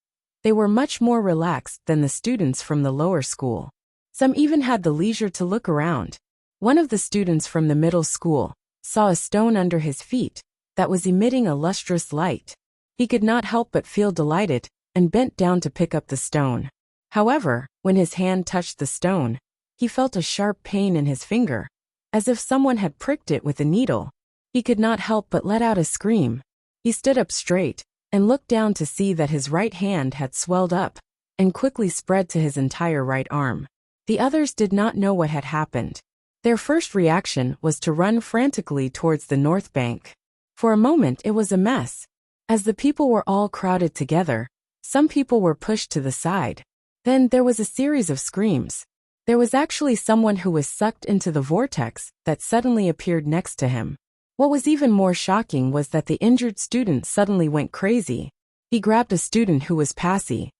they were much more relaxed than the students from the lower school. Some even had the leisure to look around. One of the students from the middle school saw a stone under his feet that was emitting a lustrous light. He could not help but feel delighted and bent down to pick up the stone. However, when his hand touched the stone, he felt a sharp pain in his finger, as if someone had pricked it with a needle. He could not help but let out a scream. He stood up straight and looked down to see that his right hand had swelled up and quickly spread to his entire right arm. The others did not know what had happened. Their first reaction was to run frantically towards the north bank. For a moment it was a mess. As the people were all crowded together, some people were pushed to the side. Then there was a series of screams. There was actually someone who was sucked into the vortex that suddenly appeared next to him. What was even more shocking was that the injured student suddenly went crazy. He grabbed a student who was passy.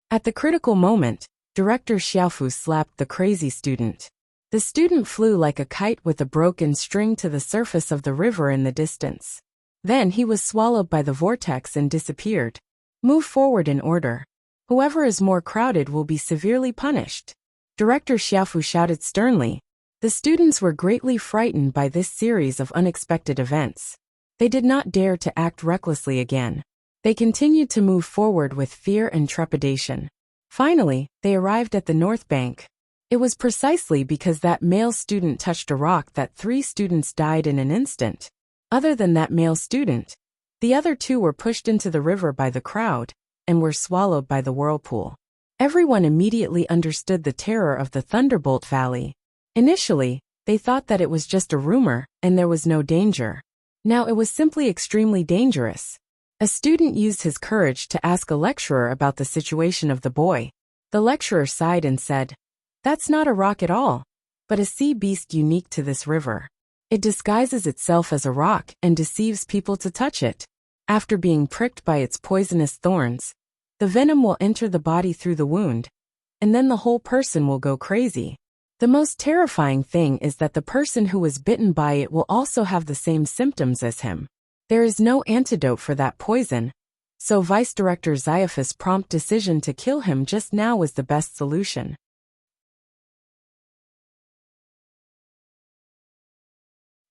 At the critical moment, Director Xiaofu slapped the crazy student. The student flew like a kite with a broken string to the surface of the river in the distance. Then he was swallowed by the vortex and disappeared. Move forward in order. Whoever is more crowded will be severely punished. Director Xiaofu shouted sternly. The students were greatly frightened by this series of unexpected events. They did not dare to act recklessly again. They continued to move forward with fear and trepidation. Finally, they arrived at the north bank. It was precisely because that male student touched a rock that 3 students died in an instant. Other than that male student, the other 2 were pushed into the river by the crowd and were swallowed by the whirlpool. Everyone immediately understood the terror of the Thunderbolt Valley. Initially, they thought that it was just a rumor and there was no danger. Now it was simply extremely dangerous. A student used his courage to ask a lecturer about the situation of the boy. The lecturer sighed and said, "That's not a rock at all, but a sea beast unique to this river. It disguises itself as a rock and deceives people to touch it. After being pricked by its poisonous thorns, the venom will enter the body through the wound, and then the whole person will go crazy. The most terrifying thing is that the person who was bitten by it will also have the same symptoms as him. There is no antidote for that poison, so Vice Director Zaifa's prompt decision to kill him just now was the best solution."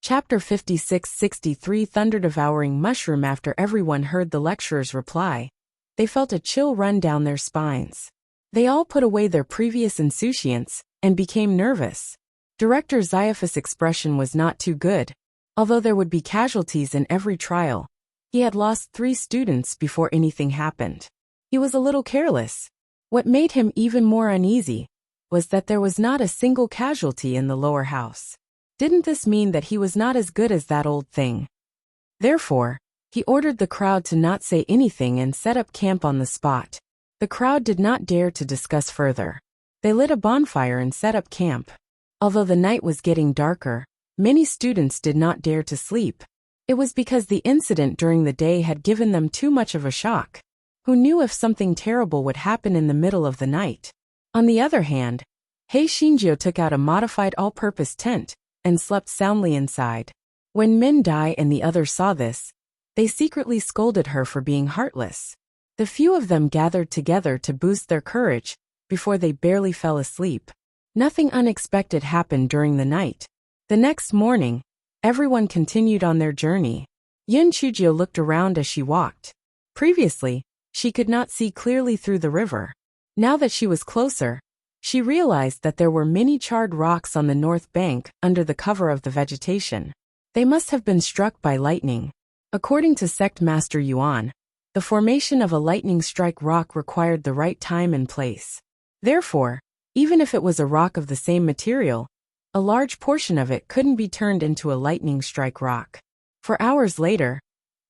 Chapter 56-63 Thunder-Devouring Mushroom. After everyone heard the lecturer's reply, they felt a chill run down their spines. They all put away their previous insouciance and became nervous. Director Zaifa's expression was not too good. Although there would be casualties in every trial, he had lost 3 students before anything happened. He was a little careless. What made him even more uneasy was that there was not a single casualty in the lower house. Didn't this mean that he was not as good as that old thing? Therefore, he ordered the crowd to not say anything and set up camp on the spot. The crowd did not dare to discuss further. They lit a bonfire and set up camp. Although the night was getting darker, many students did not dare to sleep. It was because the incident during the day had given them too much of a shock. Who knew if something terrible would happen in the middle of the night? On the other hand, Hei Shinjio took out a modified all-purpose tent and slept soundly inside. When Min Dai and the others saw this, they secretly scolded her for being heartless. The few of them gathered together to boost their courage before they barely fell asleep. Nothing unexpected happened during the night. The next morning, everyone continued on their journey. Yun Chujio looked around as she walked. Previously, she could not see clearly through the river. Now that she was closer, she realized that there were many charred rocks on the north bank under the cover of the vegetation. They must have been struck by lightning. According to Sect Master Yuan, the formation of a lightning strike rock required the right time and place. Therefore, even if it was a rock of the same material, a large portion of it couldn't be turned into a lightning strike rock. For hours later,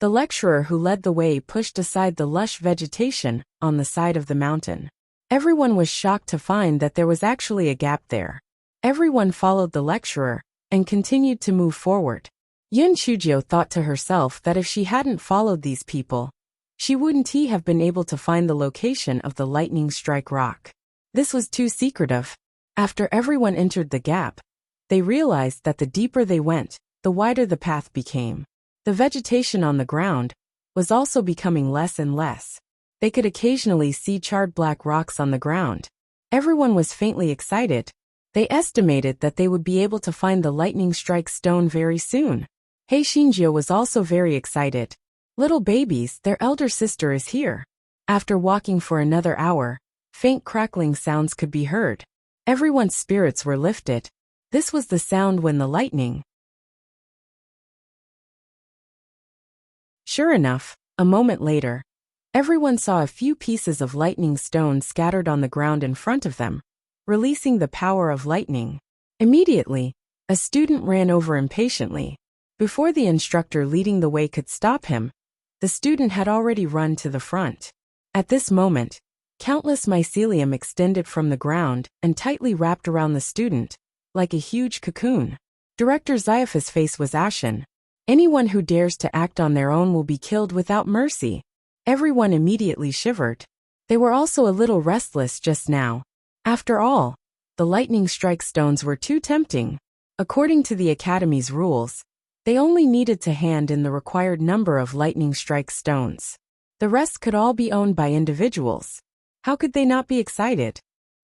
the lecturer who led the way pushed aside the lush vegetation on the side of the mountain. Everyone was shocked to find that there was actually a gap there. Everyone followed the lecturer and continued to move forward. Yun Chujio thought to herself that if she hadn't followed these people, she wouldn't have been able to find the location of the lightning strike rock. This was too secretive. After everyone entered the gap, they realized that the deeper they went, the wider the path became. The vegetation on the ground was also becoming less and less. They could occasionally see charred black rocks on the ground. Everyone was faintly excited. They estimated that they would be able to find the lightning strike stone very soon. Hei Shinjio was also very excited. Little babies, their elder sister is here. After walking for another hour, faint crackling sounds could be heard. Everyone's spirits were lifted. This was the sound when the lightning. Sure enough, a moment later, everyone saw a few pieces of lightning stone scattered on the ground in front of them, releasing the power of lightning. Immediately, a student ran over impatiently. Before the instructor leading the way could stop him, the student had already run to the front. At this moment, countless mycelium extended from the ground and tightly wrapped around the student, like a huge cocoon. Director Zaifa's face was ashen. Anyone who dares to act on their own will be killed without mercy. Everyone immediately shivered. They were also a little restless just now. After all, the lightning strike stones were too tempting. According to the Academy's rules, they only needed to hand in the required number of lightning strike stones. The rest could all be owned by individuals. How could they not be excited?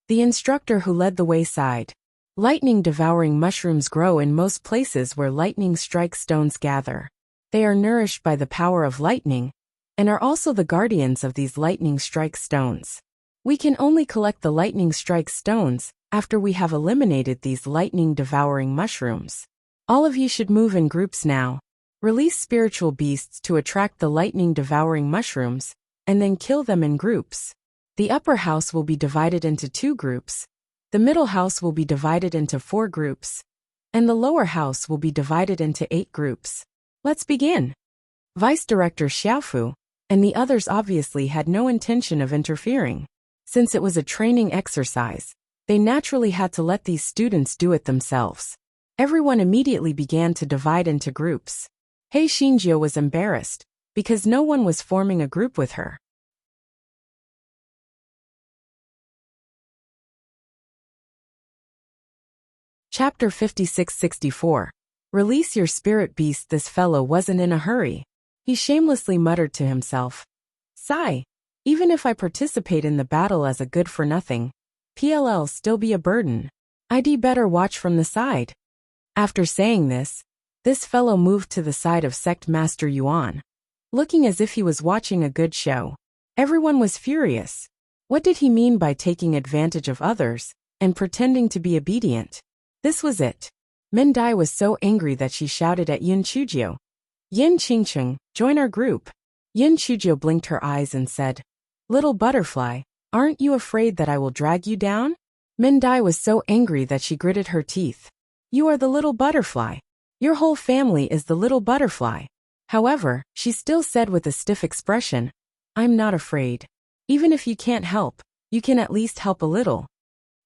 The instructor who led the way sighed. Lightning-devouring mushrooms grow in most places where lightning strike stones gather. They are nourished by the power of lightning, and are also the guardians of these lightning strike stones. We can only collect the lightning strike stones after we have eliminated these lightning-devouring mushrooms. All of you should move in groups now. Release spiritual beasts to attract the lightning-devouring mushrooms, and then kill them in groups. The upper house will be divided into 2 groups, the middle house will be divided into 4 groups, and the lower house will be divided into 8 groups. Let's begin. Vice Director Xiaofu and the others obviously had no intention of interfering. Since it was a training exercise, they naturally had to let these students do it themselves. Everyone immediately began to divide into groups. Hei Xinjiu was embarrassed, because no one was forming a group with her. Chapter 56-64. Release your spirit beast. This fellow wasn't in a hurry. He shamelessly muttered to himself. Sigh. Even if I participate in the battle as a good-for-nothing, PLL still be a burden. I'd better watch from the side. After saying this fellow moved to the side of Sect Master Yuan, looking as if he was watching a good show. Everyone was furious. What did he mean by taking advantage of others and pretending to be obedient? This was it. Min Dai was so angry that she shouted at Yin Chujio. Yin Qingcheng, join our group. Yin Chujio blinked her eyes and said, Little butterfly, aren't you afraid that I will drag you down? Min Dai was so angry that she gritted her teeth. You are the little butterfly. Your whole family is the little butterfly. However, she still said with a stiff expression, I'm not afraid. Even if you can't help, you can at least help a little.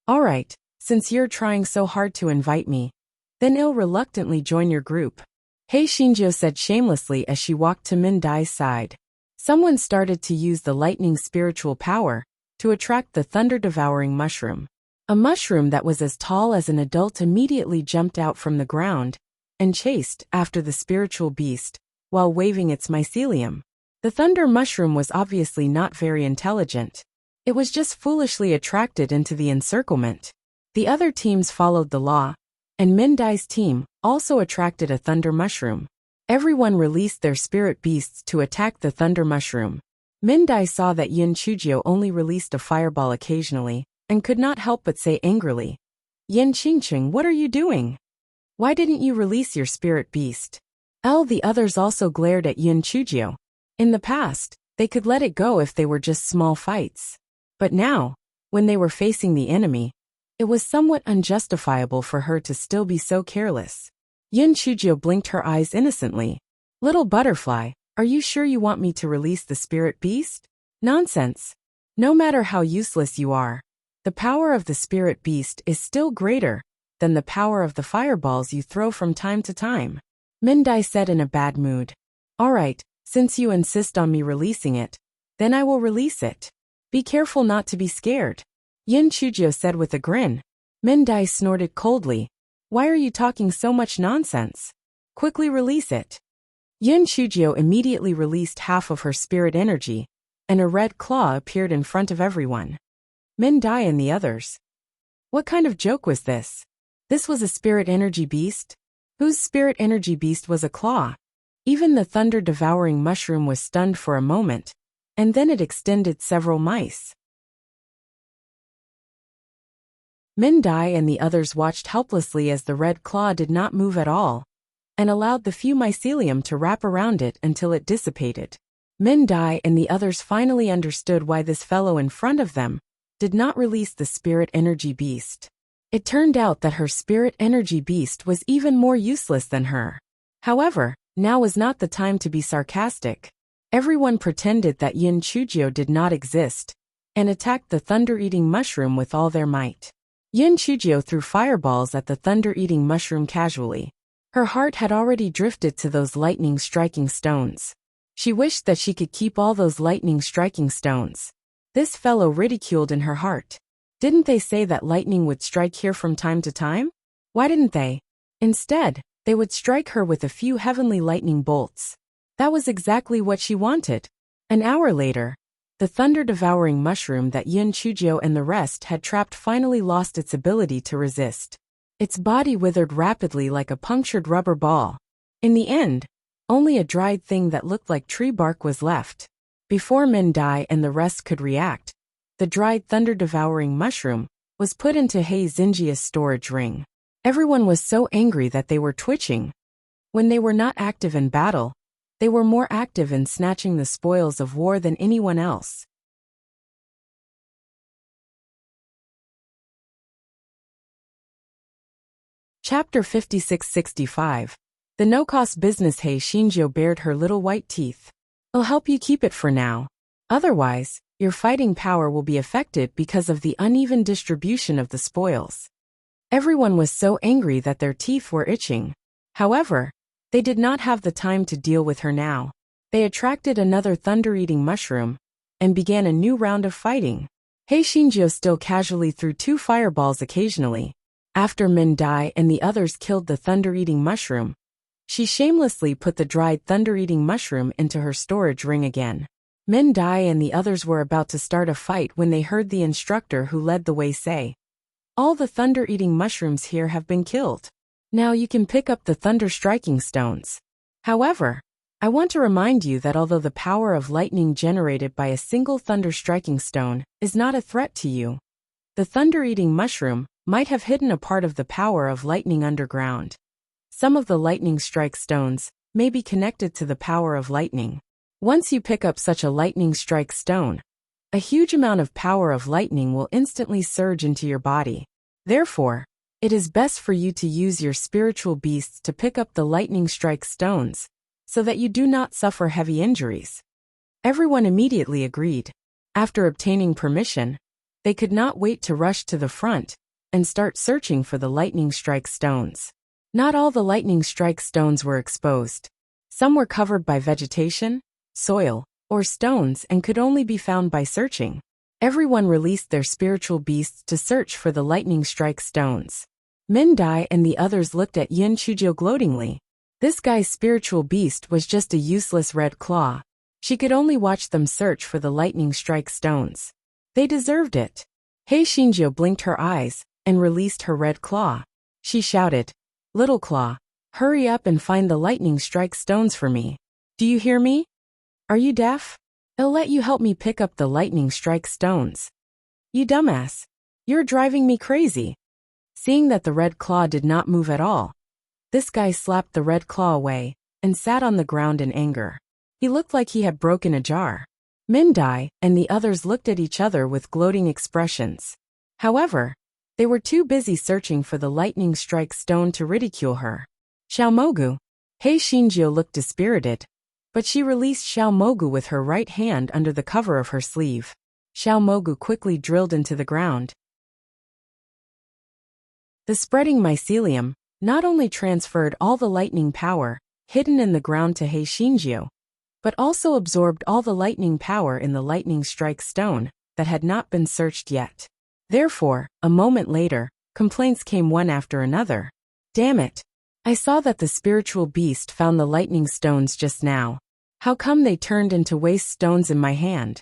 All right, since you're trying so hard to invite me, then I'll reluctantly join your group. Hei Xinjiu said shamelessly as she walked to Min Dai's side. Someone started to use the lightning spiritual power to attract the thunder-devouring mushroom. A mushroom that was as tall as an adult immediately jumped out from the ground and chased after the spiritual beast while waving its mycelium. The thunder mushroom was obviously not very intelligent. It was just foolishly attracted into the encirclement. The other teams followed the law, and Min Dai's team also attracted a thunder mushroom. Everyone released their spirit beasts to attack the thunder mushroom. Min Dai saw that Yin Chujio only released a fireball occasionally, and could not help but say angrily, Yin Qingcheng, what are you doing? Why didn't you release your spirit beast? The others also glared at Yin Chujio. In the past, they could let it go if they were just small fights. But now, when they were facing the enemy, it was somewhat unjustifiable for her to still be so careless. Yin Chujio blinked her eyes innocently. Little butterfly, are you sure you want me to release the spirit beast? Nonsense. No matter how useless you are, the power of the spirit beast is still greater than the power of the fireballs you throw from time to time. Min Dai said in a bad mood. All right, since you insist on me releasing it, then I will release it. Be careful not to be scared. Yin Chujio said with a grin. Min Dai snorted coldly. Why are you talking so much nonsense? Quickly release it. Yin Chujio immediately released half of her spirit energy, and a red claw appeared in front of everyone. Min Dai and the others. What kind of joke was this? This was a spirit energy beast? Whose spirit energy beast was a claw? Even the thunder-devouring mushroom was stunned for a moment, and then it extended several mice. Min Dai and the others watched helplessly as the red claw did not move at all, and allowed the few mycelium to wrap around it until it dissipated. Min Dai and the others finally understood why this fellow in front of them did not release the spirit energy beast. It turned out that her spirit energy beast was even more useless than her. However, now was not the time to be sarcastic. Everyone pretended that Yin Chujio did not exist, and attacked the thunder-eating mushroom with all their might. Yin Chujio threw fireballs at the thunder-eating mushroom casually. Her heart had already drifted to those lightning-striking stones. She wished that she could keep all those lightning-striking stones. This fellow ridiculed in her heart. Didn't they say that lightning would strike here from time to time? Why didn't they? Instead, they would strike her with a few heavenly lightning bolts. That was exactly what she wanted. An hour later, the thunder-devouring mushroom that Yun Chujio and the rest had trapped finally lost its ability to resist. Its body withered rapidly like a punctured rubber ball. In the end, only a dried thing that looked like tree bark was left. Before Min Dai and the rest could react, the dried thunder-devouring mushroom was put into He Xinjia's storage ring. Everyone was so angry that they were twitching. When they were not active in battle, they were more active in snatching the spoils of war than anyone else. Chapter 56-65. The no-cost business. He Xinjiu bared her little white teeth. I'll help you keep it for now. Otherwise, your fighting power will be affected because of the uneven distribution of the spoils. Everyone was so angry that their teeth were itching. However, they did not have the time to deal with her now. They attracted another thunder-eating mushroom and began a new round of fighting. He Xinjiu still casually threw 2 fireballs occasionally. After Min Dai and the others killed the thunder-eating mushroom, she shamelessly put the dried thunder-eating mushroom into her storage ring again. Min Dai and the others were about to start a fight when they heard the instructor who led the way say, "All the thunder-eating mushrooms here have been killed. Now you can pick up the thunder-striking stones. However, I want to remind you that although the power of lightning generated by a single thunder-striking stone is not a threat to you, the thunder-eating mushroom might have hidden a part of the power of lightning underground. Some of the lightning strike stones may be connected to the power of lightning. Once you pick up such a lightning strike stone, a huge amount of power of lightning will instantly surge into your body. Therefore, it is best for you to use your spiritual beasts to pick up the lightning strike stones, so that you do not suffer heavy injuries." Everyone immediately agreed. After obtaining permission, they could not wait to rush to the front and start searching for the lightning strike stones. Not all the lightning strike stones were exposed. Some were covered by vegetation, soil, or stones and could only be found by searching. Everyone released their spiritual beasts to search for the lightning strike stones. Min Dai and the others looked at Yin Chujio gloatingly. This guy's spiritual beast was just a useless red claw. She could only watch them search for the lightning strike stones. They deserved it. He Xinjiu blinked her eyes and released her red claw. She shouted, "Little Claw, hurry up and find the lightning strike stones for me. Do you hear me? Are you deaf? I'll let you help me pick up the lightning strike stones." "You dumbass. You're driving me crazy." Seeing that the red claw did not move at all, this guy slapped the red claw away and sat on the ground in anger. He looked like he had broken a jar. Min Dai and the others looked at each other with gloating expressions. However, they were too busy searching for the lightning strike stone to ridicule her. "Xiaomogu." He Xinjiu looked dispirited, but she released Xiaomogu with her right hand under the cover of her sleeve. Xiaomogu quickly drilled into the ground. The spreading mycelium not only transferred all the lightning power hidden in the ground to He Xinjiu, but also absorbed all the lightning power in the lightning strike stone that had not been searched yet. Therefore, a moment later, complaints came one after another. "Damn it! I saw that the spiritual beast found the lightning stones just now. How come they turned into waste stones in my hand?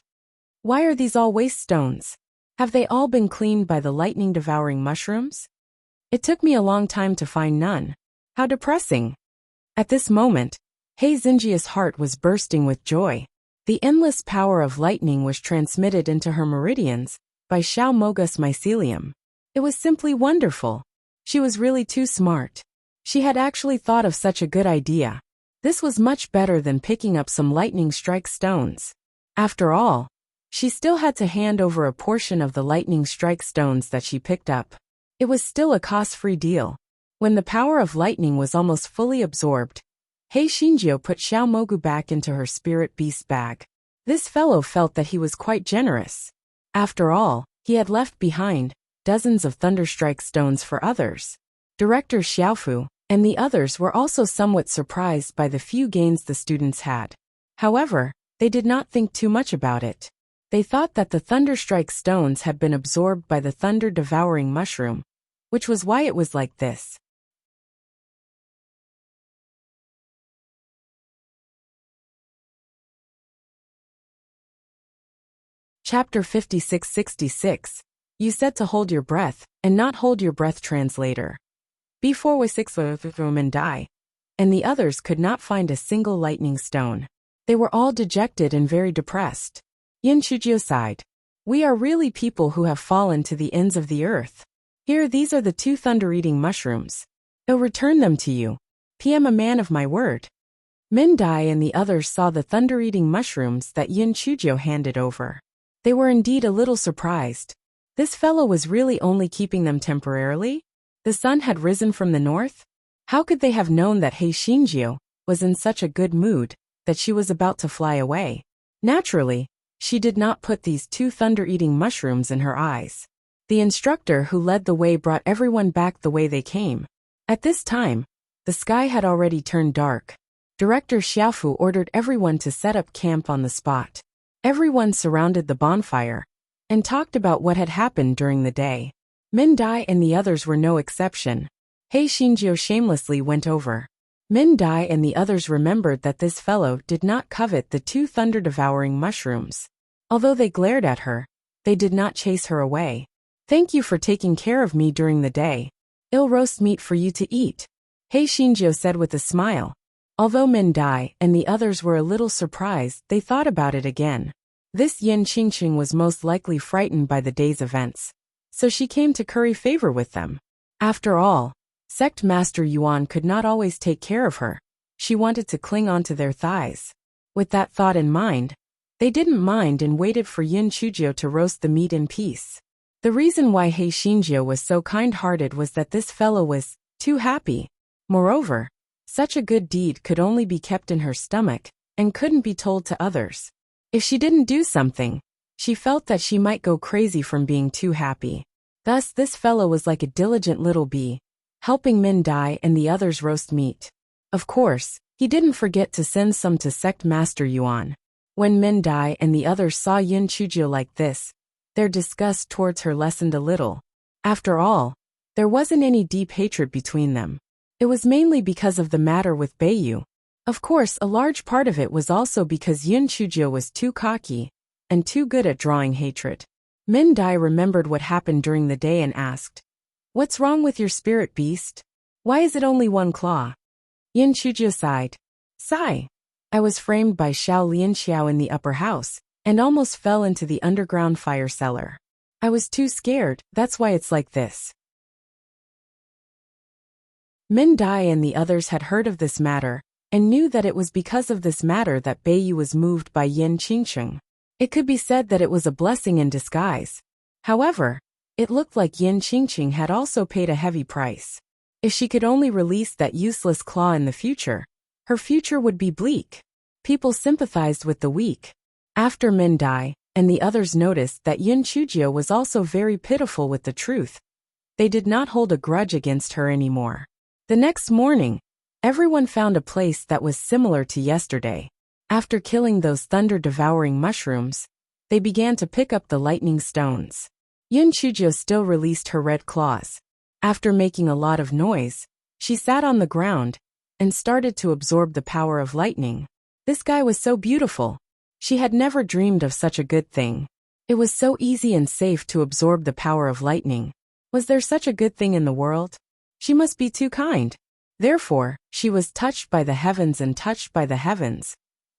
Why are these all waste stones? Have they all been cleaned by the lightning-devouring mushrooms? It took me a long time to find none. How depressing." At this moment, He Xinjia's heart was bursting with joy. The endless power of lightning was transmitted into her meridians by Xiaomogu's mycelium. It was simply wonderful. She was really too smart. She had actually thought of such a good idea. This was much better than picking up some lightning strike stones. After all, she still had to hand over a portion of the lightning strike stones that she picked up. It was still a cost-free deal. When the power of lightning was almost fully absorbed, He Xinjiu put Xiaomogu back into her spirit beast bag. This fellow felt that he was quite generous. After all, he had left behind dozens of thunderstrike stones for others. Director Xiaofu and the others were also somewhat surprised by the few gains the students had. However, they did not think too much about it. They thought that the thunderstrike stones had been absorbed by the thunder-devouring mushroom, which was why it was like this. Chapter 5666. You said to hold your breath, and not hold your breath. Translator. Before was 6 women die, and the others could not find a single lightning stone. They were all dejected and very depressed. Yin Chujio sighed. We are really people who have fallen to the ends of the earth. Here, these are the 2 thunder-eating mushrooms. I'll return them to you. PM, a man of my word. Min Dai and the others saw the thunder-eating mushrooms that Yin Chujio handed over. They were indeed a little surprised. This fellow was really only keeping them temporarily? The sun had risen from the north? How could they have known that Hei Xinjiu was in such a good mood that she was about to fly away? Naturally, she did not put these 2 thunder-eating mushrooms in her eyes. The instructor who led the way brought everyone back the way they came. At this time, the sky had already turned dark. Director Xiaofu ordered everyone to set up camp on the spot. Everyone surrounded the bonfire and talked about what had happened during the day. Min Dai and the others were no exception. Hei Xinjiu shamelessly went over. Min Dai and the others remembered that this fellow did not covet the 2 thunder-devouring mushrooms. Although they glared at her, they did not chase her away. Thank you for taking care of me during the day. I'll roast meat for you to eat, Hei Xinjiu said with a smile. Although Min Dai and the others were a little surprised, they thought about it again. This Yin Qingqing was most likely frightened by the day's events, so she came to curry favor with them. After all, Sect Master Yuan could not always take care of her. She wanted to cling onto their thighs. With that thought in mind, they didn't mind and waited for Yin Chujio to roast the meat in peace. The reason why Hei Xinjiu was so kind-hearted was that this fellow was too happy. Moreover, such a good deed could only be kept in her stomach and couldn't be told to others. If she didn't do something, she felt that she might go crazy from being too happy. Thus, this fellow was like a diligent little bee, helping Min Dai and the others roast meat. Of course, he didn't forget to send some to Sect Master Yuan. When Min Dai and the others saw Yin Chujio like this, their disgust towards her lessened a little. After all, there wasn't any deep hatred between them. It was mainly because of the matter with Beiyu. Of course, a large part of it was also because Yin Chujio was too cocky and too good at drawing hatred. Min Dai remembered what happened during the day and asked, "What's wrong with your spirit beast? Why is it only 1 claw?" Yin Chujio sighed. Sigh. I was framed by Xiao Lianxiao in the upper house and almost fell into the underground fire cellar. I was too scared, that's why it's like this. Min Dai and the others had heard of this matter and knew that it was because of this matter that Beiyu was moved by Yin Qingqing. It could be said that it was a blessing in disguise. However, it looked like Yin Qingqing had also paid a heavy price. If she could only release that useless claw in the future, her future would be bleak. People sympathized with the weak. After Min Dai and the others noticed that Yin Chujio was also very pitiful with the truth, they did not hold a grudge against her anymore. The next morning, everyone found a place that was similar to yesterday. After killing those thunder-devouring mushrooms, they began to pick up the lightning stones. Yin Chujio still released her red claws. After making a lot of noise, she sat on the ground and started to absorb the power of lightning. This guy was so beautiful. She had never dreamed of such a good thing. It was so easy and safe to absorb the power of lightning. Was there such a good thing in the world? She must be too kind. Therefore, she was touched by the heavens and touched by the heavens,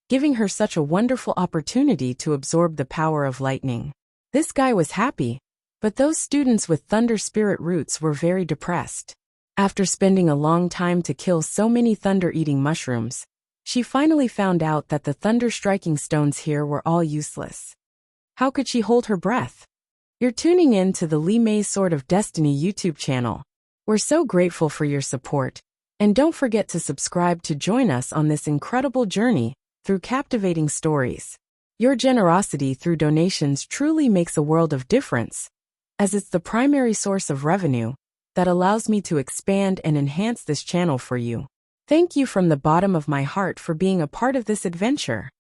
giving her such a wonderful opportunity to absorb the power of lightning. This guy was happy, but those students with thunder spirit roots were very depressed. After spending a long time to kill so many thunder-eating mushrooms, she finally found out that the thunder-striking stones here were all useless. How could she hold her breath? You're tuning in to the Li Mei's Sword of Destiny YouTube channel. We're so grateful for your support, and don't forget to subscribe to join us on this incredible journey through captivating stories. Your generosity through donations truly makes a world of difference, as it's the primary source of revenue that allows me to expand and enhance this channel for you. Thank you from the bottom of my heart for being a part of this adventure.